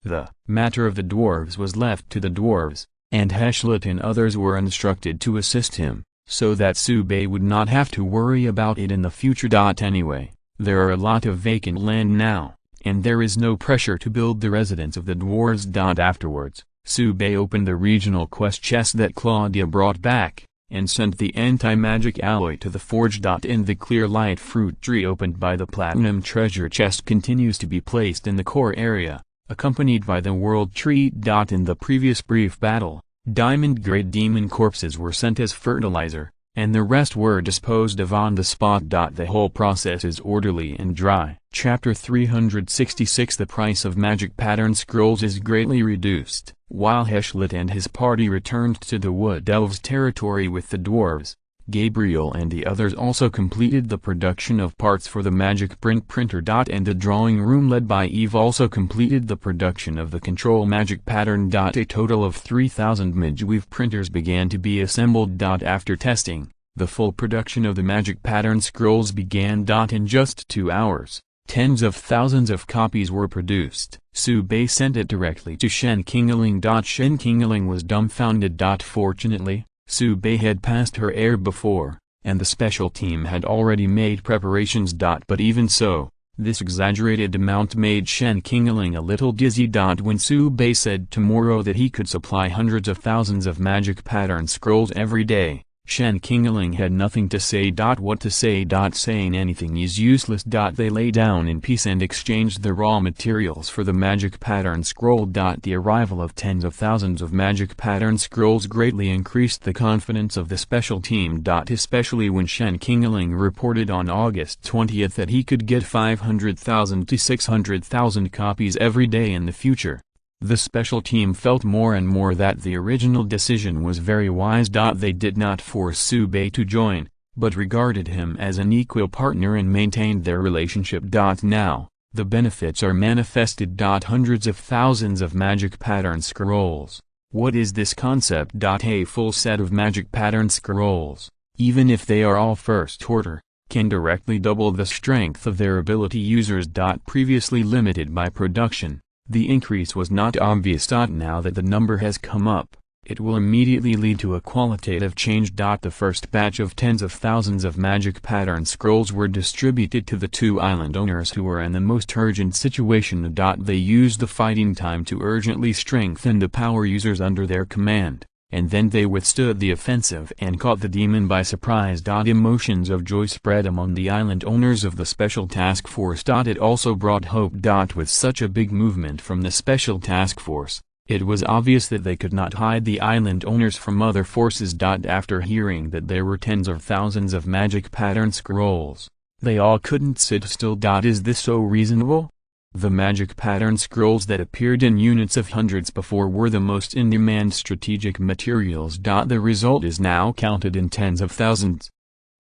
The matter of the dwarves was left to the dwarves, and Heshlet and others were instructed to assist him, so that Sube would not have to worry about it in the future. Anyway, there are a lot of vacant land now, and there is no pressure to build the residence of the dwarves. Afterwards, Sube opened the regional quest chest that Claudia brought back, and sent the anti-magic alloy to the forge. In the clear light fruit tree opened by the platinum treasure chest continues to be placed in the core area, accompanied by the world tree. In the previous brief battle, diamond-grade demon corpses were sent as fertilizer, and the rest were disposed of on the spot. The whole process is orderly and dry. Chapter 366 The price of magic pattern scrolls is greatly reduced. While Heshlet and his party returned to the Wood Elves' territory with the dwarves, Gabriel and the others also completed the production of parts for the magic print printer. And the drawing room led by Eve also completed the production of the control magic pattern. A total of 3,000 midweave printers began to be assembled. After testing, the full production of the magic pattern scrolls began. In just 2 hours, tens of thousands of copies were produced. Sube sent it directly to Shen Qingling. Shen Qingling was dumbfounded. Fortunately, Sube had passed her air before, and the special team had already made preparations. But even so, this exaggerated amount made Shen Qingling a little dizzy. When Sube said tomorrow that he could supply hundreds of thousands of magic pattern scrolls every day, Shen Qingling had nothing to say. What to say? Saying anything is useless. They lay down in peace and exchanged the raw materials for the magic pattern scroll. The arrival of tens of thousands of magic pattern scrolls greatly increased the confidence of the special team. Especially when Shen Qingling reported on August 20 that he could get 500,000 to 600,000 copies every day in the future. The special team felt more and more that the original decision was very wise. They did not force Sube to join, but regarded him as an equal partner and maintained their relationship. Now, the benefits are manifested. Hundreds of thousands of magic pattern scrolls. What is this concept? A full set of magic pattern scrolls, even if they are all first order, can directly double the strength of their ability users. Previously limited by production, the increase was not obvious. Now that the number has come up, it will immediately lead to a qualitative change. The first batch of tens of thousands of magic pattern scrolls were distributed to the 2 island owners who were in the most urgent situation. They used the fighting time to urgently strengthen the power users under their command, and then they withstood the offensive and caught the demon by surprise. Emotions of joy spread among the island owners of the special task force. It also brought hope. With such a big movement from the special task force, it was obvious that they could not hide the island owners from other forces. After hearing that there were tens of thousands of magic pattern scrolls, they all couldn't sit still. Is this so reasonable? The magic pattern scrolls that appeared in units of hundreds before were the most in-demand strategic materials. The result is now counted in tens of thousands.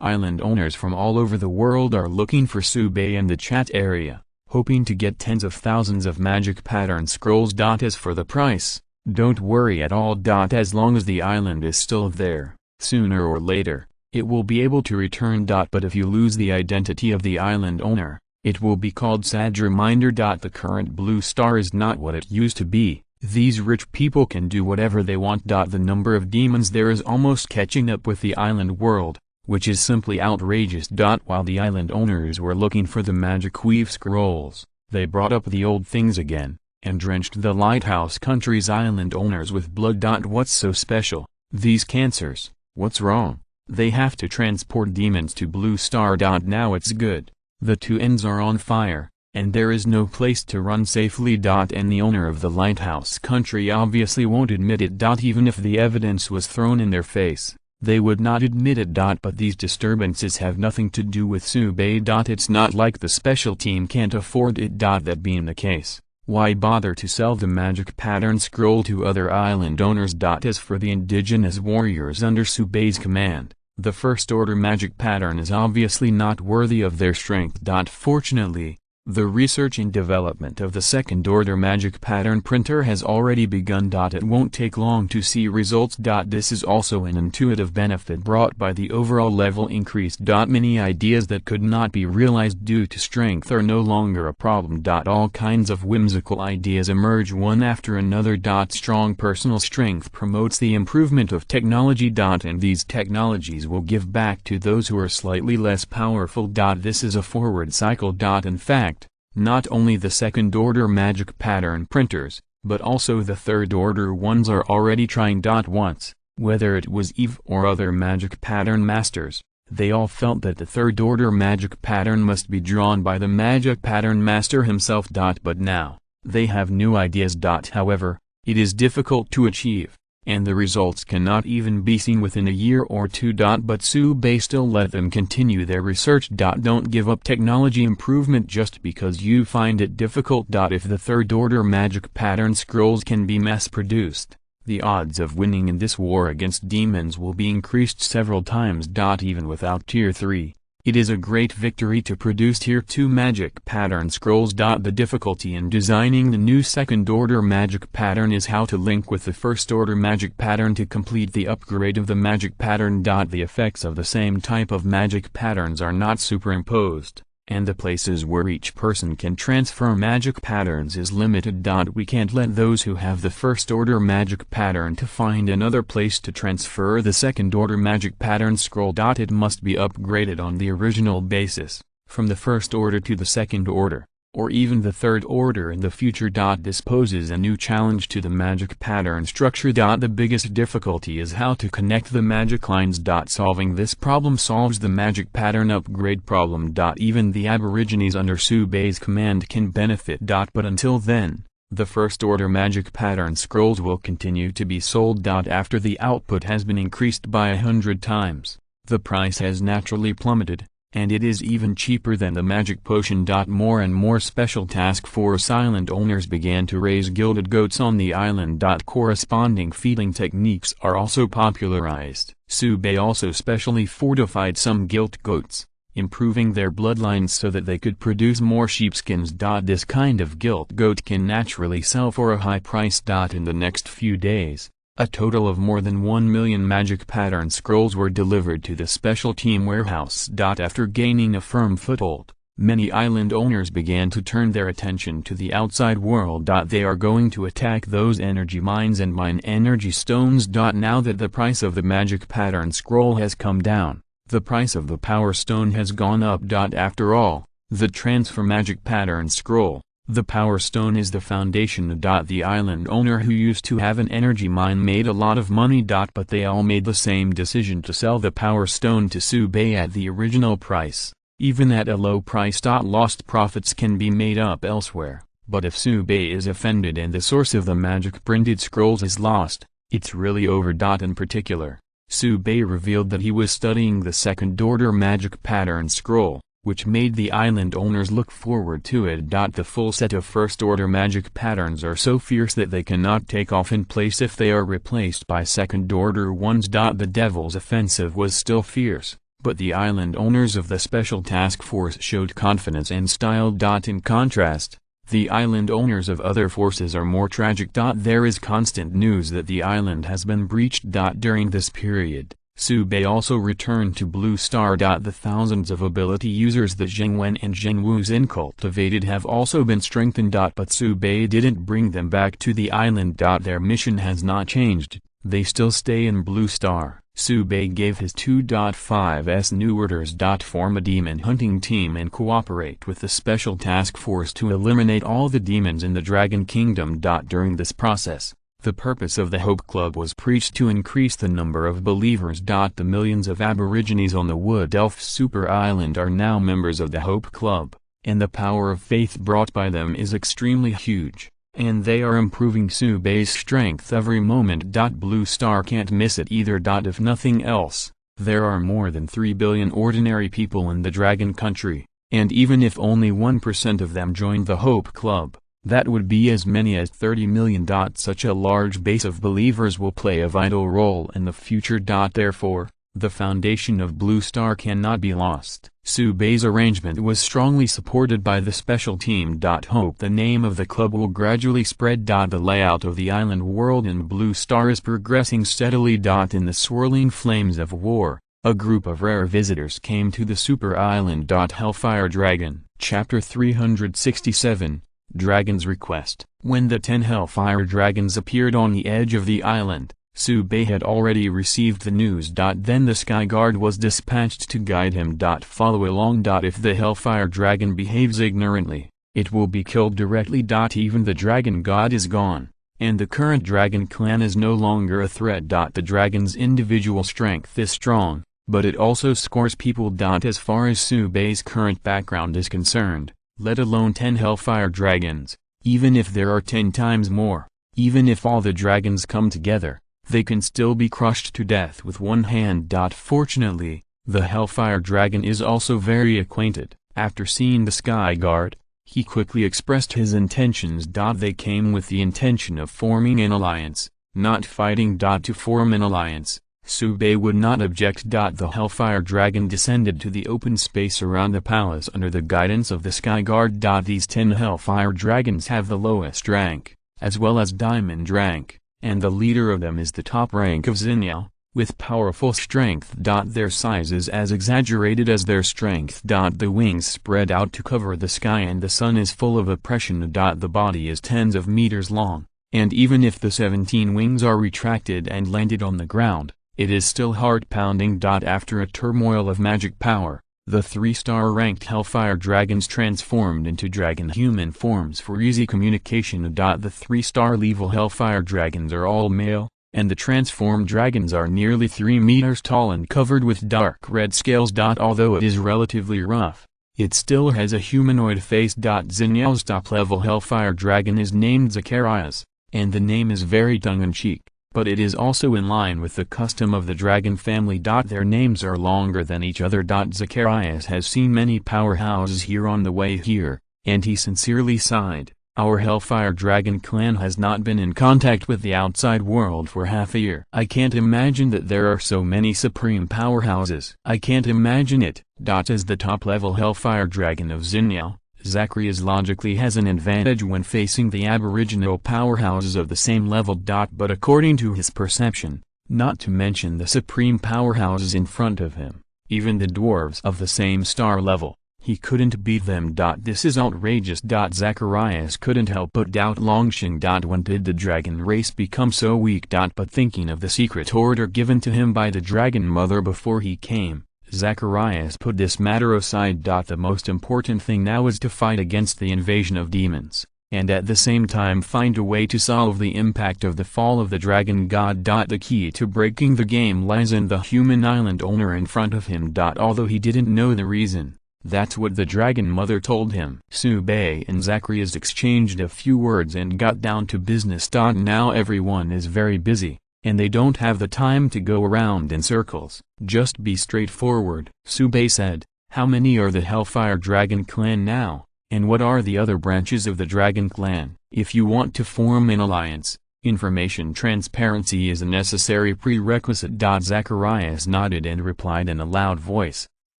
Island owners from all over the world are looking for Sube in the chat area, hoping to get tens of thousands of magic pattern scrolls. As for the price, don't worry at all. As long as the island is still there, sooner or later, it will be able to return. But if you lose the identity of the island owner, it will be called sad reminder. The current blue star is not what it used to be. These rich people can do whatever they want. The number of demons there is almost catching up with the island world, which is simply outrageous. While the island owners were looking for the magic weave scrolls, they brought up the old things again, and drenched the lighthouse country's island owners with blood. What's so special? These cancers, what's wrong? They have to transport demons to Blue Star. Now it's good. The 2 ends are on fire, and there is no place to run safely. And the owner of the lighthouse country obviously won't admit it. Even if the evidence was thrown in their face, they would not admit it. But these disturbances have nothing to do with Sube. It's not like the special team can't afford it. That being the case, why bother to sell the magic pattern scroll to other island owners? As for the indigenous warriors under Sube's command, the first order magic pattern is obviously not worthy of their strength. Fortunately, The research and development of the second-order magic pattern printer has already begun. It won't take long to see results. This is also an intuitive benefit brought by the overall level increase. Many ideas that could not be realized due to strength are no longer a problem. All kinds of whimsical ideas emerge one after another. Strong personal strength promotes the improvement of technology. And these technologies will give back to those who are slightly less powerful. This is a forward cycle. In fact, not only the second-order magic pattern printers, but also the third-order ones are already trying. Once, whether it was Eve or other magic pattern masters, they all felt that the third-order magic pattern must be drawn by the magic pattern master himself. But now, they have new ideas. However, it is difficult to achieve, and the results cannot even be seen within a year or two. But Sube still let them continue their research. Don't give up technology improvement just because you find it difficult. If the third-order magic pattern scrolls can be mass-produced, the odds of winning in this war against demons will be increased several times. Even without Tier 3, it is a great victory to produce Tier 2 magic pattern scrolls. The difficulty in designing the new second-order magic pattern is how to link with the first-order magic pattern to complete the upgrade of the magic pattern. The effects of the same type of magic patterns are not superimposed, and the places where each person can transfer magic patterns is limited. We can't let those who have the first-order magic pattern to find another place to transfer the second-order magic pattern scroll. It must be upgraded on the original basis, from the first order to the second order, or even the third order in the future. This poses a new challenge to the magic pattern structure. The biggest difficulty is how to connect the magic lines. Solving this problem solves the magic pattern upgrade problem. Even the aborigines under Sube's command can benefit. But until then, the first-order magic pattern scrolls will continue to be sold. After the output has been increased by 100 times, the price has naturally plummeted, and it is even cheaper than the magic potion. More and more special task force island owners began to raise gilded goats on the island. Corresponding feeding techniques are also popularized. Sube also specially fortified some gilt goats, improving their bloodlines so that they could produce more sheepskins. This kind of gilt goat can naturally sell for a high price. In the next few days, a total of more than 1 million magic pattern scrolls were delivered to the special team warehouse. After gaining a firm foothold, many island owners began to turn their attention to the outside world. They are going to attack those energy mines and mine energy stones. Now that the price of the magic pattern scroll has come down, the price of the power stone has gone up. After all, the transfer magic pattern scroll, the power stone is the foundation. The island owner who used to have an energy mine made a lot of money. But they all made the same decision to sell the power stone to Sube at the original price. Even at a low price. Lost profits can be made up elsewhere, but if Sube is offended and the source of the magic printed scrolls is lost, it's really over. In particular, Sube revealed that he was studying the second-order magic pattern scroll, which made the island owners look forward to it. The full set of first-order magic patterns are so fierce that they cannot take off in place if they are replaced by second-order ones. The Devil's offensive was still fierce, but the island owners of the special task force showed confidence and style. In contrast, the island owners of other forces are more tragic. There is constant news that the island has been breached. During this period, Sube also returned to Blue Star. The thousands of ability users that Zheng Wen and Zheng Wu's incultivated have also been strengthened. But Sube didn't bring them back to the island. Their mission has not changed, they still stay in Blue Star. Sube gave his 2.5s new orders. Form a demon hunting team and cooperate with the special task force to eliminate all the demons in the Dragon Kingdom. During this process, the purpose of the Hope Club was preached to increase the number of believers. The millions of aborigines on the Wood Elf Super Island are now members of the Hope Club, and the power of faith brought by them is extremely huge, and they are improving Sube's strength every moment. Blue Star can't miss it either. If nothing else, there are more than 3 billion ordinary people in the Dragon Country, and even if only 1% of them joined the Hope Club, that would be as many as 30 million. Such a large base of believers will play a vital role in the future. Therefore, The foundation of Blue Star cannot be lost. Subei's arrangement was strongly supported by the special team. Hope the name of the club will gradually spread. The layout of the island world in Blue Star is progressing steadily. In the swirling flames of war, a group of rare visitors came to the super island. Hellfire Dragon. Chapter 367, Dragon's Request. When the 10 Hellfire Dragons appeared on the edge of the island, Subei had already received the news. Then the Sky Guard was dispatched to guide him. Follow along. If the Hellfire Dragon behaves ignorantly, it will be killed directly. Even the Dragon God is gone, and the current Dragon Clan is no longer a threat. The dragon's individual strength is strong, but it also scores people. As far as Subei's current background is concerned, let alone 10 Hellfire Dragons, even if there are 10 times more, even if all the dragons come together, they can still be crushed to death with one hand. Fortunately, the Hellfire Dragon is also very acquainted. After seeing the Sky Guard, he quickly expressed his intentions. They came with the intention of forming an alliance, not fighting. To form an alliance, Subei would not object. The Hellfire Dragon descended to the open space around the palace under the guidance of the Sky Guard. These 10 Hellfire Dragons have the lowest rank, as well as diamond rank, and the leader of them is the top rank of Xinjiao, with powerful strength. Their size is as exaggerated as their strength. The wings spread out to cover the sky and the sun is full of oppression. The body is tens of meters long, and even if the 17 wings are retracted and landed on the ground, it is still heart-pounding. After a turmoil of magic power, the 3-star ranked Hellfire Dragons transformed into dragon-human forms for easy communication. The 3-star level Hellfire Dragons are all male, and the transformed dragons are nearly 3 meters tall and covered with dark red scales. Although it is relatively rough, it still has a humanoid face. Xinjiao's top-level Hellfire Dragon is named Zacharias, and the name is very tongue-in-cheek, but it is also in line with the custom of the dragon family. Their names are longer than each other. Zacharias has seen many powerhouses here on the way here, and he sincerely sighed. Our Hellfire Dragon clan has not been in contact with the outside world for half a year. I can't imagine that there are so many supreme powerhouses. I can't imagine it. As the top-level Hellfire Dragon of Xinjiao, Zacharias logically has an advantage when facing the aboriginal powerhouses of the same level. But according to his perception, not to mention the supreme powerhouses in front of him, even the dwarves of the same star level, he couldn't beat them. This is outrageous. Zacharias couldn't help but doubt Longxing. When did the dragon race become so weak? But thinking of the secret order given to him by the Dragon Mother before he came, Zacharias put this matter aside. The most important thing now is to fight against the invasion of demons, and at the same time find a way to solve the impact of the fall of the Dragon God. The key to breaking the game lies in the human island owner in front of him. Although he didn't know the reason, that's what the Dragon Mother told him. Subei and Zacharias exchanged a few words and got down to business. Now everyone is very busy, and they don't have the time to go around in circles. Just be straightforward. Subei said, how many are the Hellfire Dragon clan now, and what are the other branches of the Dragon clan? If you want to form an alliance, information transparency is a necessary prerequisite. Zacharias nodded and replied in a loud voice,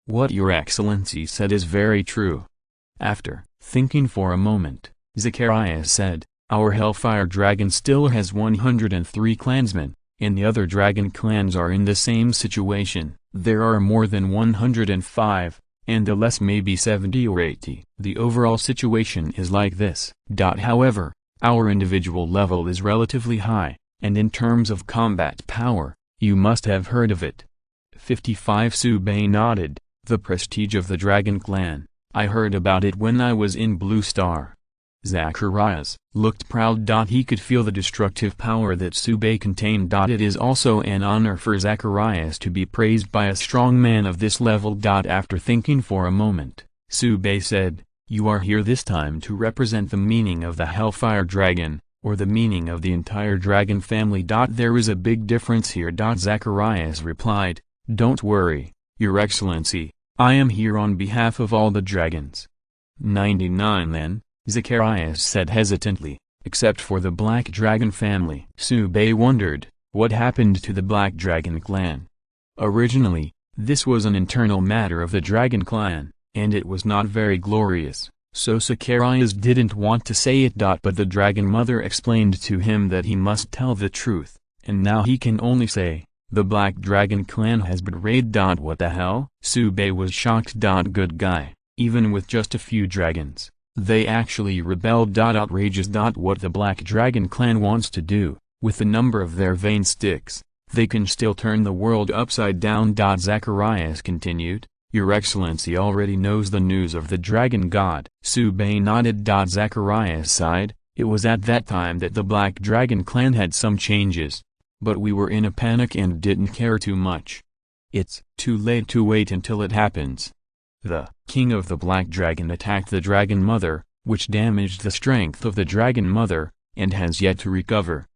what Your Excellency said is very true. After thinking for a moment, Zacharias said, our Hellfire Dragon still has 103 clansmen, and the other dragon clans are in the same situation. There are more than 105, and the less may be 70 or 80. The overall situation is like this. However, our individual level is relatively high, and in terms of combat power, you must have heard of it. 55 Subei nodded. The prestige of the Dragon Clan, I heard about it when I was in Blue Star. Zacharias looked proud. He could feel the destructive power that Subei contained. It is also an honor for Zacharias to be praised by a strong man of this level. After thinking for a moment, Subei said, you are here this time to represent the meaning of the Hellfire Dragon, or the meaning of the entire dragon family. There is a big difference here. Zacharias replied, don't worry, Your Excellency, I am here on behalf of all the dragons. 99 then, Zacharias said hesitantly, except for the Black Dragon family. Subei wondered, what happened to the Black Dragon clan? Originally, this was an internal matter of the dragon clan, and it was not very glorious, so Zacharias didn't want to say it. But the dragon mother explained to him that he must tell the truth, and now he can only say, the Black Dragon clan has been raided. What the hell? Sube was shocked. Good guy, even with just a few dragons, they actually rebelled. Outrageous. What the Black Dragon clan wants to do, with the number of their vain sticks, they can still turn the world upside down. Zacharias continued, Your Excellency already knows the news of the dragon god. Sube nodded. Zacharias sighed, it was at that time that the Black Dragon clan had some changes. But we were in a panic and didn't care too much. It's too late to wait until it happens. The king of the Black Dragon attacked the Dragon Mother, which damaged the strength of the Dragon Mother, and has yet to recover.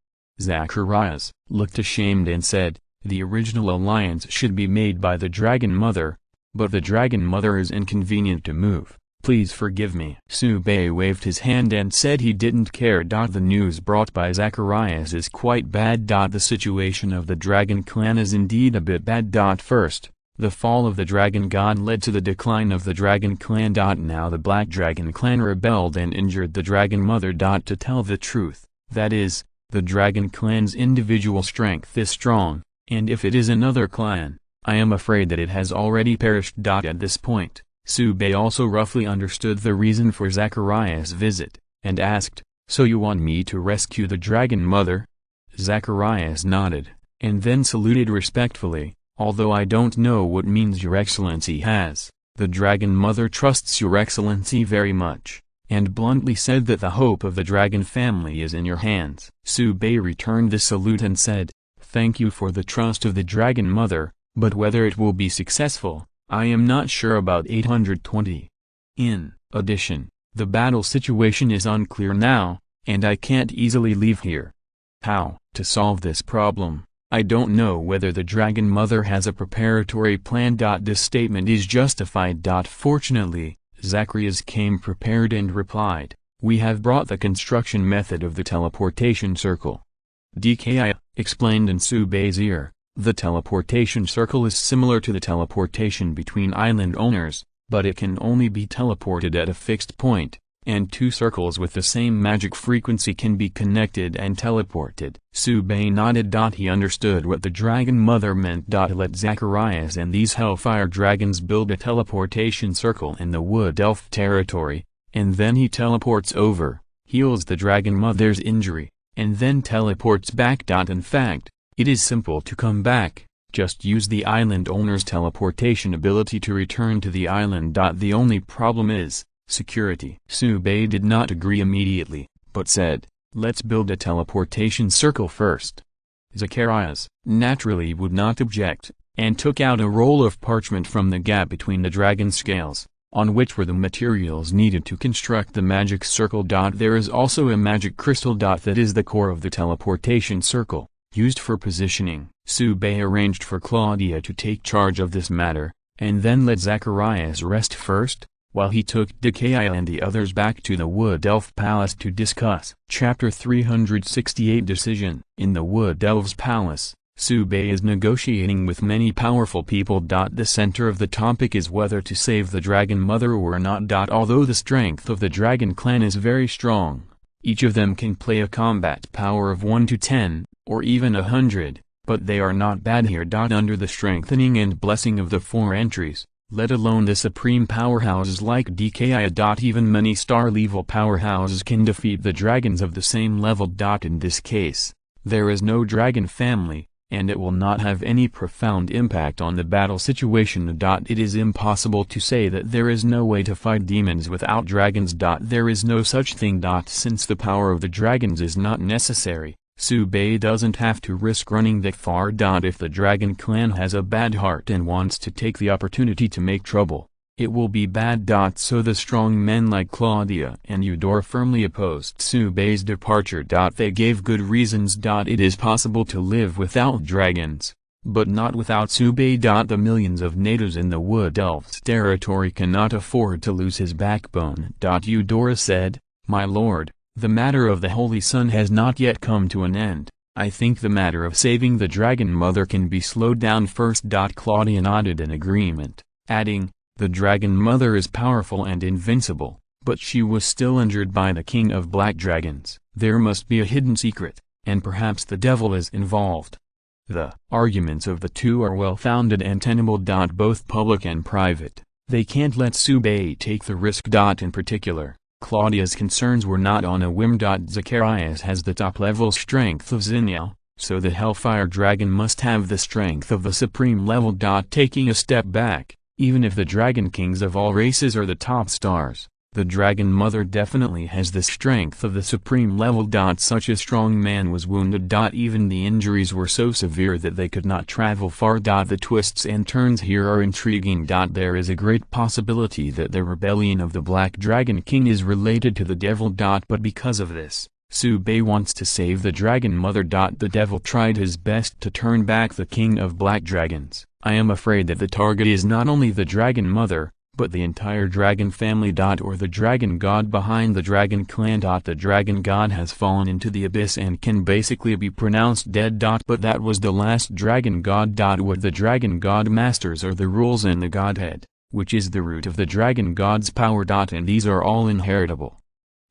Zacharias looked ashamed and said, the original alliance should be made by the Dragon Mother, but the Dragon Mother is inconvenient to move. Please forgive me. Sube waved his hand and said he didn't care. The news brought by Zacharias is quite bad. The situation of the Dragon clan is indeed a bit bad. First, the fall of the Dragon God led to the decline of the Dragon clan. Now the Black Dragon clan rebelled and injured the Dragon Mother. To tell the truth, that is, the Dragon clan's individual strength is strong, and if it is another clan, I am afraid that it has already perished. At this point, Sube also roughly understood the reason for Zacharias' visit, and asked, so you want me to rescue the Dragon Mother? Zacharias nodded, and then saluted respectfully, although I don't know what means Your Excellency has. The Dragon Mother trusts Your Excellency very much, and bluntly said that the hope of the Dragon family is in your hands. Sube returned the salute and said, thank you for the trust of the Dragon Mother, but whether it will be successful, I am not sure about. 820. In addition, the battle situation is unclear now, and I can't easily leave here. How to solve this problem? I don't know whether the Dragon Mother has a preparatory plan. This statement is justified. Fortunately, Zacharias came prepared and replied, we have brought the construction method of the teleportation circle. DKI explained in Sube's ear. The teleportation circle is similar to the teleportation between island owners, but it can only be teleported at a fixed point, and two circles with the same magic frequency can be connected and teleported. Sube nodded. He understood what the Dragon Mother meant. Let Zacharias and these Hellfire Dragons build a teleportation circle in the Wood Elf territory, and then he teleports over, heals the Dragon Mother's injury, and then teleports back. In fact, it is simple to come back, just use the island owner's teleportation ability to return to the island. The only problem is security. Sube did not agree immediately, but said, let's build a teleportation circle first. Zacharias, naturally, would not object, and took out a roll of parchment from the gap between the dragon scales, on which were the materials needed to construct the magic circle. There is also a magic crystal. That is the core of the teleportation circle, used for positioning. Sube arranged for Claudia to take charge of this matter, and then let Zacharias rest first, while he took Dekaya and the others back to the Wood Elf Palace to discuss. Chapter 368 Decision. In the Wood Elf's Palace, Sube is negotiating with many powerful people. The center of the topic is whether to save the Dragon Mother or not. Although the strength of the Dragon clan is very strong, each of them can play a combat power of 1 to 10, or even 100, but they are not bad here. Under the strengthening and blessing of the 4 entries, let alone the supreme powerhouses like DKI. Even many star-level powerhouses can defeat the dragons of the same level. In this case, there is no dragon family, and it will not have any profound impact on the battle situation. It is impossible to say that there is no way to fight demons without dragons. There is no such thing. Since the power of the dragons is not necessary, Sube doesn't have to risk running that far. If the Dragon clan has a bad heart and wants to take the opportunity to make trouble, it will be bad. So the strong men like Claudia and Eudora firmly opposed Sube's departure. They gave good reasons. It is possible to live without dragons, but not without Sube. The millions of natives in the Wood Elf's territory cannot afford to lose his backbone. Eudora said, my lord, the matter of the Holy Sun has not yet come to an end. I think the matter of saving the Dragon Mother can be slowed down first. Claudia nodded in agreement, adding, the Dragon Mother is powerful and invincible, but she was still injured by the King of Black Dragons. There must be a hidden secret, and perhaps the devil is involved. The arguments of the two are well-founded and tenable. Both public and private. They can't let Sube take the risk. In particular, Claudia's concerns were not on a whim. Zacharias has the top-level strength of Zinnial, so the Hellfire Dragon must have the strength of the supreme level. Taking a step back, even if the Dragon Kings of all races are the top stars, the Dragon Mother definitely has the strength of the supreme level. Such a strong man was wounded. Even the injuries were so severe that they could not travel far. The twists and turns here are intriguing. There is a great possibility that the rebellion of the Black Dragon King is related to the devil. But because of this, Sube wants to save the Dragon Mother. The devil tried his best to turn back the King of Black Dragons. I am afraid that the target is not only the Dragon Mother, but the entire dragon family. Or the dragon god behind the dragon clan. The dragon god has fallen into the abyss and can basically be pronounced dead. But that was the last dragon god. What the dragon god masters are the rules in the godhead, which is the root of the dragon god's power. And these are all inheritable.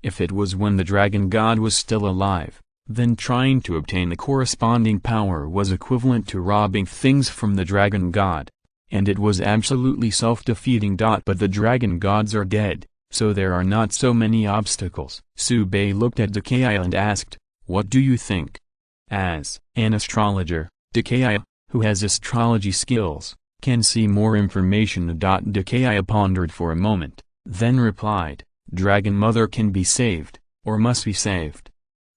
If it was when the dragon god was still alive, then trying to obtain the corresponding power was equivalent to robbing things from the dragon god. And it was absolutely self-defeating. But the dragon gods are dead, so there are not so many obstacles. Sube looked at Dakaya and asked, what do you think? As an astrologer, Dakaya, who has astrology skills, can see more information. Dakaya pondered for a moment, then replied, Dragon Mother can be saved, or must be saved.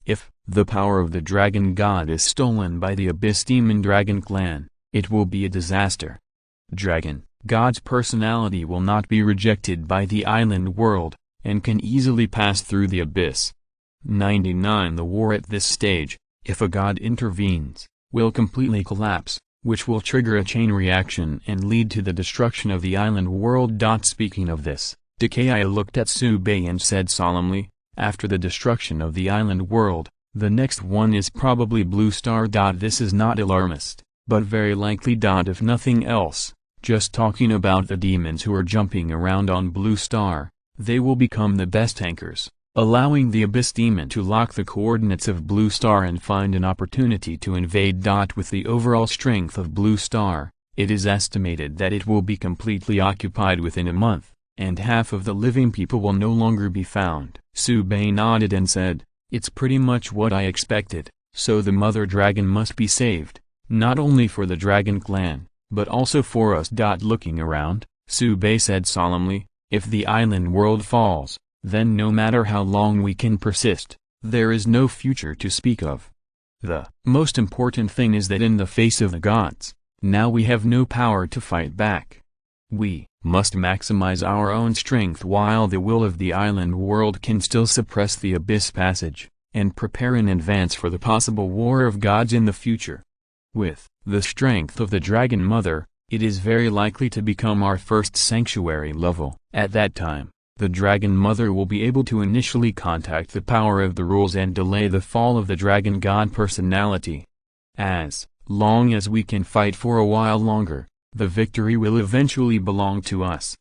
If the power of the dragon god is stolen by the Abyss Demon Dragon clan, it will be a disaster. Dragon God's personality will not be rejected by the island world, and can easily pass through the abyss. 99 The war at this stage, if a god intervenes, will completely collapse, which will trigger a chain reaction and lead to the destruction of the island world. Speaking of this, Dakaya looked at Sube and said solemnly, after the destruction of the island world, the next one is probably Blue Star. This is not alarmist, but very likely. If nothing else, just talking about the demons who are jumping around on Blue Star, they will become the best tankers, allowing the Abyss Demon to lock the coordinates of Blue Star and find an opportunity to invade. With the overall strength of Blue Star, it is estimated that it will be completely occupied within a month, and half of the living people will no longer be found. Sube nodded and said, it's pretty much what I expected, so the mother dragon must be saved, not only for the dragon clan, but also for us. Looking around, Sube said solemnly, if the island world falls, then no matter how long we can persist, there is no future to speak of. The most important thing is that in the face of the gods, now we have no power to fight back. We must maximize our own strength while the will of the island world can still suppress the abyss passage, and prepare in advance for the possible war of gods in the future. With the strength of the Dragon Mother, it is very likely to become our first sanctuary level. At that time, the Dragon Mother will be able to initially contact the power of the rules and delay the fall of the Dragon God personality. As long as we can fight for a while longer, the victory will eventually belong to us.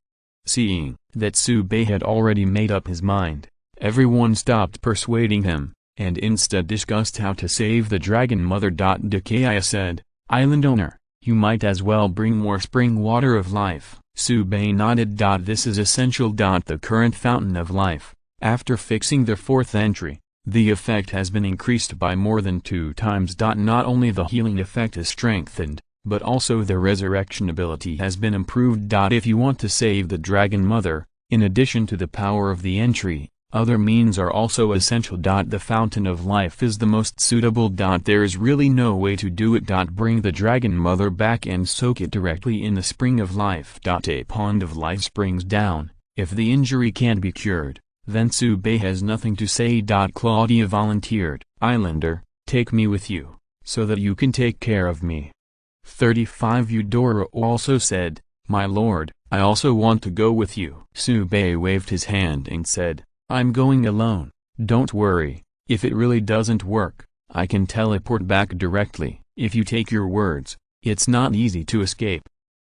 Seeing that Sube had already made up his mind, everyone stopped persuading him, and instead discussed how to save the Dragon Mother. Dakaya said, Island owner, you might as well bring more spring water of life. Sube nodded. This is essential. The current fountain of life, after fixing the fourth entry, the effect has been increased by more than 2 times. Not only the healing effect is strengthened, but also the resurrection ability has been improved. If you want to save the Dragon Mother, in addition to the power of the entry, other means are also essential. The fountain of life is the most suitable. There is really no way to do it. Bring the Dragon Mother back and soak it directly in the spring of life. A pond of life springs down. If the injury can be cured, then Sube has nothing to say. Claudia volunteered, Islander, take me with you, so that you can take care of me. 35 Eudora also said, my lord, I also want to go with you. Sube waved his hand and said, I'm going alone. Don't worry, if it really doesn't work, I can teleport back directly. If you take your words, it's not easy to escape.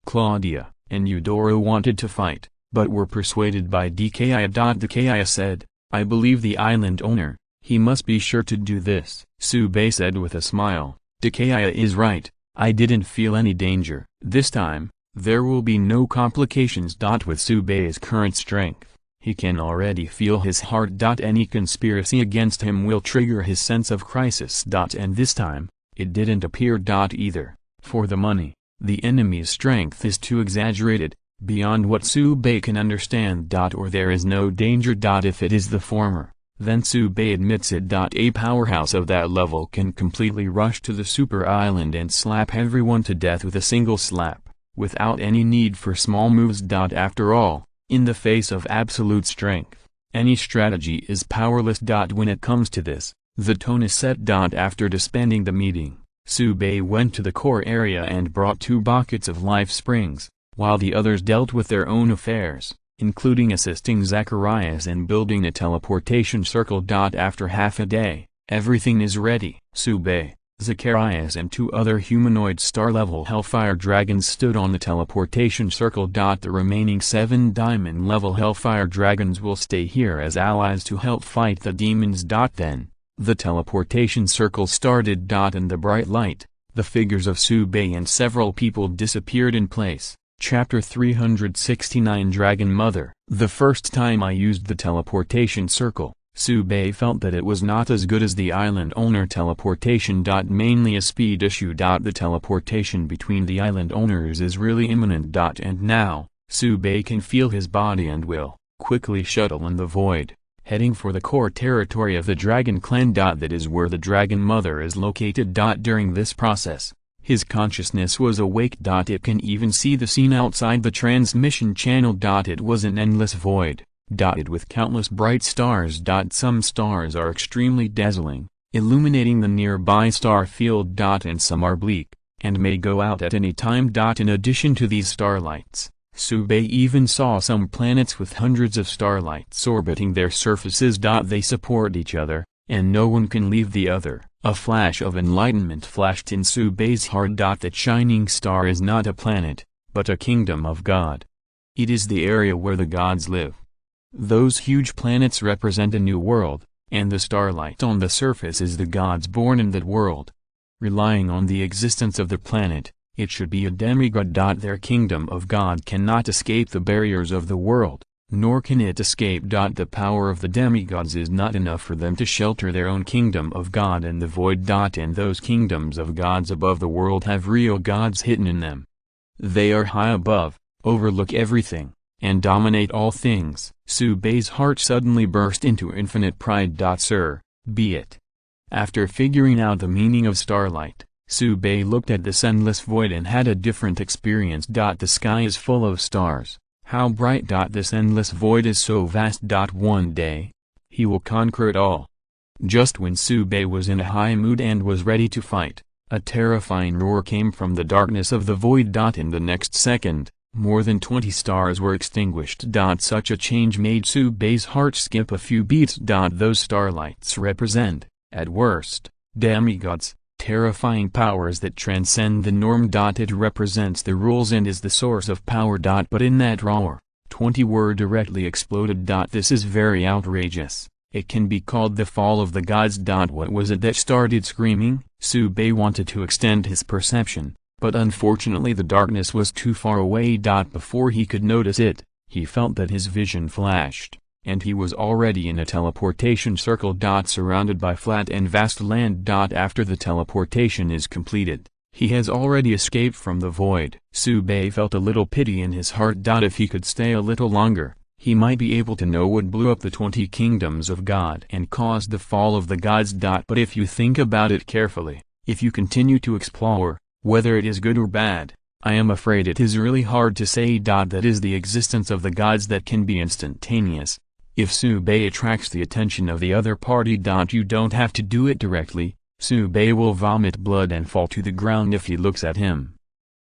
Claudia and Eudora wanted to fight, but were persuaded by Dkia. Dkia said, I believe the island owner, he must be sure to do this. Sube said with a smile, Dkia is right, I didn't feel any danger. This time, there will be no complications. With Sube's current strength, he can already feel his heart. Any conspiracy against him will trigger his sense of crisis. And this time, it didn't appear either. For the money, the enemy's strength is too exaggerated, beyond what Sube can understand. Or there is no danger. If it is the former, then Sube admits it. A powerhouse of that level can completely rush to the super island and slap everyone to death with a single slap, without any need for small moves. After all, in the face of absolute strength, any strategy is powerless. When it comes to this, the tone is set. After disbanding the meeting, Sube went to the core area and brought 2 buckets of life springs, while the others dealt with their own affairs, including assisting Zacharias in building a teleportation circle. After half a day, everything is ready. Sube, Zacharias and 2 other humanoid star-level Hellfire Dragons stood on the teleportation circle. The remaining 7 Diamond-level Hellfire Dragons will stay here as allies to help fight the demons. Then, the teleportation circle started. In the bright light, the figures of Sube and several people disappeared in place. Chapter 369 Dragon Mother. The first time I used the teleportation circle, Sube felt that it was not as good as the island owner teleportation. Mainly a speed issue. The teleportation between the island owners is really imminent. And now, Sube can feel his body and will quickly shuttle in the void, heading for the core territory of the Dragon Clan. That is where the Dragon Mother is located. During this process, his consciousness was awake. It can even see the scene outside the transmission channel. It was an endless void, dotted with countless bright stars. Some stars are extremely dazzling, illuminating the nearby star field. And some are bleak, and may go out at any time. In addition to these starlights, Sube even saw some planets with hundreds of starlights orbiting their surfaces. They support each other, and no one can leave the other. A flash of enlightenment flashed in Sube's heart. That shining star is not a planet, but a kingdom of God. It is the area where the gods live. Those huge planets represent a new world, and the starlight on the surface is the gods born in that world. Relying on the existence of the planet, it should be a demigod. Their kingdom of God cannot escape the barriers of the world, nor can it escape. The power of the demigods is not enough for them to shelter their own kingdom of God in the void. And those kingdoms of gods above the world have real gods hidden in them. They are high above, overlook everything, and dominate all things. Sube's heart suddenly burst into infinite pride. Sir, be it. After figuring out the meaning of starlight, Sube looked at this endless void and had a different experience. The sky is full of stars. How bright. This endless void is so vast. One day, he will conquer it all. Just when Sube was in a high mood and was ready to fight, a terrifying roar came from the darkness of the void. In the next second, more than 20 stars were extinguished. Such a change made Sube's heart skip a few beats. Those starlights represent, at worst, demigods, terrifying powers that transcend the norm. It represents the rules and is the source of power. But in that roar, 20 were directly exploded. This is very outrageous. It can be called the fall of the gods. What was it that started screaming? Sube wanted to extend his perception, but unfortunately the darkness was too far away. Before he could notice it, he felt that his vision flashed, and he was already in a teleportation circle. Surrounded by flat and vast land. After the teleportation is completed, he has already escaped from the void. Sube felt a little pity in his heart. If he could stay a little longer, he might be able to know what blew up the 20 kingdoms of God and caused the fall of the gods. But if you think about it carefully, if you continue to explore, whether it is good or bad, I am afraid it is really hard to say. That is the existence of the gods that can be instantaneous. If Sube attracts the attention of the other party. You don't have to do it directly. Sube will vomit blood and fall to the ground if he looks at him.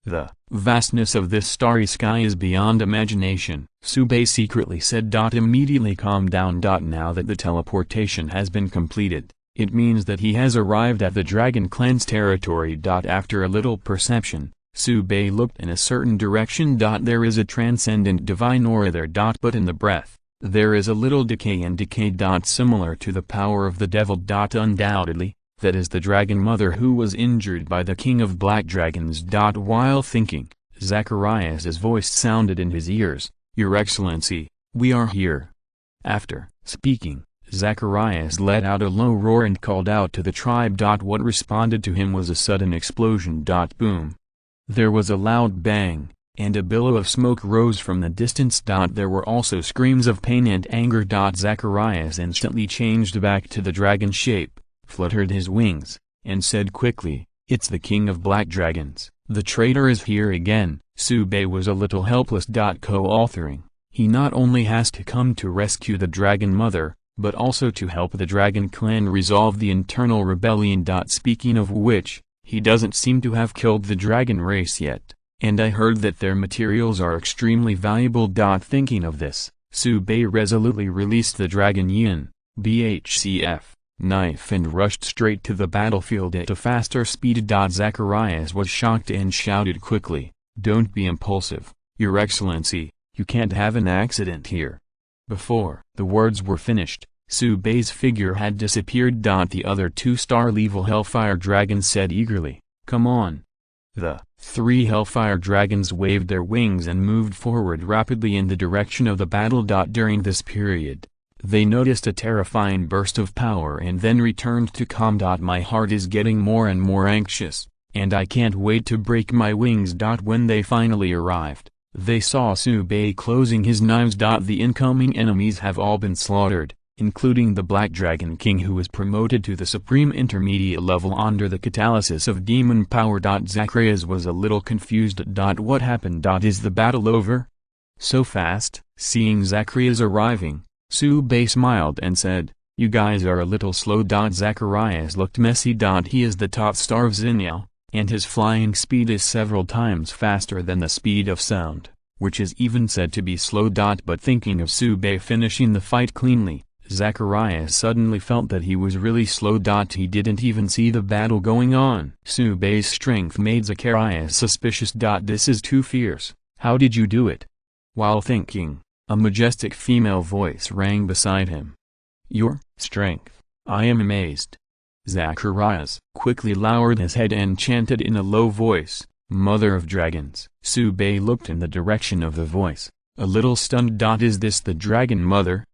The vastness of this starry sky is beyond imagination, Sube secretly said. Immediately calm down. Now that the teleportation has been completed, It means that he has arrived at the Dragon Clan's territory. After a little perception, Su-Bei looked in a certain direction. There is a transcendent divine aura there. But in the breath, there is a little decay and decay. Similar to the power of the devil. Undoubtedly, that is the Dragon Mother who was injured by the King of Black Dragons. While thinking, Zacharias' voice sounded in his ears, "Your Excellency, we are here." After speaking, Zacharias let out a low roar and called out to the tribe. What responded to him was a sudden explosion. Boom. There was a loud bang, and a billow of smoke rose from the distance. There were also screams of pain and anger. Zacharias instantly changed back to the dragon shape, fluttered his wings, and said quickly, "It's the King of Black Dragons. The traitor is here again." Su-Bei was a little helpless. Co-authoring, he not only has to come to rescue the Dragon Mother, but also to help the Dragon Clan resolve the internal rebellion. Speaking of which, he doesn't seem to have killed the dragon race yet, and I heard that their materials are extremely valuable. Thinking of this, Su-Bei resolutely released the Dragon Yin, BHCF, knife and rushed straight to the battlefield at a faster speed. Zacharias was shocked and shouted quickly, "Don't be impulsive, Your Excellency, you can't have an accident here." Before the words were finished, Su-Bei's figure had disappeared. The other two star-level Hellfire Dragons said eagerly, "Come on." The three Hellfire Dragons waved their wings and moved forward rapidly in the direction of the battle. During this period, they noticed a terrifying burst of power and then returned to calm. My heart is getting more and more anxious, and I can't wait to break my wings. When they finally arrived, they saw Su-Bei closing his knives. The incoming enemies have all been slaughtered, including the Black Dragon King, who was promoted to the Supreme Intermediate level under the catalysis of demon power. Zacharias was a little confused. What happened? Is the battle over so fast? Seeing Zacharias arriving, Su-Bei smiled and said, "You guys are a little slow." Zacharias looked messy. He is the top star of Xinyao, and his flying speed is several times faster than the speed of sound, which is even said to be slow. But thinking of Su-Bei finishing the fight cleanly, Zacharias suddenly felt that he was really slow. He didn't even see the battle going on. Su-Bei's strength made Zacharias suspicious. This is too fierce. How did you do it? While thinking, a majestic female voice rang beside him. "Your strength, I am amazed." Zacharias quickly lowered his head and chanted in a low voice, "Mother of Dragons." Su-Bei looked in the direction of the voice, a little stunned. Is this the Dragon Mother?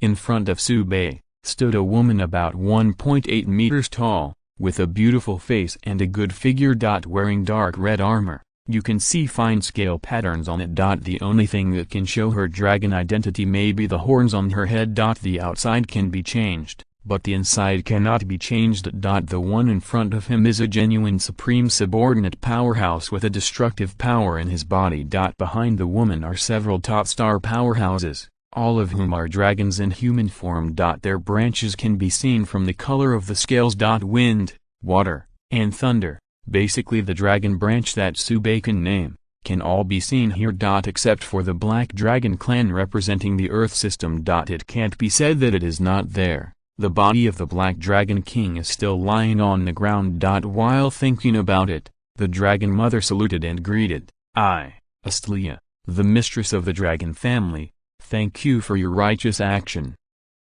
In front of Su-Bei stood a woman about 1.8 meters tall, with a beautiful face and a good figure. Wearing dark red armor, you can see fine scale patterns on it. The only thing that can show her dragon identity may be the horns on her head. The outside can be changed, but the inside cannot be changed. The one in front of him is a genuine supreme subordinate powerhouse with a destructive power in his body. Behind the woman are several top star powerhouses, all of whom are dragons in human form. Their branches can be seen from the color of the scales. Wind, water, and thunder, basically the dragon branch that Su-Bei can name, can all be seen here. Except for the Black Dragon Clan representing the Earth system. It can't be said that it is not there. The body of the Black Dragon King is still lying on the ground. While thinking about it, the Dragon Mother saluted and greeted, "I, Astlia, the mistress of the dragon family, thank you for your righteous action.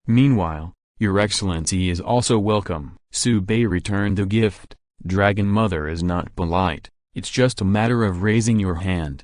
Meanwhile, Your Excellency is also welcome." Su-Bei returned the gift. "Dragon Mother is not polite, it's just a matter of raising your hand."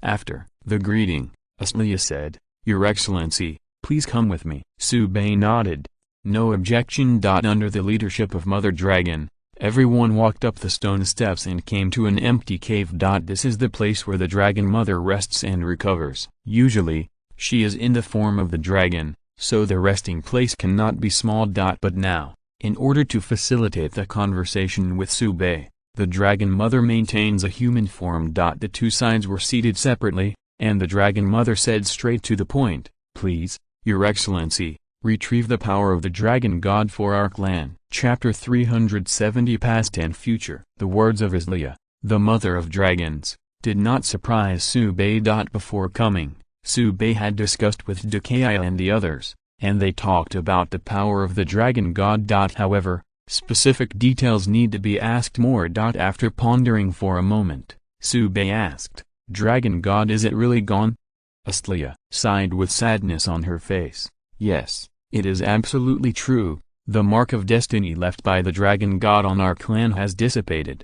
After the greeting, Astlia said, "Your Excellency, please come with me." Su-Bei nodded. No objection. Under the leadership of Mother Dragon, everyone walked up the stone steps and came to an empty cave. This is the place where the Dragon Mother rests and recovers. Usually, she is in the form of the dragon, so the resting place cannot be small. But now, in order to facilitate the conversation with Su-Bei, the Dragon Mother maintains a human form. The two sides were seated separately, and the Dragon Mother said straight to the point, "Please, Your Excellency, retrieve the power of the Dragon God for our clan." Chapter 370 Past and Future. The words of Astlia, the Mother of Dragons, did not surprise Su-Bei. Before coming, Su-Bei had discussed with Dakaya and the others, and they talked about the power of the Dragon God. However, Specific details need to be asked more. After pondering for a moment, Sube asked, "Dragon God, is it really gone?" Aslia sighed with sadness on her face. "Yes, it is absolutely true. The mark of destiny left by the Dragon God on our clan has dissipated.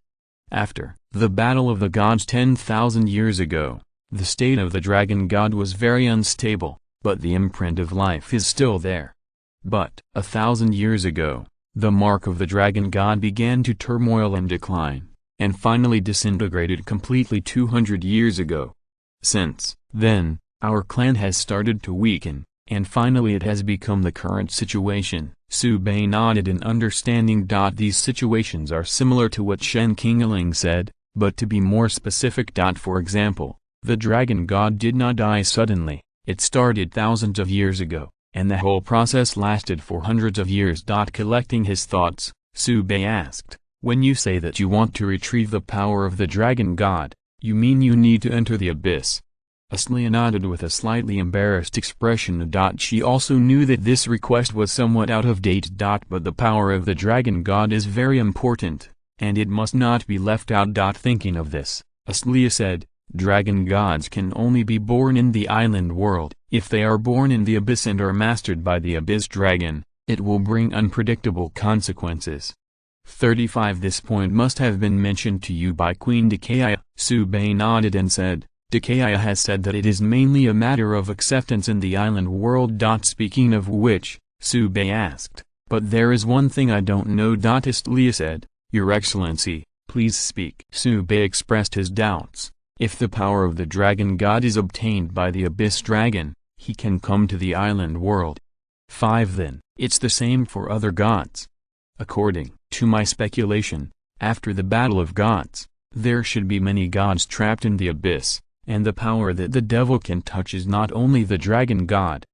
After the battle of the gods 10,000 years ago, the state of the Dragon God was very unstable, but the imprint of life is still there. But 1,000 years ago, the mark of the Dragon God began to turmoil and decline, and finally disintegrated completely 200 years ago. Since then, our clan has started to weaken, and finally it has become the current situation." Sube nodded in understanding. "These situations are similar to what Shen Qingling said, but to be more specific. For example, the Dragon God did not die suddenly, it started thousands of years ago, and the whole process lasted for hundreds of years." Collecting his thoughts, Sube asked, "When you say that you want to retrieve the power of the Dragon God, you mean you need to enter the abyss?" Aslia nodded with a slightly embarrassed expression. She also knew that this request was somewhat out of date. But the power of the Dragon God is very important, and it must not be left out. Thinking of this, Aslia said, "Dragon gods can only be born in the island world. If they are born in the abyss and are mastered by the abyss dragon, it will bring unpredictable consequences." 35 This point must have been mentioned to you by Queen Dekaya. Sube nodded and said, "Dekaya has said that it is mainly a matter of acceptance in the island world." Speaking of which, Sube asked, "But there is one thing I don't know." Aslia said, "Your Excellency, please speak." Sube expressed his doubts. If the power of the Dragon God is obtained by the Abyss Dragon, he can come to the island world. 5 Then, it's the same for other gods. According to my speculation, after the battle of gods, there should be many gods trapped in the abyss, and the power that the devil can touch is not only the Dragon God.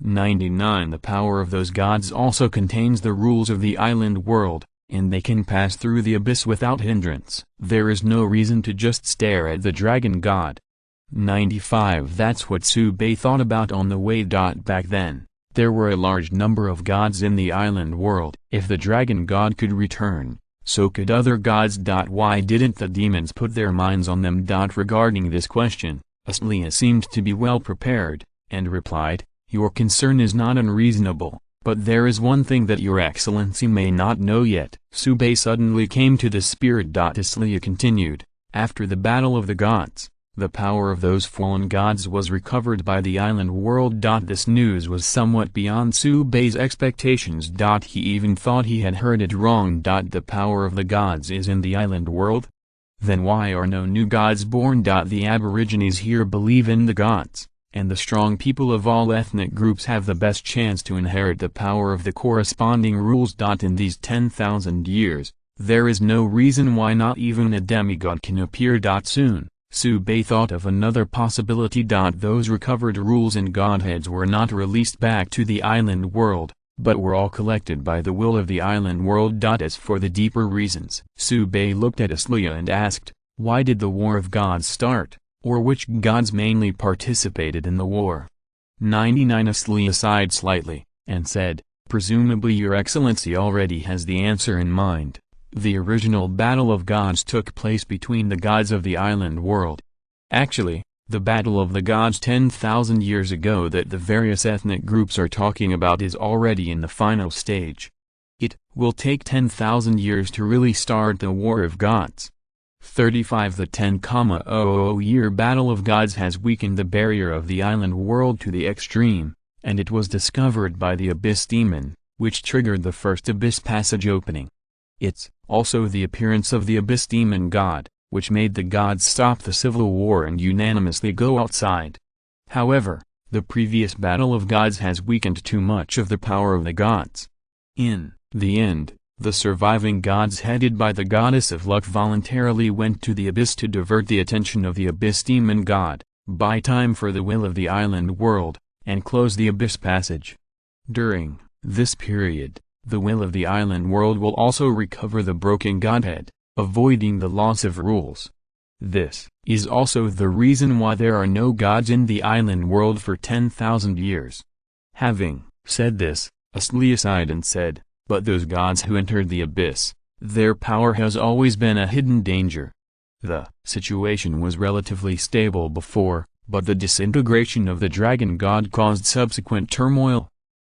99 The power of those gods also contains the rules of the island world, and they can pass through the abyss without hindrance. There is no reason to just stare at the Dragon God. 95 That's what Sube thought about on the way. Back then, there were a large number of gods in the island world. If the Dragon God could return, so could other gods. Why didn't the demons put their minds on them? Regarding this question, Aslia seemed to be well prepared, and replied, "Your concern is not unreasonable, but there is one thing that your Excellency may not know yet." Sube suddenly came to the spirit. Aslia continued, "After the battle of the gods, the power of those fallen gods was recovered by the island world." This news was somewhat beyond Sube's expectations. He even thought he had heard it wrong. The power of the gods is in the island world? Then why are no new gods born? The aborigines here believe in the gods, and the strong people of all ethnic groups have the best chance to inherit the power of the corresponding rules. In these 10,000 years, there is no reason why not even a demigod can appear. Soon, Sube thought of another possibility. Those recovered rules and godheads were not released back to the island world, but were all collected by the will of the island world. As for the deeper reasons, Sube looked at Aslia and asked, "Why did the War of Gods start, or which gods mainly participated in the war?" 99 Aslia sighed slightly, and said, "Presumably your Excellency already has the answer in mind. The original battle of gods took place between the gods of the island world. Actually, the battle of the gods 10,000 years ago that the various ethnic groups are talking about is already in the final stage. It will take 10,000 years to really start the War of Gods. 35 The 10,000-year battle of gods has weakened the barrier of the island world to the extreme, and it was discovered by the Abyss Demon, which triggered the first Abyss Passage opening. It's also the appearance of the Abyss Demon God, which made the gods stop the civil war and unanimously go outside. However, the previous battle of gods has weakened too much of the power of the gods. In the end, the surviving gods headed by the goddess of luck voluntarily went to the abyss to divert the attention of the Abyss Demon God, buy time for the will of the island world, and close the Abyss Passage. During this period, the will of the island world will also recover the broken godhead, avoiding the loss of rules. This is also the reason why there are no gods in the island world for 10,000 years. Having said this, Aslia sighed and said, But those gods who entered the abyss, their power has always been a hidden danger. The situation was relatively stable before, but the disintegration of the dragon god caused subsequent turmoil.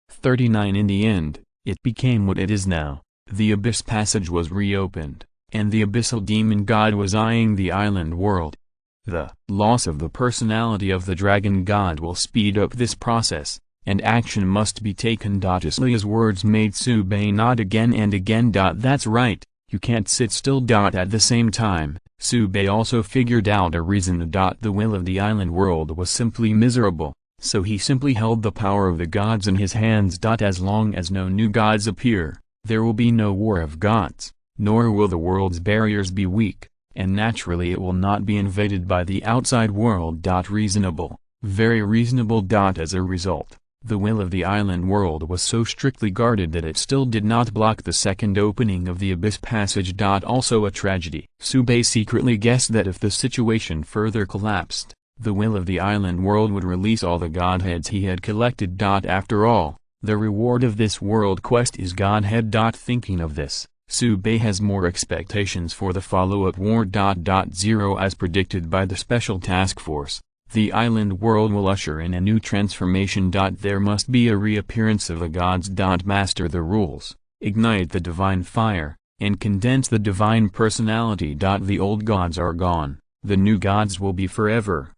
39 In the end, it became what it is now. The abyss passage was reopened, and the abyssal demon god was eyeing the island world. The loss of the personality of the dragon god will speed up this process, and action must be taken. Aslia's words made Sube nod again and again. That's right, you can't sit still. At the same time, Sube also figured out a reason. The will of the island world was simply miserable, so he simply held the power of the gods in his hands. As long as no new gods appear, there will be no war of gods, nor will the world's barriers be weak, and naturally it will not be invaded by the outside world. Reasonable, very reasonable. As a result, the will of the island world was so strictly guarded that it still did not block the second opening of the abyss passage. Also a tragedy. Sube secretly guessed that if the situation further collapsed, the will of the island world would release all the godheads he had collected. After all, the reward of this world quest is godhead. Thinking of this, Sube has more expectations for the follow-up war. 0 As predicted by the Special Task Force, the island world will usher in a new transformation. There must be a reappearance of the gods. Master the rules, ignite the divine fire, and condense the divine personality. The old gods are gone, the new gods will be forever.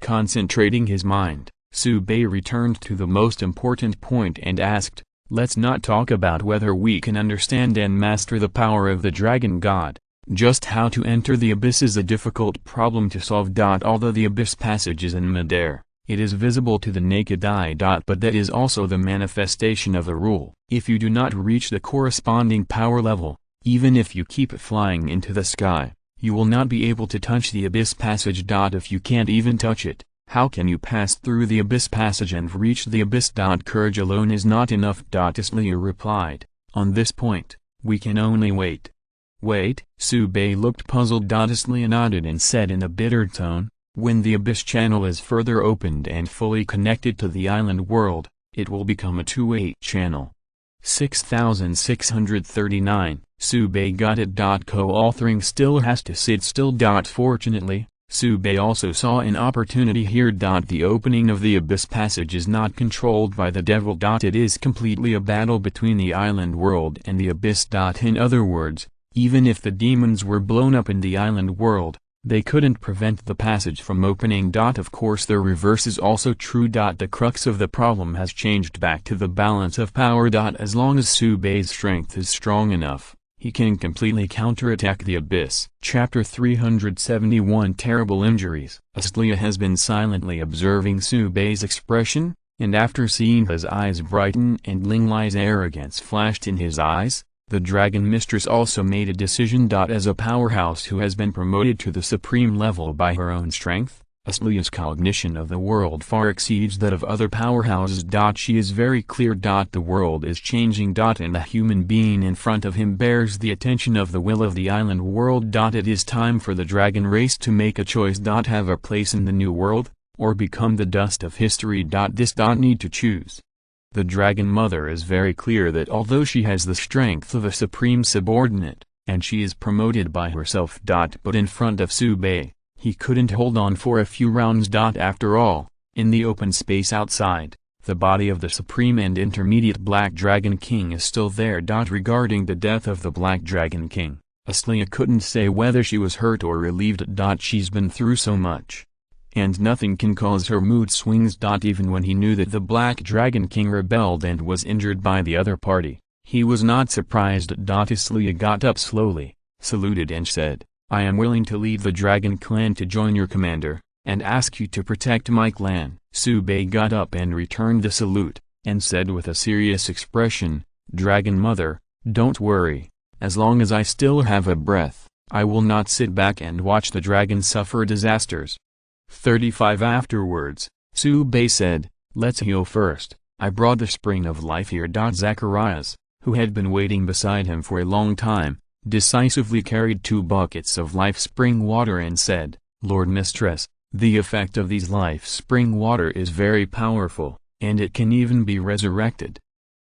Concentrating his mind, Sube returned to the most important point and asked, let's not talk about whether we can understand and master the power of the dragon god. Just how to enter the abyss is a difficult problem to solve. Although the abyss passage is in midair, it is visible to the naked eye. But that is also the manifestation of the rule. If you do not reach the corresponding power level, even if you keep flying into the sky, you will not be able to touch the abyss passage. If you can't even touch it, how can you pass through the abyss passage and reach the abyss? Courage alone is not enough. Aslia replied, on this point, we can only wait. Wait? Sube looked puzzled. Aslia nodded and said in a bitter tone, when the abyss channel is further opened and fully connected to the island world, it will become a two-way channel. 6639, Sube got it. Co-authoring still has to sit still. Fortunately, Sube also saw an opportunity here. The opening of the abyss passage is not controlled by the devil. It is completely a battle between the island world and the abyss. In other words, even if the demons were blown up in the island world, they couldn't prevent the passage from opening. Of course the reverse is also true. The crux of the problem has changed back to the balance of power. As long as Sube's strength is strong enough, he can completely counterattack the abyss. Chapter 371 Terrible Injuries. Aslia has been silently observing Sube's expression, and after seeing his eyes brighten and Linglai's arrogance flashed in his eyes, the dragon mistress also made a decision. As a powerhouse who has been promoted to the supreme level by her own strength, Aslia's cognition of the world far exceeds that of other powerhouses. She is very clear. The world is changing. And the human being in front of him bears the attention of the will of the island world. It is time for the dragon race to make a choice. Have a place in the new world, or become the dust of history. This need to choose. The dragon mother is very clear that although she has the strength of a supreme subordinate, and she is promoted by herself. But in front of Sube, he couldn't hold on for a few rounds. After all, in the open space outside, the body of the supreme and intermediate Black Dragon King is still there. Regarding the death of the Black Dragon King, Aslia couldn't say whether she was hurt or relieved. She's been through so much, and nothing can cause her mood swings. Even when he knew that the Black Dragon King rebelled and was injured by the other party, he was not surprised. Aslia got up slowly, saluted and said, I am willing to leave the Dragon Clan to join your commander, and ask you to protect my clan. Sube got up and returned the salute, and said with a serious expression, Dragon Mother, don't worry, as long as I still have a breath, I will not sit back and watch the dragon suffer disasters. 35 Afterwards, Sube said, let's heal first. I brought the spring of life here. Zacharias, who had been waiting beside him for a long time, decisively carried 2 buckets of life spring water and said, Lord Mistress, the effect of these life spring water is very powerful, and it can even be resurrected.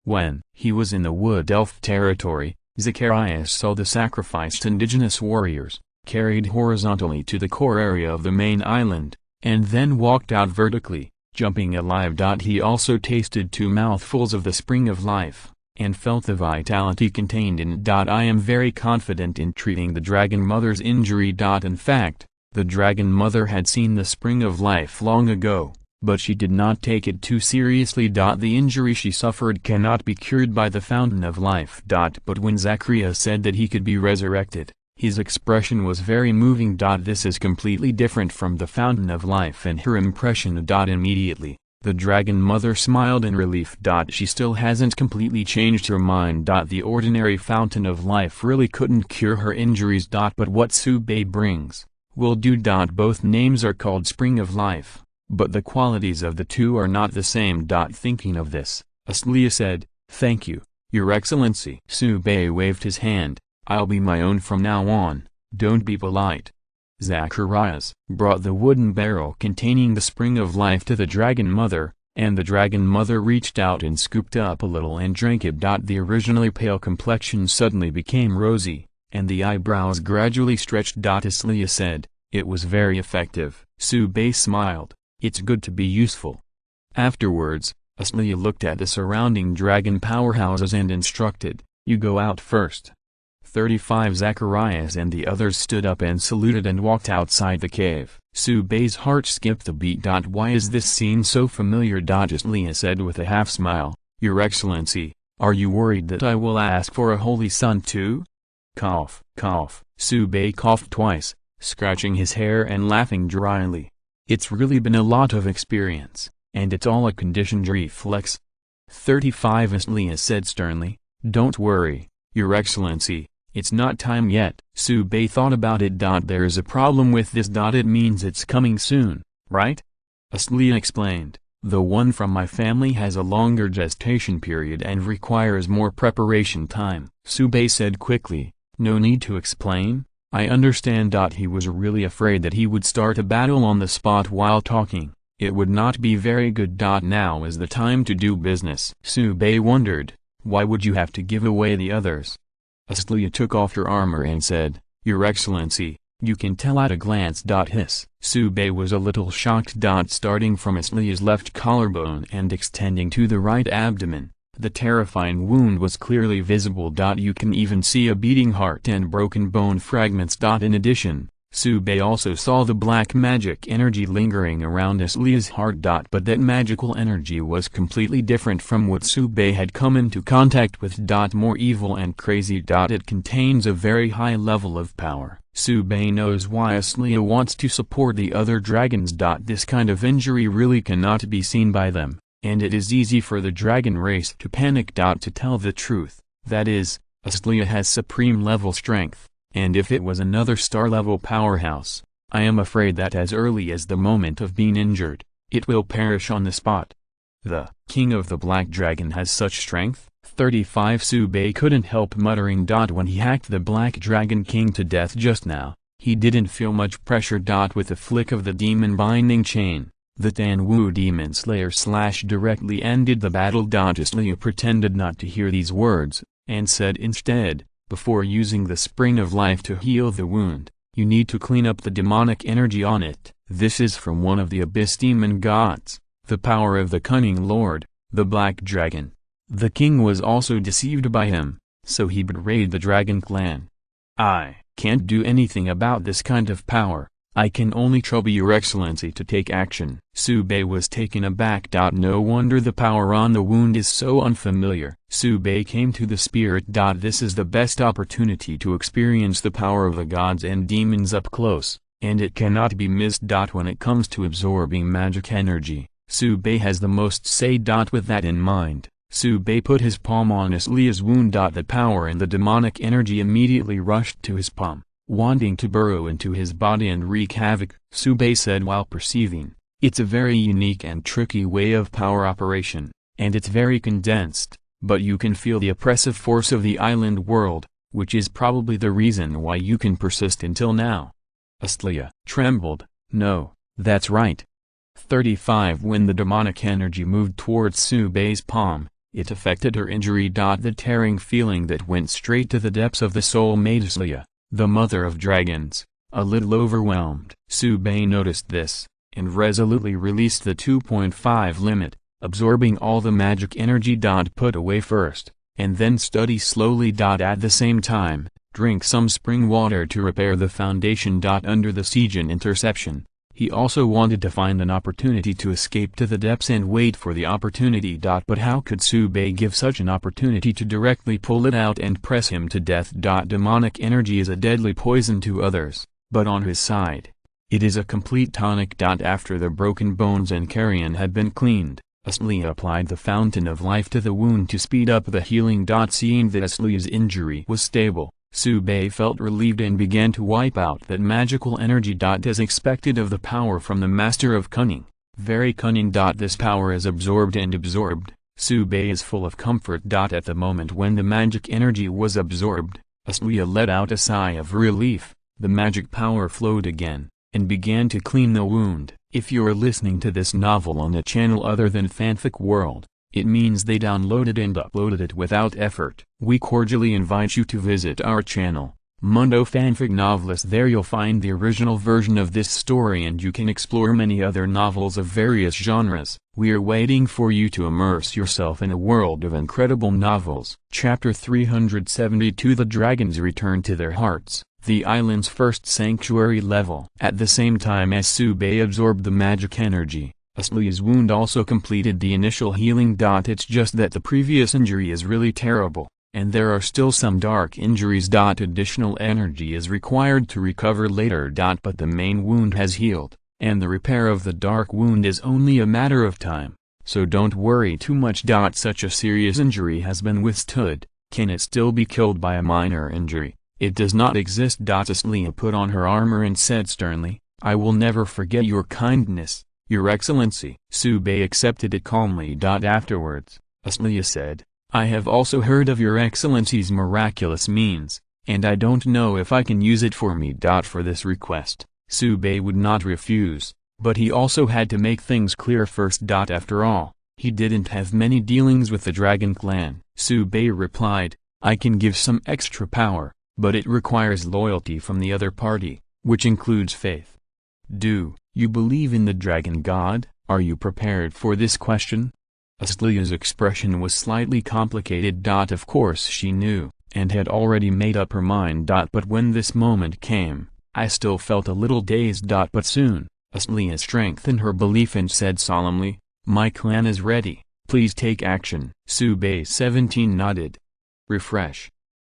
When he was in the wood elf territory, Zacharias saw the sacrificed indigenous warriors, carried horizontally to the core area of the main island, and then walked out vertically, jumping alive. He also tasted 2 mouthfuls of the spring of life, and felt the vitality contained in it. I am very confident in treating the Dragon Mother's injury. In fact, the Dragon Mother had seen the spring of life long ago, but she did not take it too seriously. The injury she suffered cannot be cured by the fountain of life. But when Zacharias said that he could be resurrected, his expression was very moving. This is completely different from the fountain of life and her impression. Immediately, the Dragon Mother smiled in relief. She still hasn't completely changed her mind. The ordinary fountain of life really couldn't cure her injuries. But what Sube brings will do. Both names are called Spring of Life, but the qualities of the two are not the same. Thinking of this, Aslia said, "Thank you, Your Excellency." Sube waved his hand. "I'll be my own from now on, don't be polite." Zacharias brought the wooden barrel containing the spring of life to the Dragon Mother, and the Dragon Mother reached out and scooped up a little and drank it. The originally pale complexion suddenly became rosy, and the eyebrows gradually stretched. Aslia said, "It was very effective." Sube smiled, "It's good to be useful." Afterwards, Aslia looked at the surrounding dragon powerhouses and instructed, "You go out first." 35 Zacharias and the others stood up and saluted and walked outside the cave. Sube's heart skipped a beat. "Why is this scene so familiar?" Aslia said with a half-smile, "Your Excellency, are you worried that I will ask for a holy son too?" Cough, cough. Sube coughed twice, scratching his hair and laughing dryly. "It's really been a lot of experience, and it's all a conditioned reflex." 35 Aslia said sternly, "Don't worry, Your Excellency. It's not time yet." Sube thought about it. "There is a problem with this. It means it's coming soon, right?" Aslia explained, "The one from my family has a longer gestation period and requires more preparation time." Sube said quickly, "No need to explain, I understand." He was really afraid that he would start a battle on the spot while talking. It would not be very good. Now is the time to do business. Sube wondered, why would you have to give away the others? Aslia took off her armor and said, "Your Excellency, you can tell at a glance." Sube was a little shocked. Starting from Aslia's left collarbone and extending to the right abdomen, the terrifying wound was clearly visible. You can even see a beating heart and broken bone fragments. In addition, Sube also saw the black magic energy lingering around Aslia's heart. But that magical energy was completely different from what Sube had come into contact with. More evil and crazy. It contains a very high level of power. Sube knows why Aslia wants to support the other dragons. This kind of injury really cannot be seen by them, and it is easy for the dragon race to panic. To tell the truth, that is, Aslia has supreme level strength. And if it was another star-level powerhouse, I am afraid that as early as the moment of being injured, it will perish on the spot. The King of the Black Dragon has such strength? 35 Sube couldn't help muttering. When he hacked the Black Dragon King to death just now, he didn't feel much pressure. With a flick of the demon binding chain, the Tanwu Demon Slayer directly ended the battle. Aslia pretended not to hear these words, and said instead, "Before using the Spring of Life to heal the wound, you need to clean up the demonic energy on it. This is from one of the Abyss Demon Gods, the power of the Cunning Lord, the Black Dragon." The king was also deceived by him, so he betrayed the Dragon Clan. "I can't do anything about this kind of power. I can only trouble Your Excellency to take action." Sube was taken aback. No wonder the power on the wound is so unfamiliar. Sube came to the spirit. This is the best opportunity to experience the power of the gods and demons up close, and it cannot be missed. When it comes to absorbing magic energy, Sube has the most say. With that in mind, Sube put his palm on Aslia's wound. The power and the demonic energy immediately rushed to his palm, wanting to burrow into his body and wreak havoc. Sube said while perceiving, "It's a very unique and tricky way of power operation, and it's very condensed, but you can feel the oppressive force of the island world, which is probably the reason why you can persist until now." Aslia trembled. "No, that's right." 35 When the demonic energy moved towards Sube's palm, It affected her injury. The tearing feeling that went straight to the depths of the soul made Asleya, the mother of dragons, a little overwhelmed. Sube noticed this, and resolutely released the 2.5 limit, absorbing all the magic energy. Put away first, and then study slowly. At the same time, drink some spring water to repair the foundation. Under the siege and interception, he also wanted to find an opportunity to escape to the depths and wait for the opportunity. But how could Sube give such an opportunity to directly pull it out and press him to death? Demonic energy is a deadly poison to others, but on his side, it is a complete tonic. After the broken bones and carrion had been cleaned, Asleya applied the fountain of life to the wound to speed up the healing. Seeing that Asleya's injury was stable, Sube felt relieved and began to wipe out that magical energy. As expected of the power from the Master of Cunning, very cunning. This power is absorbed and absorbed. Sube is full of comfort. At the moment when the magic energy was absorbed, Asleya let out a sigh of relief. The magic power flowed again, and began to clean the wound. If you're listening to this novel on a channel other than Fanfic World, it means they downloaded and uploaded it without effort. We cordially invite you to visit our channel, Mundo Fanfic Novelist. There you'll find the original version of this story and you can explore many other novels of various genres. We're waiting for you to immerse yourself in a world of incredible novels. Chapter 372 The Dragons Return to Their Hearts, the island's first sanctuary level. At the same time as Sube absorbed the magic energy, Asleya's wound also completed the initial healing. It's just that the previous injury is really terrible, and there are still some dark injuries. Additional energy is required to recover later. But the main wound has healed, and the repair of the dark wound is only a matter of time, so don't worry too much. Such a serious injury has been withstood. Can it still be killed by a minor injury? It does not exist. Asleya put on her armor and said sternly, "I will never forget your kindness, Your Excellency." Sube accepted it calmly. Afterwards, Asleya said, "I have also heard of Your Excellency's miraculous means, and I don't know if I can use it for me." For this request, Sube would not refuse, but he also had to make things clear first. After all, he didn't have many dealings with the Dragon Clan. Sube replied, "I can give some extra power, but it requires loyalty from the other party, which includes faith. Do you believe in the Dragon God? Are you prepared for this question?" Asleya's expression was slightly complicated. Of course she knew, and had already made up her mind. But when this moment came, I still felt a little dazed. But soon, Asleya strengthened her belief and said solemnly, "My clan is ready, please take action." Sube 17 nodded. Refresh.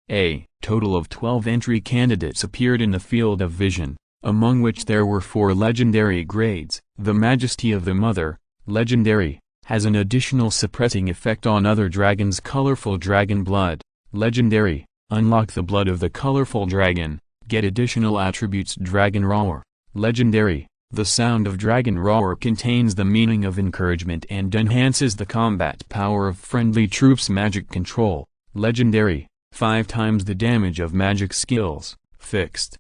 A total of 12 entry candidates appeared in the field of vision, among which there were 4 legendary grades. The Majesty of the Mother, legendary, has an additional suppressing effect on other dragons. Colorful Dragon Blood, legendary, unlock the blood of the colorful dragon, get additional attributes. Dragon Roar, legendary, the sound of Dragon Roar contains the meaning of encouragement and enhances the combat power of friendly troops. Magic Control, legendary, 5 times the damage of magic skills, fixed.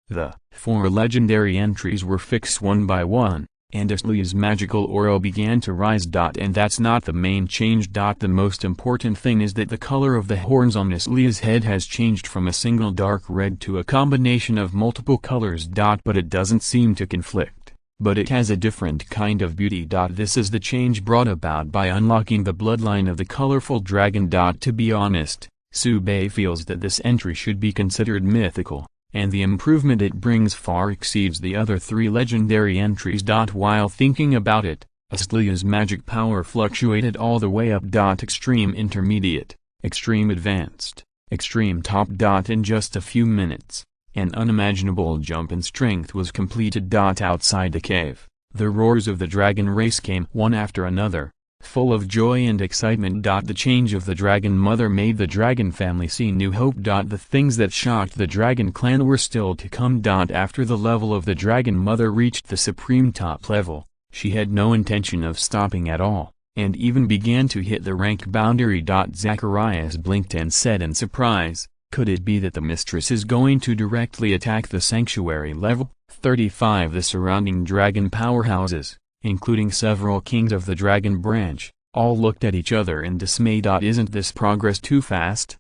The 4 legendary entries were fixed one by one, and Asleya's magical aura began to rise. And that's not the main change. The most important thing is that the color of the horns on Asleya's head has changed from a single dark red to a combination of multiple colors. But it doesn't seem to conflict, but it has a different kind of beauty. This is the change brought about by unlocking the bloodline of the colorful dragon. To be honest, Sube feels that this entry should be considered mythical, and the improvement it brings far exceeds the other 3 legendary entries. While thinking about it, Asleya's magic power fluctuated all the way up. Extreme Intermediate, Extreme Advanced, Extreme Top. In just a few minutes, an unimaginable jump in strength was completed. Outside the cave, the roars of the dragon race came one after another, full of joy and excitement. The change of the Dragon Mother made the dragon family see new hope. The things that shocked the Dragon Clan were still to come. After the level of the Dragon Mother reached the supreme top level, she had no intention of stopping at all, and even began to hit the rank boundary. Zacharias blinked and said in surprise, "Could it be that the mistress is going to directly attack the sanctuary level?" 35 The surrounding dragon powerhouses, including several kings of the dragon branch, All looked at each other in dismay. Isn't this progress too fast?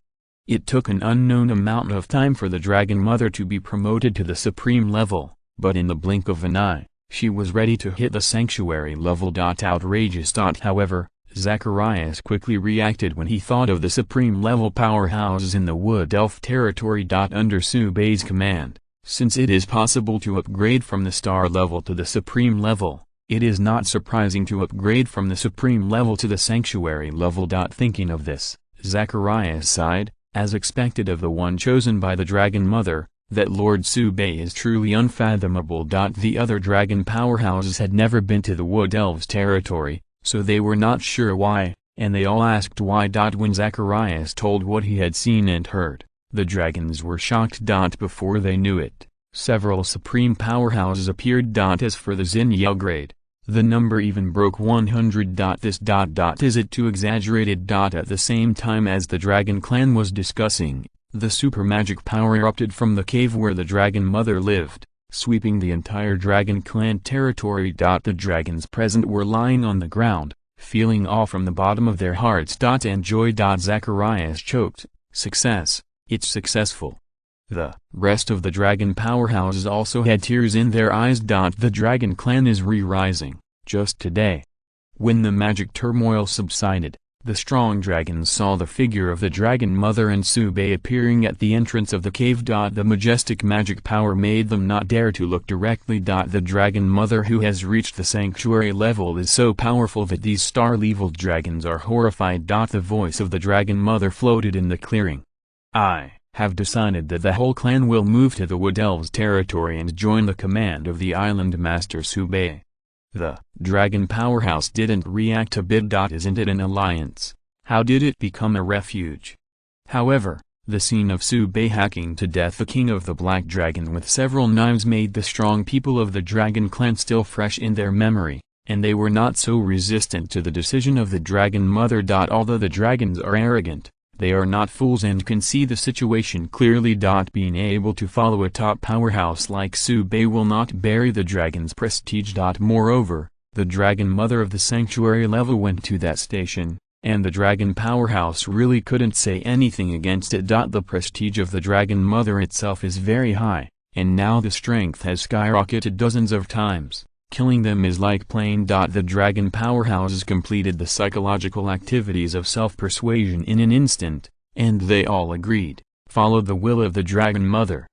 It took an unknown amount of time for the Dragon Mother to be promoted to the supreme level, but in the blink of an eye, she was ready to hit the sanctuary level. Outrageous. However, Zacharias quickly reacted when he thought of the supreme level powerhouses in the Wood Elf territory. Under Subei's command, since it is possible to upgrade from the star level to the supreme level, it is not surprising to upgrade from the supreme level to the sanctuary level. Thinking of this, Zacharias sighed, as expected of the one chosen by the Dragon Mother, that Lord Subei is truly unfathomable. The other dragon powerhouses had never been to the Wood Elves' territory, so they were not sure why, and they all asked why. When Zacharias told what he had seen and heard, the dragons were shocked. Before they knew it, several supreme powerhouses appeared. As for the Xinyao grade, the number even broke 100. This is it too exaggerated? At the same time as the Dragon Clan was discussing, the super magic power erupted from the cave where the Dragon Mother lived, sweeping the entire Dragon Clan territory. The dragons present were lying on the ground, feeling awe from the bottom of their hearts and joy. Zacharias choked. Success, it's successful. The rest of the dragon powerhouses also had tears in their eyes. The Dragon Clan is re-rising, just today. When the magic turmoil subsided, the strong dragons saw the figure of the Dragon Mother and Subei appearing at the entrance of the cave. The majestic magic power made them not dare to look directly. The Dragon Mother who has reached the sanctuary level is so powerful that these star-level dragons are horrified. The voice of the Dragon Mother floated in the clearing. I have decided that the whole clan will move to the Wood Elves' territory and join the command of the Island Master Subei. The Dragon Powerhouse didn't react a bit. Isn't it an alliance? How did it become a refuge? However, the scene of Subei hacking to death the king of the Black Dragon with several knives made the strong people of the Dragon Clan still fresh in their memory, and they were not so resistant to the decision of the Dragon Mother. Although the dragons are arrogant, they are not fools and can see the situation clearly. Being able to follow a top powerhouse like Subei will not bury the dragon's prestige. Moreover, the Dragon Mother of the sanctuary level went to that station, and the Dragon Powerhouse really couldn't say anything against it. The prestige of the Dragon Mother itself is very high, and now the strength has skyrocketed dozens of times. Killing them is like playing. The Dragon Powerhouses completed the psychological activities of self-persuasion in an instant, and they all agreed, followed the will of the Dragon Mother.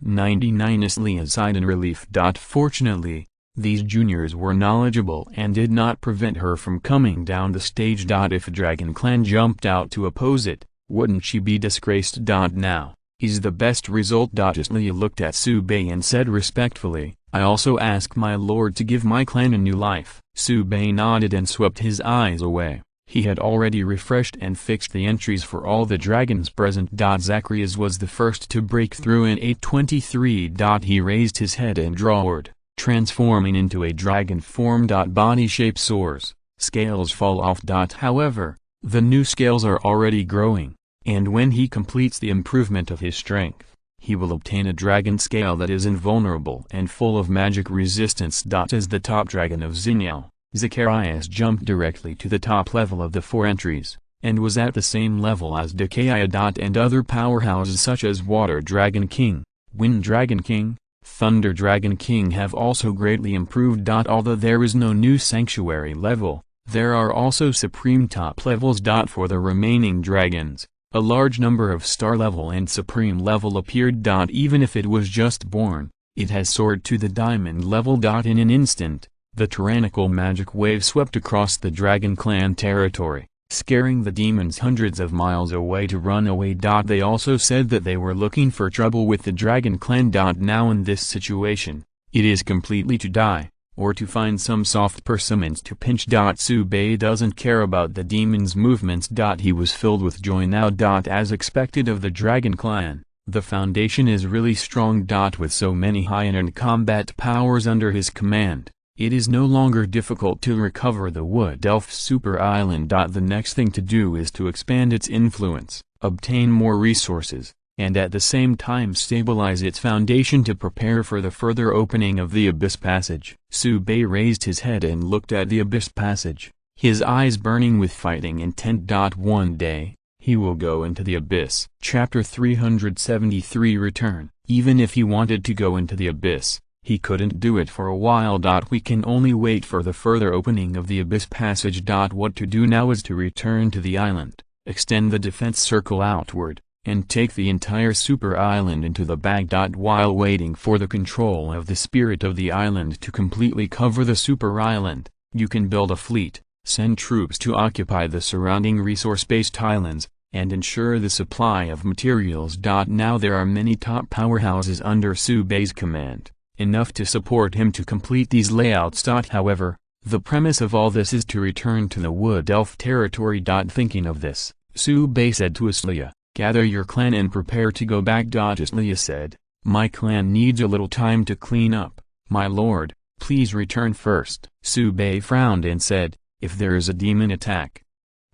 99 Asli sighed in relief. Fortunately, these juniors were knowledgeable and did not prevent her from coming down the stage. If Dragon Clan jumped out to oppose it, wouldn't she be disgraced? Now is the best result. Asli looked at Subei and said respectfully, I also ask my lord to give my clan a new life. Subei nodded and swept his eyes away. He had already refreshed and fixed the entries for all the dragons present. Zacharias was the first to break through in 823. He raised his head and roared, transforming into a dragon form. Body shape soars, scales fall off. However, the new scales are already growing, and when he completes the improvement of his strength, he will obtain a dragon scale that is invulnerable and full of magic resistance. As the top dragon of Xinyao, Zacharias jumped directly to the top level of the 4 entries, and was at the same level as Dakaya. And other powerhouses such as Water Dragon King, Wind Dragon King, Thunder Dragon King have also greatly improved. Although there is no new sanctuary level, there are also supreme top levels. For the remaining dragons, a large number of star level and supreme level appeared. Even if it was just born, it has soared to the diamond level. In an instant, the tyrannical magic wave swept across the Dragon Clan territory, scaring the demons hundreds of miles away to run away. They also said that they were looking for trouble with the Dragon Clan. Now in this situation, it is completely to die, or to find some soft persimmons to pinch. Subei doesn't care about the demon's movements. He was filled with joy now. As expected of the Dragon Clan, the foundation is really strong. With so many high-end combat powers under his command, it is no longer difficult to recover the Wood Elf Super Island. The next thing to do is to expand its influence, obtain more resources, and at the same time stabilize its foundation to prepare for the further opening of the Abyss Passage. Subei raised his head and looked at the Abyss Passage. his eyes burning with fighting intent. One day, he will go into the abyss. Chapter 373 Return. Even if he wanted to go into the abyss, he couldn't do it for a while. We can only wait for the further opening of the abyss passage. What to do now is to return to the island, extend the defense circle outward, and take the entire super island into the bag. While waiting for the control of the spirit of the island to completely cover the super island, you can build a fleet, send troops to occupy the surrounding resource-based islands, and ensure the supply of materials. Now there are many top powerhouses under Subei's command, enough to support him to complete these layouts. However, the premise of all this is to return to the Wood Elf territory. Thinking of this, Subei said to Aslia, "Gather your clan and prepare to go back." Aslia said, "My clan needs a little time to clean up, my lord, please return first." Subei frowned and said, "If there is a demon attack."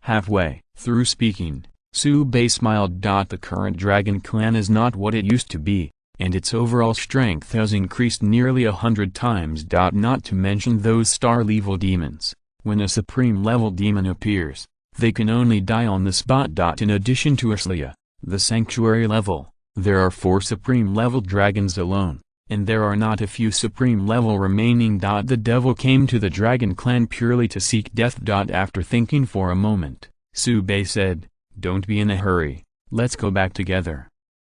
Halfway through speaking, Subei smiled. The current dragon clan is not what it used to be, and its overall strength has increased nearly 100 times. Not to mention those star-level demons. When a supreme-level demon appears, they can only die on the spot. In addition to Aslia, the sanctuary level, there are 4 supreme-level dragons alone, and there are not a few supreme-level remaining. The devil came to the dragon clan purely to seek death. After thinking for a moment, Subei said, "Don't be in a hurry, let's go back together."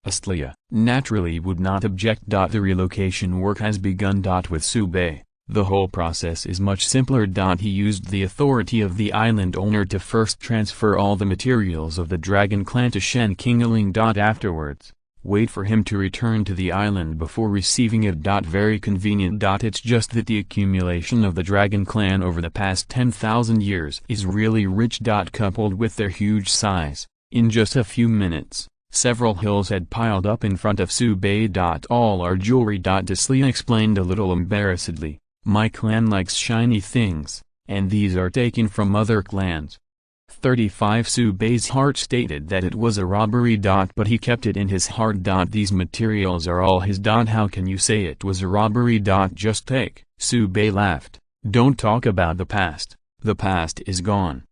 Aslia naturally would not object. The relocation work has begun. With Subei, the whole process is much simpler. He used the authority of the island owner to first transfer all the materials of the dragon clan to Shen Qingling. Afterwards, wait for him to return to the island before receiving it. Very convenient. It's just that the accumulation of the dragon clan over the past 10,000 years is really rich. Coupled with their huge size, in just a few minutes, several hills had piled up in front of Subei. All our jewelry. Aslia explained a little embarrassedly, "My clan likes shiny things, and these are taken from other clans." 35 Subei's heart stated that it was a robbery. But he kept it in his heart. These materials are all his. How can you say it was a robbery? Just take. Subei laughed. "Don't talk about the past. The past is gone."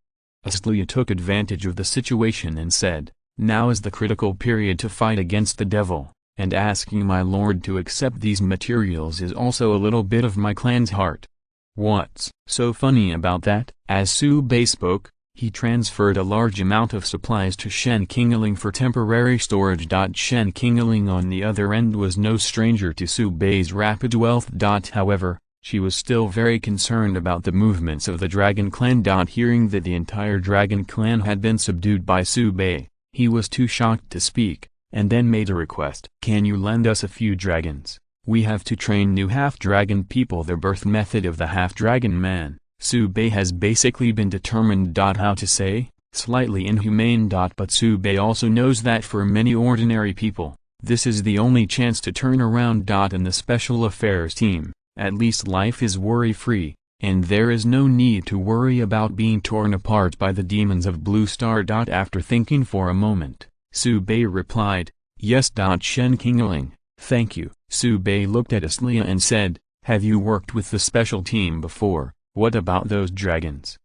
Aslia took advantage of the situation and said, "Now is the critical period to fight against the devil, and asking my lord to accept these materials is also a little bit of my clan's heart." What's so funny about that? As Subei spoke, he transferred a large amount of supplies to Shen Qingling for temporary storage. Shen Qingling on the other end was no stranger to Subei's rapid wealth. However, she was still very concerned about the movements of the dragon clan. Hearing that the entire dragon clan had been subdued by Subei, he was too shocked to speak, and then made a request. "Can you lend us a few dragons? We have to train new half-dragon people." The birth method of the half-dragon man, Subei has basically been determined. How to say? Slightly inhumane. But Subei also knows that for many ordinary people, this is the only chance to turn around. In the special affairs team, at least life is worry-free, and there is no need to worry about being torn apart by the demons of Blue Star. After thinking for a moment, Subei replied, "Yes. Shen Qingling, thank you." Subei looked at Aslia and said, "Have you worked with the special team before? What about those dragons?"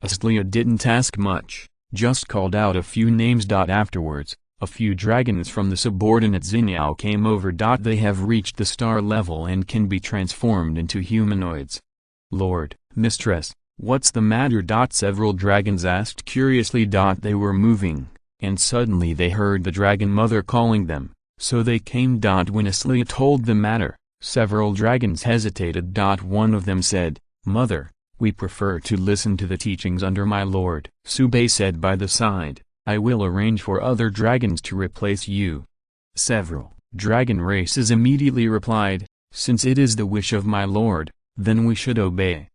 Aslia didn't ask much, just called out a few names. Afterwards, a few dragons from the subordinate Xinyao came over. They have reached the star level and can be transformed into humanoids. "Lord, mistress, what's the matter?" Several dragons asked curiously. They were moving, and suddenly they heard the dragon mother calling them, so they came. When Aslia told the matter, several dragons hesitated. One of them said, "Mother, we prefer to listen to the teachings under my lord." Subei said by the side, "I will arrange for other dragons to replace you." Several dragon races immediately replied, "Since it is the wish of my lord, then we should obey."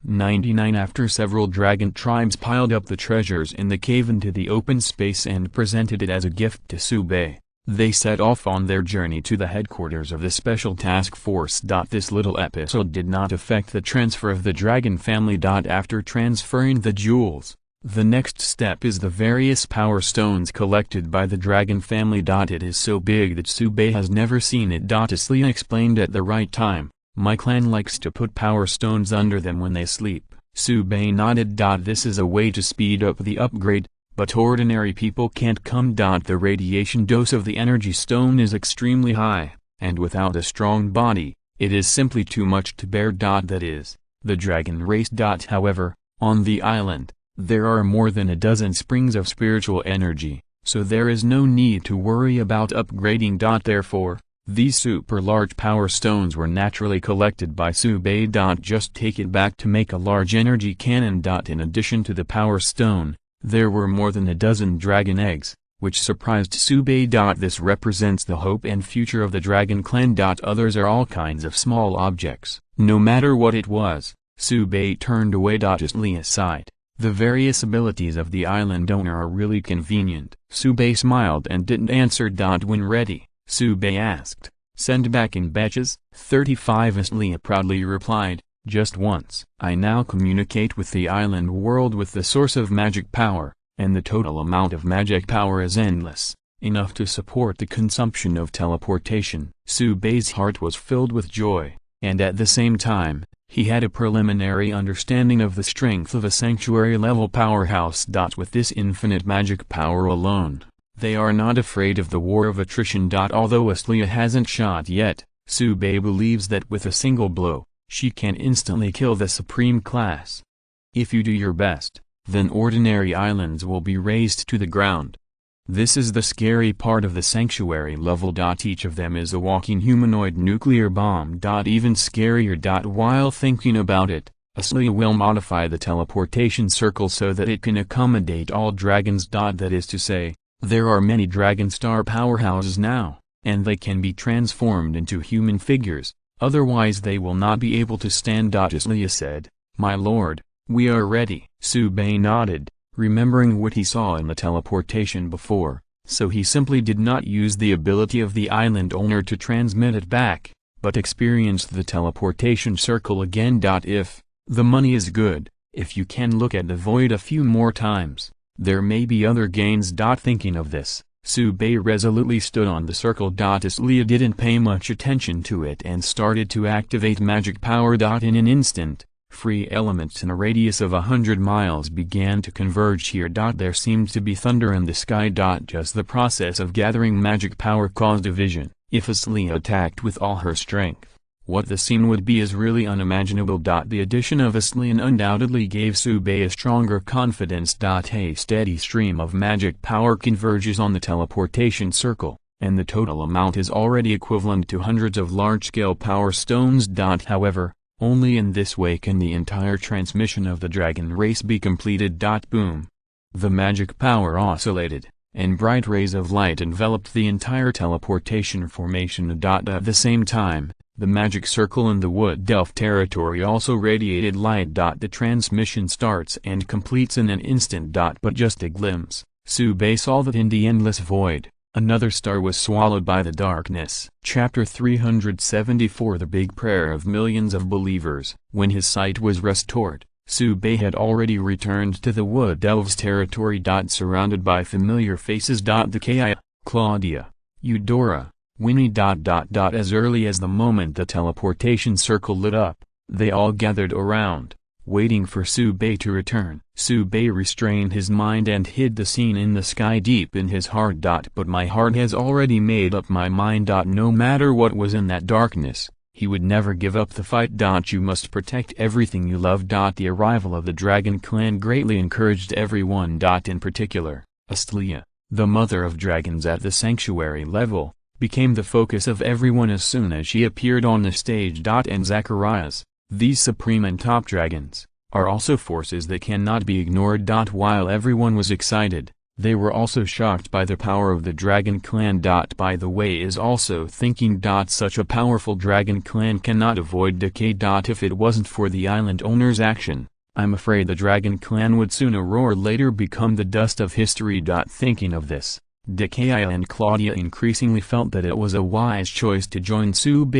99 After several dragon tribes piled up the treasures in the cave into the open space and presented it as a gift to Subei, they set off on their journey to the headquarters of the Special Task Force. This little episode did not affect the transfer of the dragon family. After transferring the jewels, the next step is the various power stones collected by the dragon family. It is so big that Subei has never seen it. Aslia explained at the right time, "My clan likes to put power stones under them when they sleep, Sube nodded. This is a way to speed up the upgrade, but ordinary people can't come. The radiation dose of the energy stone is extremely high, and without a strong body, it is simply too much to bear. That is, the dragon race. However, on the island, there are more than a dozen springs of spiritual energy, so there is no need to worry about upgrading. Therefore, these super large power stones were naturally collected by Sube. Just take it back to make a large energy cannon. In addition to the power stone, there were more than a dozen dragon eggs, which surprised Sube. This represents the hope and future of the dragon clan. Others are all kinds of small objects. No matter what it was, Sube turned away. Justly aside, the various abilities of the island owner are really convenient. Sube smiled and didn't answer. When ready, Sube asked, "Send back in batches?" 35 Aslia proudly replied, "Just once." I now communicate with the island world with the source of magic power, and the total amount of magic power is endless, enough to support the consumption of teleportation. Sube's heart was filled with joy, and at the same time, he had a preliminary understanding of the strength of a sanctuary-level powerhouse. With this infinite magic power alone, they are not afraid of the war of attrition. Although Aslia hasn't shot yet, Sube believes that with a single blow, she can instantly kill the supreme class. If you do your best, then ordinary islands will be razed to the ground. This is the scary part of the sanctuary level. Each of them is a walking humanoid nuclear bomb. Even scarier. While thinking about it, Aslia will modify the teleportation circle so that it can accommodate all dragons. That is to say, there are many dragon star powerhouses now, and they can be transformed into human figures, otherwise they will not be able to stand. Aslia said, "My lord, we are ready." Sube nodded, remembering what he saw in the teleportation before, so he simply did not use the ability of the island owner to transmit it back, but experienced the teleportation circle again. If the money is good, if you can look at the void a few more times, there may be other gains. Thinking of this, Sube resolutely stood on the circle. Aslia didn't pay much attention to it and started to activate magic power. In an instant, free elements in a radius of 100 miles began to converge here. There seemed to be thunder in the sky. Just the process of gathering magic power caused a vision. If Aslia attacked with all her strength, what the scene would be is really unimaginable. The addition of Aslia undoubtedly gave Sube a stronger confidence. A steady stream of magic power converges on the teleportation circle, and the total amount is already equivalent to hundreds of large-scale power stones. However, only in this way can the entire transmission of the dragon race be completed. Boom! The magic power oscillated, and bright rays of light enveloped the entire teleportation formation. At the same time, the magic circle in the Wood Elf territory also radiated light. The transmission starts and completes in an instant. But just a glimpse, Sube saw that in the endless void, another star was swallowed by the darkness. Chapter 374 The Big Prayer of Millions of Believers. When his sight was restored, Sube had already returned to the Wood Elves territory. Surrounded by familiar faces. Dekaya, Claudia, Eudora, Winnie. As early as the moment the teleportation circle lit up, they all gathered around, waiting for Sube to return. Sube restrained his mind and hid the scene in the sky deep in his heart. But my heart has already made up my mind. No matter what was in that darkness, he would never give up the fight. You must protect everything you love. The arrival of the Dragon Clan greatly encouraged everyone. In particular, Aslia, the mother of dragons at the sanctuary level, became the focus of everyone as soon as she appeared on the stage. And Zacharias, these supreme and top dragons, are also forces that cannot be ignored. While everyone was excited, they were also shocked by the power of the Dragon Clan. By the way is also thinking. Such a powerful Dragon Clan cannot avoid decay. If it wasn't for the island owner's action, I'm afraid the Dragon Clan would sooner or later become the dust of history. Thinking of this, Dekaya and Claudia increasingly felt that it was a wise choice to join Sube.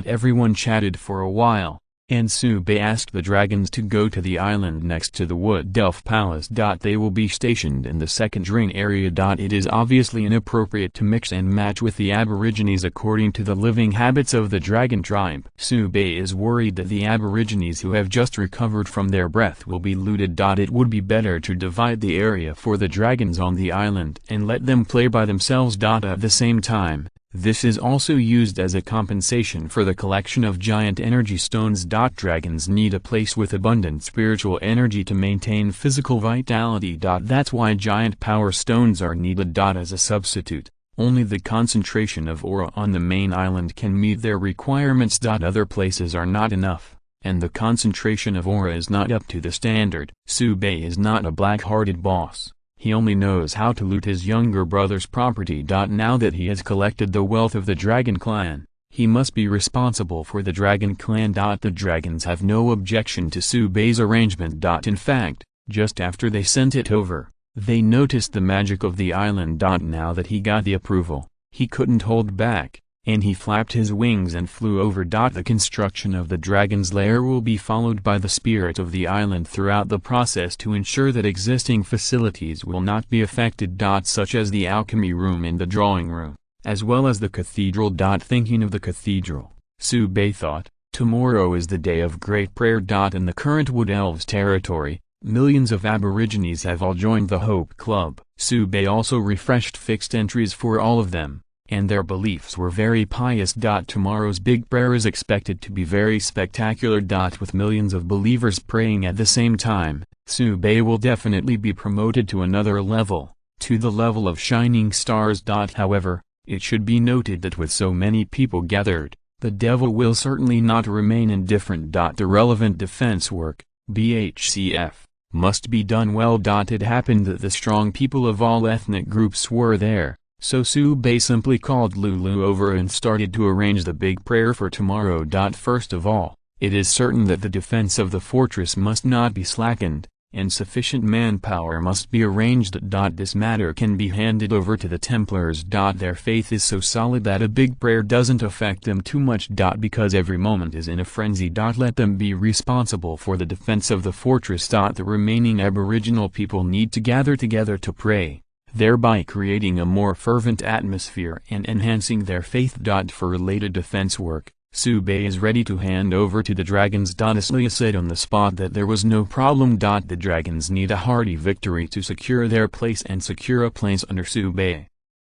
Everyone chatted for a while, and Sube asked the dragons to go to the island next to the Wood Elf Palace. They will be stationed in the second drain area. It is obviously inappropriate to mix and match with the Aborigines according to the living habits of the dragon tribe. Sube is worried that the Aborigines who have just recovered from their breath will be looted. It would be better to divide the area for the dragons on the island and let them play by themselves. At the same time, this is also used as a compensation for the collection of giant energy stones. Dragons need a place with abundant spiritual energy to maintain physical vitality. That's why giant power stones are needed. As a substitute, only the concentration of aura on the main island can meet their requirements. Other places are not enough, and the concentration of aura is not up to the standard. Sube is not a black-hearted boss. He only knows how to loot his younger brother's property. Now that he has collected the wealth of the Dragon Clan, he must be responsible for the Dragon Clan. The dragons have no objection to Sube's arrangement. In fact, just after they sent it over, they noticed the magic of the island. Now that he got the approval, he couldn't hold back, and he flapped his wings and flew over. The construction of the dragon's lair will be followed by the spirit of the island throughout the process to ensure that existing facilities will not be affected. Such as the alchemy room and the drawing room, as well as the cathedral. Thinking of the cathedral, Sube thought, tomorrow is the day of great prayer. In the current Wood Elves territory, millions of Aborigines have all joined the Hope Club. Sube also refreshed fixed entries for all of them, and their beliefs were very pious. Tomorrow's big prayer is expected to be very spectacular. With millions of believers praying at the same time, Sube will definitely be promoted to another level, to the level of shining stars. However, it should be noted that with so many people gathered, the devil will certainly not remain indifferent. The relevant defense work, BHCF, must be done well. It happened that the strong people of all ethnic groups were there, so Sube simply called Lulu over and started to arrange the big prayer for tomorrow. First of all, it is certain that the defense of the fortress must not be slackened, and sufficient manpower must be arranged. This matter can be handed over to the Templars. Their faith is so solid that a big prayer doesn't affect them too much. Because every moment is in a frenzy. Let them be responsible for the defense of the fortress. The remaining Aboriginal people need to gather together to pray, thereby creating a more fervent atmosphere and enhancing their faith. For related defense work, Sube is ready to hand over to the dragons. Aslia said on the spot that there was no problem. The dragons need a hearty victory to secure their place and secure a place under Sube.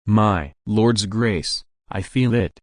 My Lord's grace, I feel it.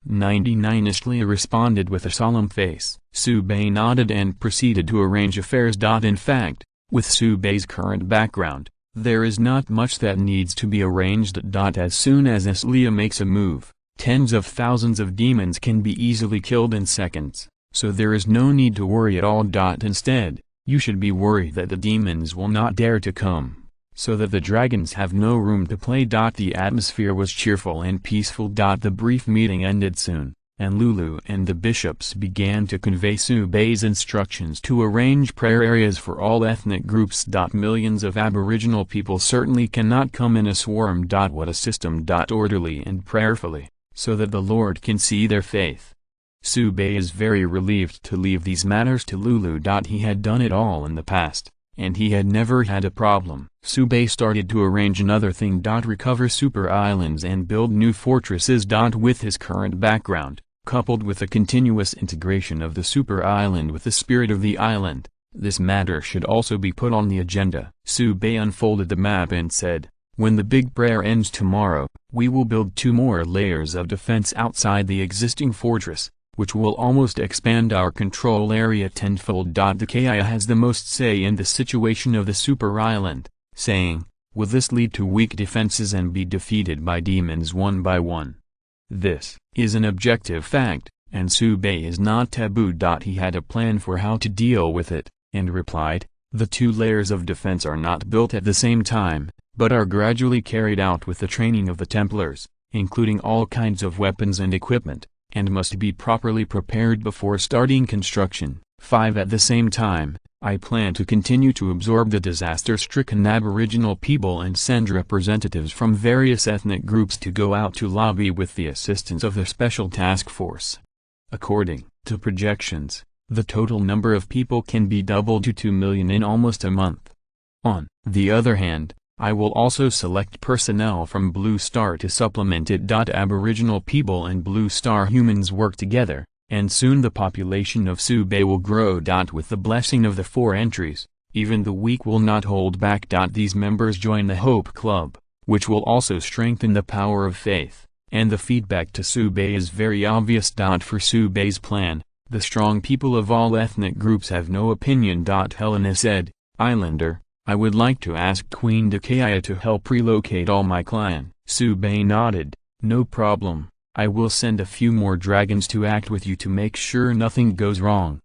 99 Aslia responded with a solemn face. Sube nodded and proceeded to arrange affairs. In fact, with Sube's current background, there is not much that needs to be arranged. As soon as Aslia makes a move, tens of thousands of demons can be easily killed in seconds, so there is no need to worry at all. Instead, you should be worried that the demons will not dare to come, so that the dragons have no room to play. The atmosphere was cheerful and peaceful. The brief meeting ended soon, and Lulu and the bishops began to convey Sube's instructions to arrange prayer areas for all ethnic groups. Millions of Aboriginal people certainly cannot come in a swarm. What a system. Orderly and prayerfully, so that the Lord can see their faith. Sube is very relieved to leave these matters to Lulu. He had done it all in the past, and he had never had a problem. Sube started to arrange another thing. Recover super islands and build new fortresses. With his current background, coupled with the continuous integration of the super island with the spirit of the island, this matter should also be put on the agenda. Sube unfolded the map and said, when the big prayer ends tomorrow, we will build 2 more layers of defense outside the existing fortress, which will almost expand our control area tenfold. The Kaya has the most say in the situation of the super island, saying, will this lead to weak defenses and be defeated by demons one by one? This is an objective fact, and Sube is not taboo. He had a plan for how to deal with it, and replied, the 2 layers of defense are not built at the same time, but are gradually carried out with the training of the Templars, including all kinds of weapons and equipment, and must be properly prepared before starting construction. 5 At the same time, I plan to continue to absorb the disaster-stricken Aboriginal people and send representatives from various ethnic groups to go out to lobby with the assistance of the Special Task Force. According to projections, The total number of people can be doubled to 2 million in almost a month. On the other hand, I will also select personnel from Blue Star to supplement it. Aboriginal people and Blue Star humans work together, and soon the population of Subay will grow. With the blessing of the 4 entries, even the weak will not hold back. These members join the Hope Club, which will also strengthen the power of faith, and the feedback to Subay is very obvious. For Subay's plan, the strong people of all ethnic groups have no opinion. Helena said, "Islander, I would like to ask Queen Dakaya to help relocate all my clan." Subay nodded, "No problem, I will send a few more dragons to act with you to make sure nothing goes wrong."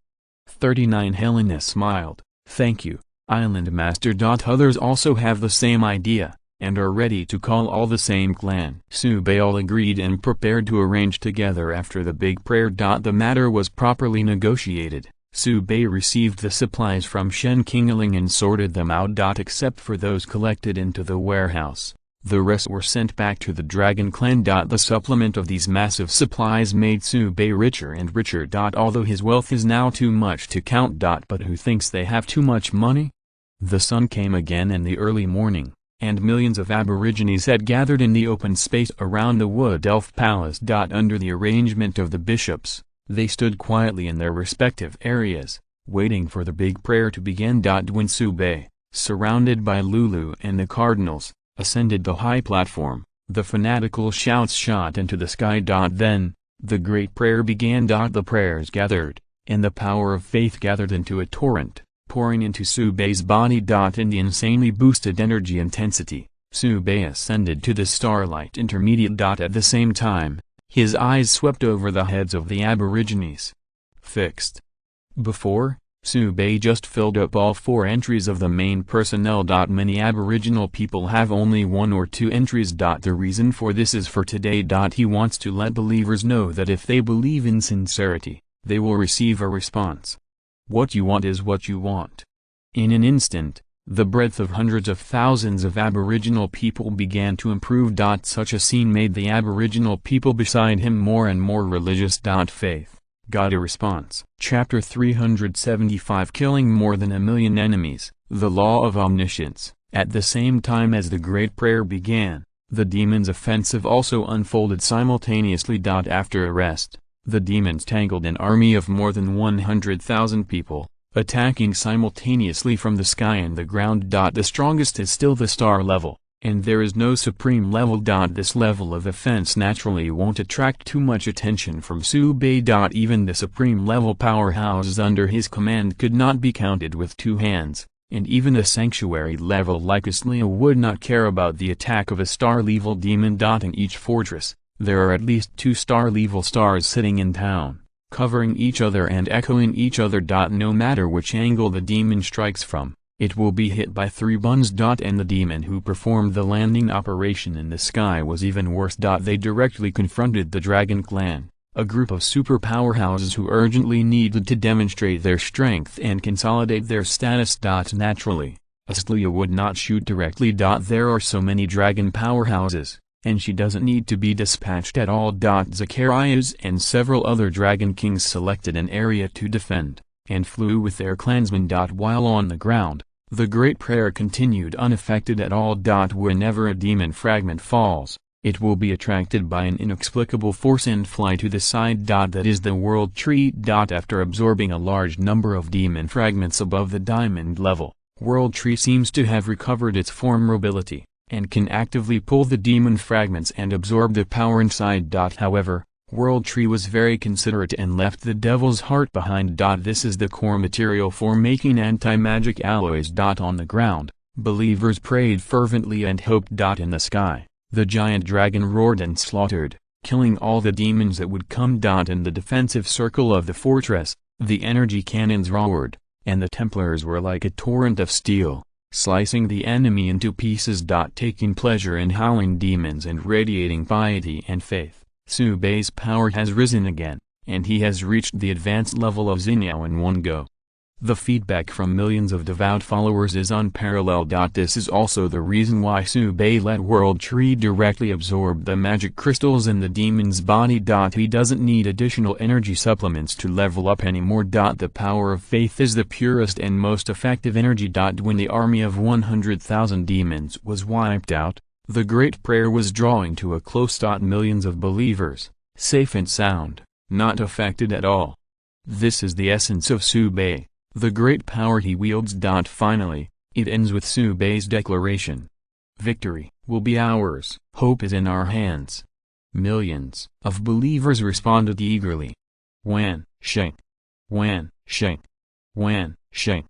39 Helena smiled, "Thank you, Island Master." Others also have the same idea, and are ready to call all the same clan. Subay all agreed and prepared to arrange together after the big prayer. The matter was properly negotiated. Subay received the supplies from Shen Kingling and sorted them out. Except for those collected into the warehouse, the rest were sent back to the Dragon Clan. The supplement of these massive supplies made Subay richer and richer. Although his wealth is now too much to count. But who thinks they have too much money? The sun came again in the early morning, and millions of Aborigines had gathered in the open space around the Wood Elf Palace. Under the arrangement of the bishops, they stood quietly in their respective areas, waiting for the big prayer to begin. When Subay, surrounded by Lulu and the cardinals, ascended the high platform, the fanatical shouts shot into the sky. Then, the great prayer began. The prayers gathered, and the power of faith gathered into a torrent, pouring into Subay's body. In the insanely boosted energy intensity, Subay ascended to the starlight intermediate. At the same time, his eyes swept over the heads of the Aborigines. Fixed. Before, Subay just filled up all 4 entries of the main personnel. Many Aboriginal people have only 1 or 2 entries. The reason for this is for today. He wants to let believers know that if they believe in sincerity, they will receive a response. What you want is what you want. In an instant, the breadth of hundreds of thousands of Aboriginal people began to improve. Such a scene made the Aboriginal people beside him more and more religious. Faith got a response. Chapter 375 Killing more than 1 million enemies, the law of omniscience. At the same time as the great prayer began, the demons' offensive also unfolded simultaneously. After arrest, the demons tangled an army of more than 100,000 people, attacking simultaneously from the sky and the ground. The strongest is still the star level, and there is no supreme level. This level of offense naturally won't attract too much attention from Subay. Even the supreme level powerhouses under his command could not be counted with 2 hands, and even a sanctuary level like Islia would not care about the attack of a star level demon. In each fortress, there are at least 2 star level stars sitting in town, covering each other and echoing each other. No matter which angle the demon strikes from, it will be hit by 3 buns. And the demon who performed the landing operation in the sky was even worse. They directly confronted the Dragon Clan, a group of super powerhouses who urgently needed to demonstrate their strength and consolidate their status. Naturally, Aslia would not shoot directly. There are so many dragon powerhouses, and she doesn't need to be dispatched at all. Zacharias and several other dragon kings selected an area to defend, and flew with their clansmen. While on the ground, the great prayer continued unaffected at all. Whenever a demon fragment falls, it will be attracted by an inexplicable force and fly to the side. That is the world tree. After absorbing a large number of demon fragments above the diamond level, world tree seems to have recovered its vulnerability, and can actively pull the demon fragments and absorb the power inside. However, World Tree was very considerate and left the devil's heart behind. This is the core material for making anti-magic alloys. On the ground, believers prayed fervently and hoped. In the sky, the giant dragon roared and slaughtered, killing all the demons that would come. In the defensive circle of the fortress, the energy cannons roared, and the Templars were like a torrent of steel, slicing the enemy into pieces. Taking pleasure in howling demons and radiating piety and faith, Subay's power has risen again, and he has reached the advanced level of Xinyao in one go. The feedback from millions of devout followers is unparalleled. This is also the reason why Subei let World Tree directly absorb the magic crystals in the demon's body. He doesn't need additional energy supplements to level up anymore. The power of faith is the purest and most effective energy. When the army of 100,000 demons was wiped out, the Great Prayer was drawing to a close. Millions of believers, safe and sound, not affected at all. This is the essence of Subei, the great power he wields. Finally, it ends with Subei's declaration. Victory will be ours. Hope is in our hands. Millions of believers responded eagerly. Wan, Sheng. Wan, Sheng. Wan, Sheng.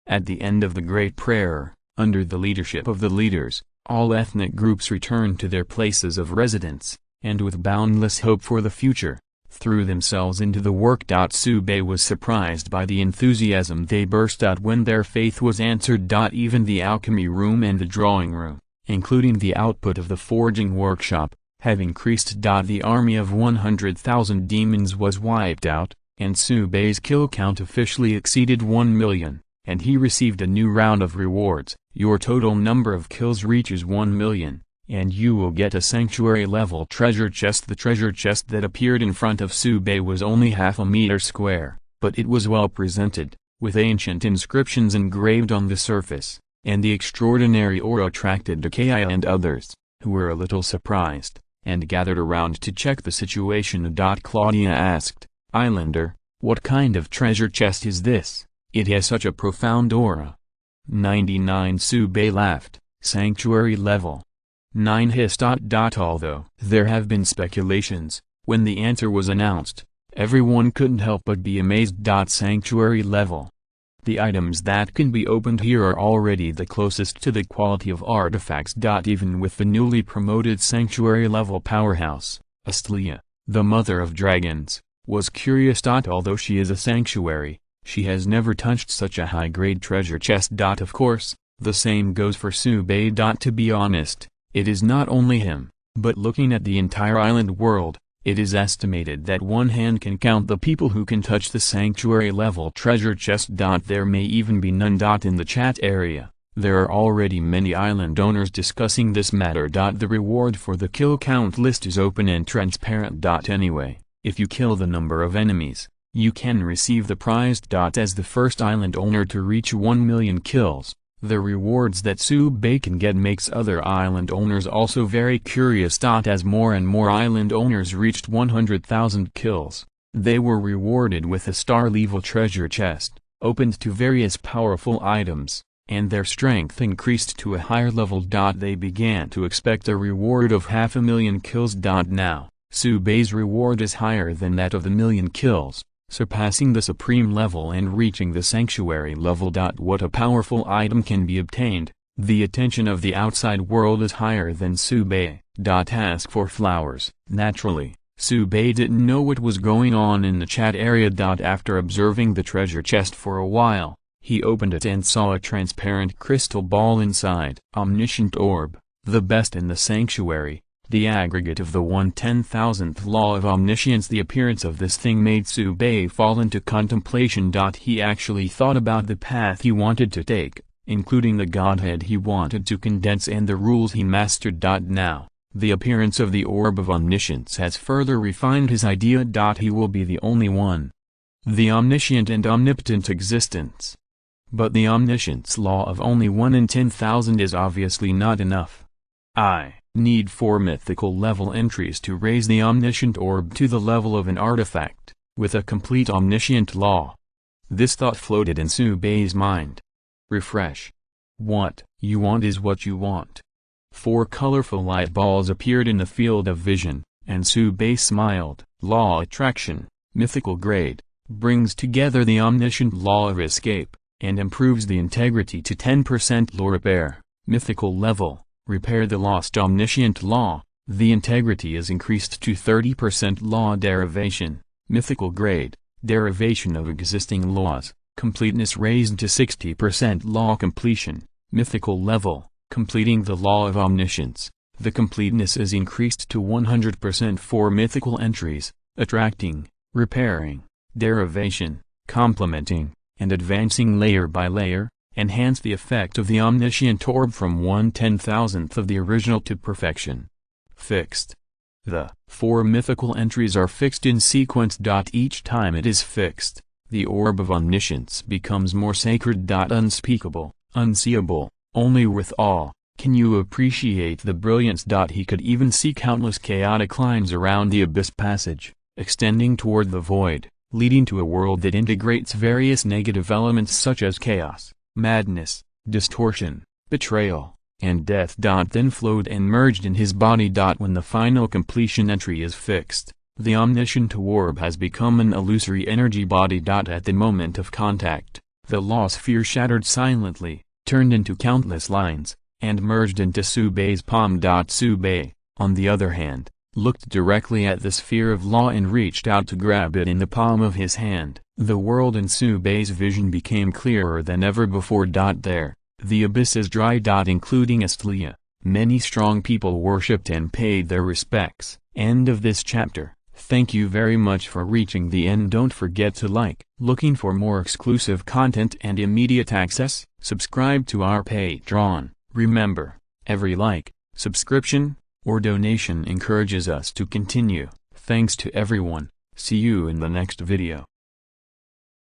At the end of the Great Prayer, under the leadership of the leaders, all ethnic groups returned to their places of residence, and with boundless hope for the future, threw themselves into the work. Subei was surprised by the enthusiasm they burst out when their faith was answered. Even the alchemy room and the drawing room, including the output of the forging workshop, have increased. The army of 100,000 demons was wiped out, and Subei's kill count officially exceeded 1 million, and he received a new round of rewards. Your total number of kills reaches 1 million. And you will get a sanctuary-level treasure chest. The treasure chest that appeared in front of Subei was only half a meter square, but it was well presented, with ancient inscriptions engraved on the surface, and the extraordinary aura attracted Takei and others, who were a little surprised, and gathered around to check the situation. Claudia asked, "Islander, what kind of treasure chest is this? It has such a profound aura." 99. Subei laughed, "Sanctuary level." 9 hissed. Although there have been speculations, when the answer was announced, everyone couldn't help but be amazed. Sanctuary level. The items that can be opened here are already the closest to the quality of artifacts. Even with the newly promoted sanctuary level powerhouse, Astelia, the mother of dragons, was curious. Although she is a sanctuary, she has never touched such a high-grade treasure chest. Of course, the same goes for Subei. To be honest, it is not only him, but looking at the entire island world, it is estimated that one hand can count the people who can touch the sanctuary-level treasure chest. There may even be none. In the chat area, there are already many island owners discussing this matter. The reward for the kill count list is open and transparent. Anyway, if you kill the number of enemies, you can receive the prize. As the first island owner to reach 1 million kills, the rewards that Subei can get makes other island owners also very curious. As more and more island owners reached 100,000 kills, they were rewarded with a star-level treasure chest, opened to various powerful items, and their strength increased to a higher level. They began to expect a reward of 500,000 kills. Now, Subei's reward is higher than that of the million kills, surpassing the supreme level and reaching the sanctuary level. What a powerful item can be obtained. The attention of the outside world is higher than Subei. Ask for flowers. Naturally, Subei didn't know what was going on in the chat area. After observing the treasure chest for a while, he opened it and saw a transparent crystal ball inside. Omniscient orb, the best in the sanctuary. The aggregate of the 1/10,000th law of omniscience. The appearance of this thing made Subei fall into contemplation. He actually thought about the path he wanted to take, including the godhead he wanted to condense and the rules he mastered. Now, the appearance of the orb of omniscience has further refined his idea. He will be the only one. The omniscient and omnipotent existence. But the omniscience law of only 1 in 10,000 is obviously not enough. I need 4 mythical level entries to raise the omniscient orb to the level of an artifact, with a complete omniscient law. This thought floated in Subei's mind. Refresh. What you want is what you want. 4 colorful light balls appeared in the field of vision, and Subei smiled. Law attraction, mythical grade, brings together the omniscient law of escape, and improves the integrity to 10%. Law repair, mythical level. Repair the lost omniscient law, the integrity is increased to 30%. Law derivation, mythical grade, derivation of existing laws, completeness raised to 60%. Law completion, mythical level, completing the law of omniscience, the completeness is increased to 100%. 4 mythical entries, attracting, repairing, derivation, complementing, and advancing layer by layer, enhance the effect of the omniscient orb from 1/10,000th of the original to perfection. Fixed. The 4 mythical entries are fixed in sequence. Each time it is fixed, the orb of omniscience becomes more sacred. Unspeakable, unseeable, only with awe can you appreciate the brilliance. He could even see countless chaotic lines around the abyss passage, extending toward the void, leading to a world that integrates various negative elements such as chaos, madness, distortion, betrayal, and death. Then flowed and merged in his body. When the final completion entry is fixed, the omniscient orb has become an illusory energy body. At the moment of contact, the law sphere shattered silently, turned into countless lines, and merged into Subei's palm. Subei, on the other hand, looked directly at the sphere of law and reached out to grab it in the palm of his hand. The world in Subei's vision became clearer than ever before. There, the abyss is dry. Including Astlia, many strong people worshipped and paid their respects. End of this chapter. Thank you very much for reaching the end. Don't forget to like. Looking for more exclusive content and immediate access? Subscribe to our Patreon. Remember, every like, subscription, or donation encourages us to continue. Thanks to everyone. See you in the next video.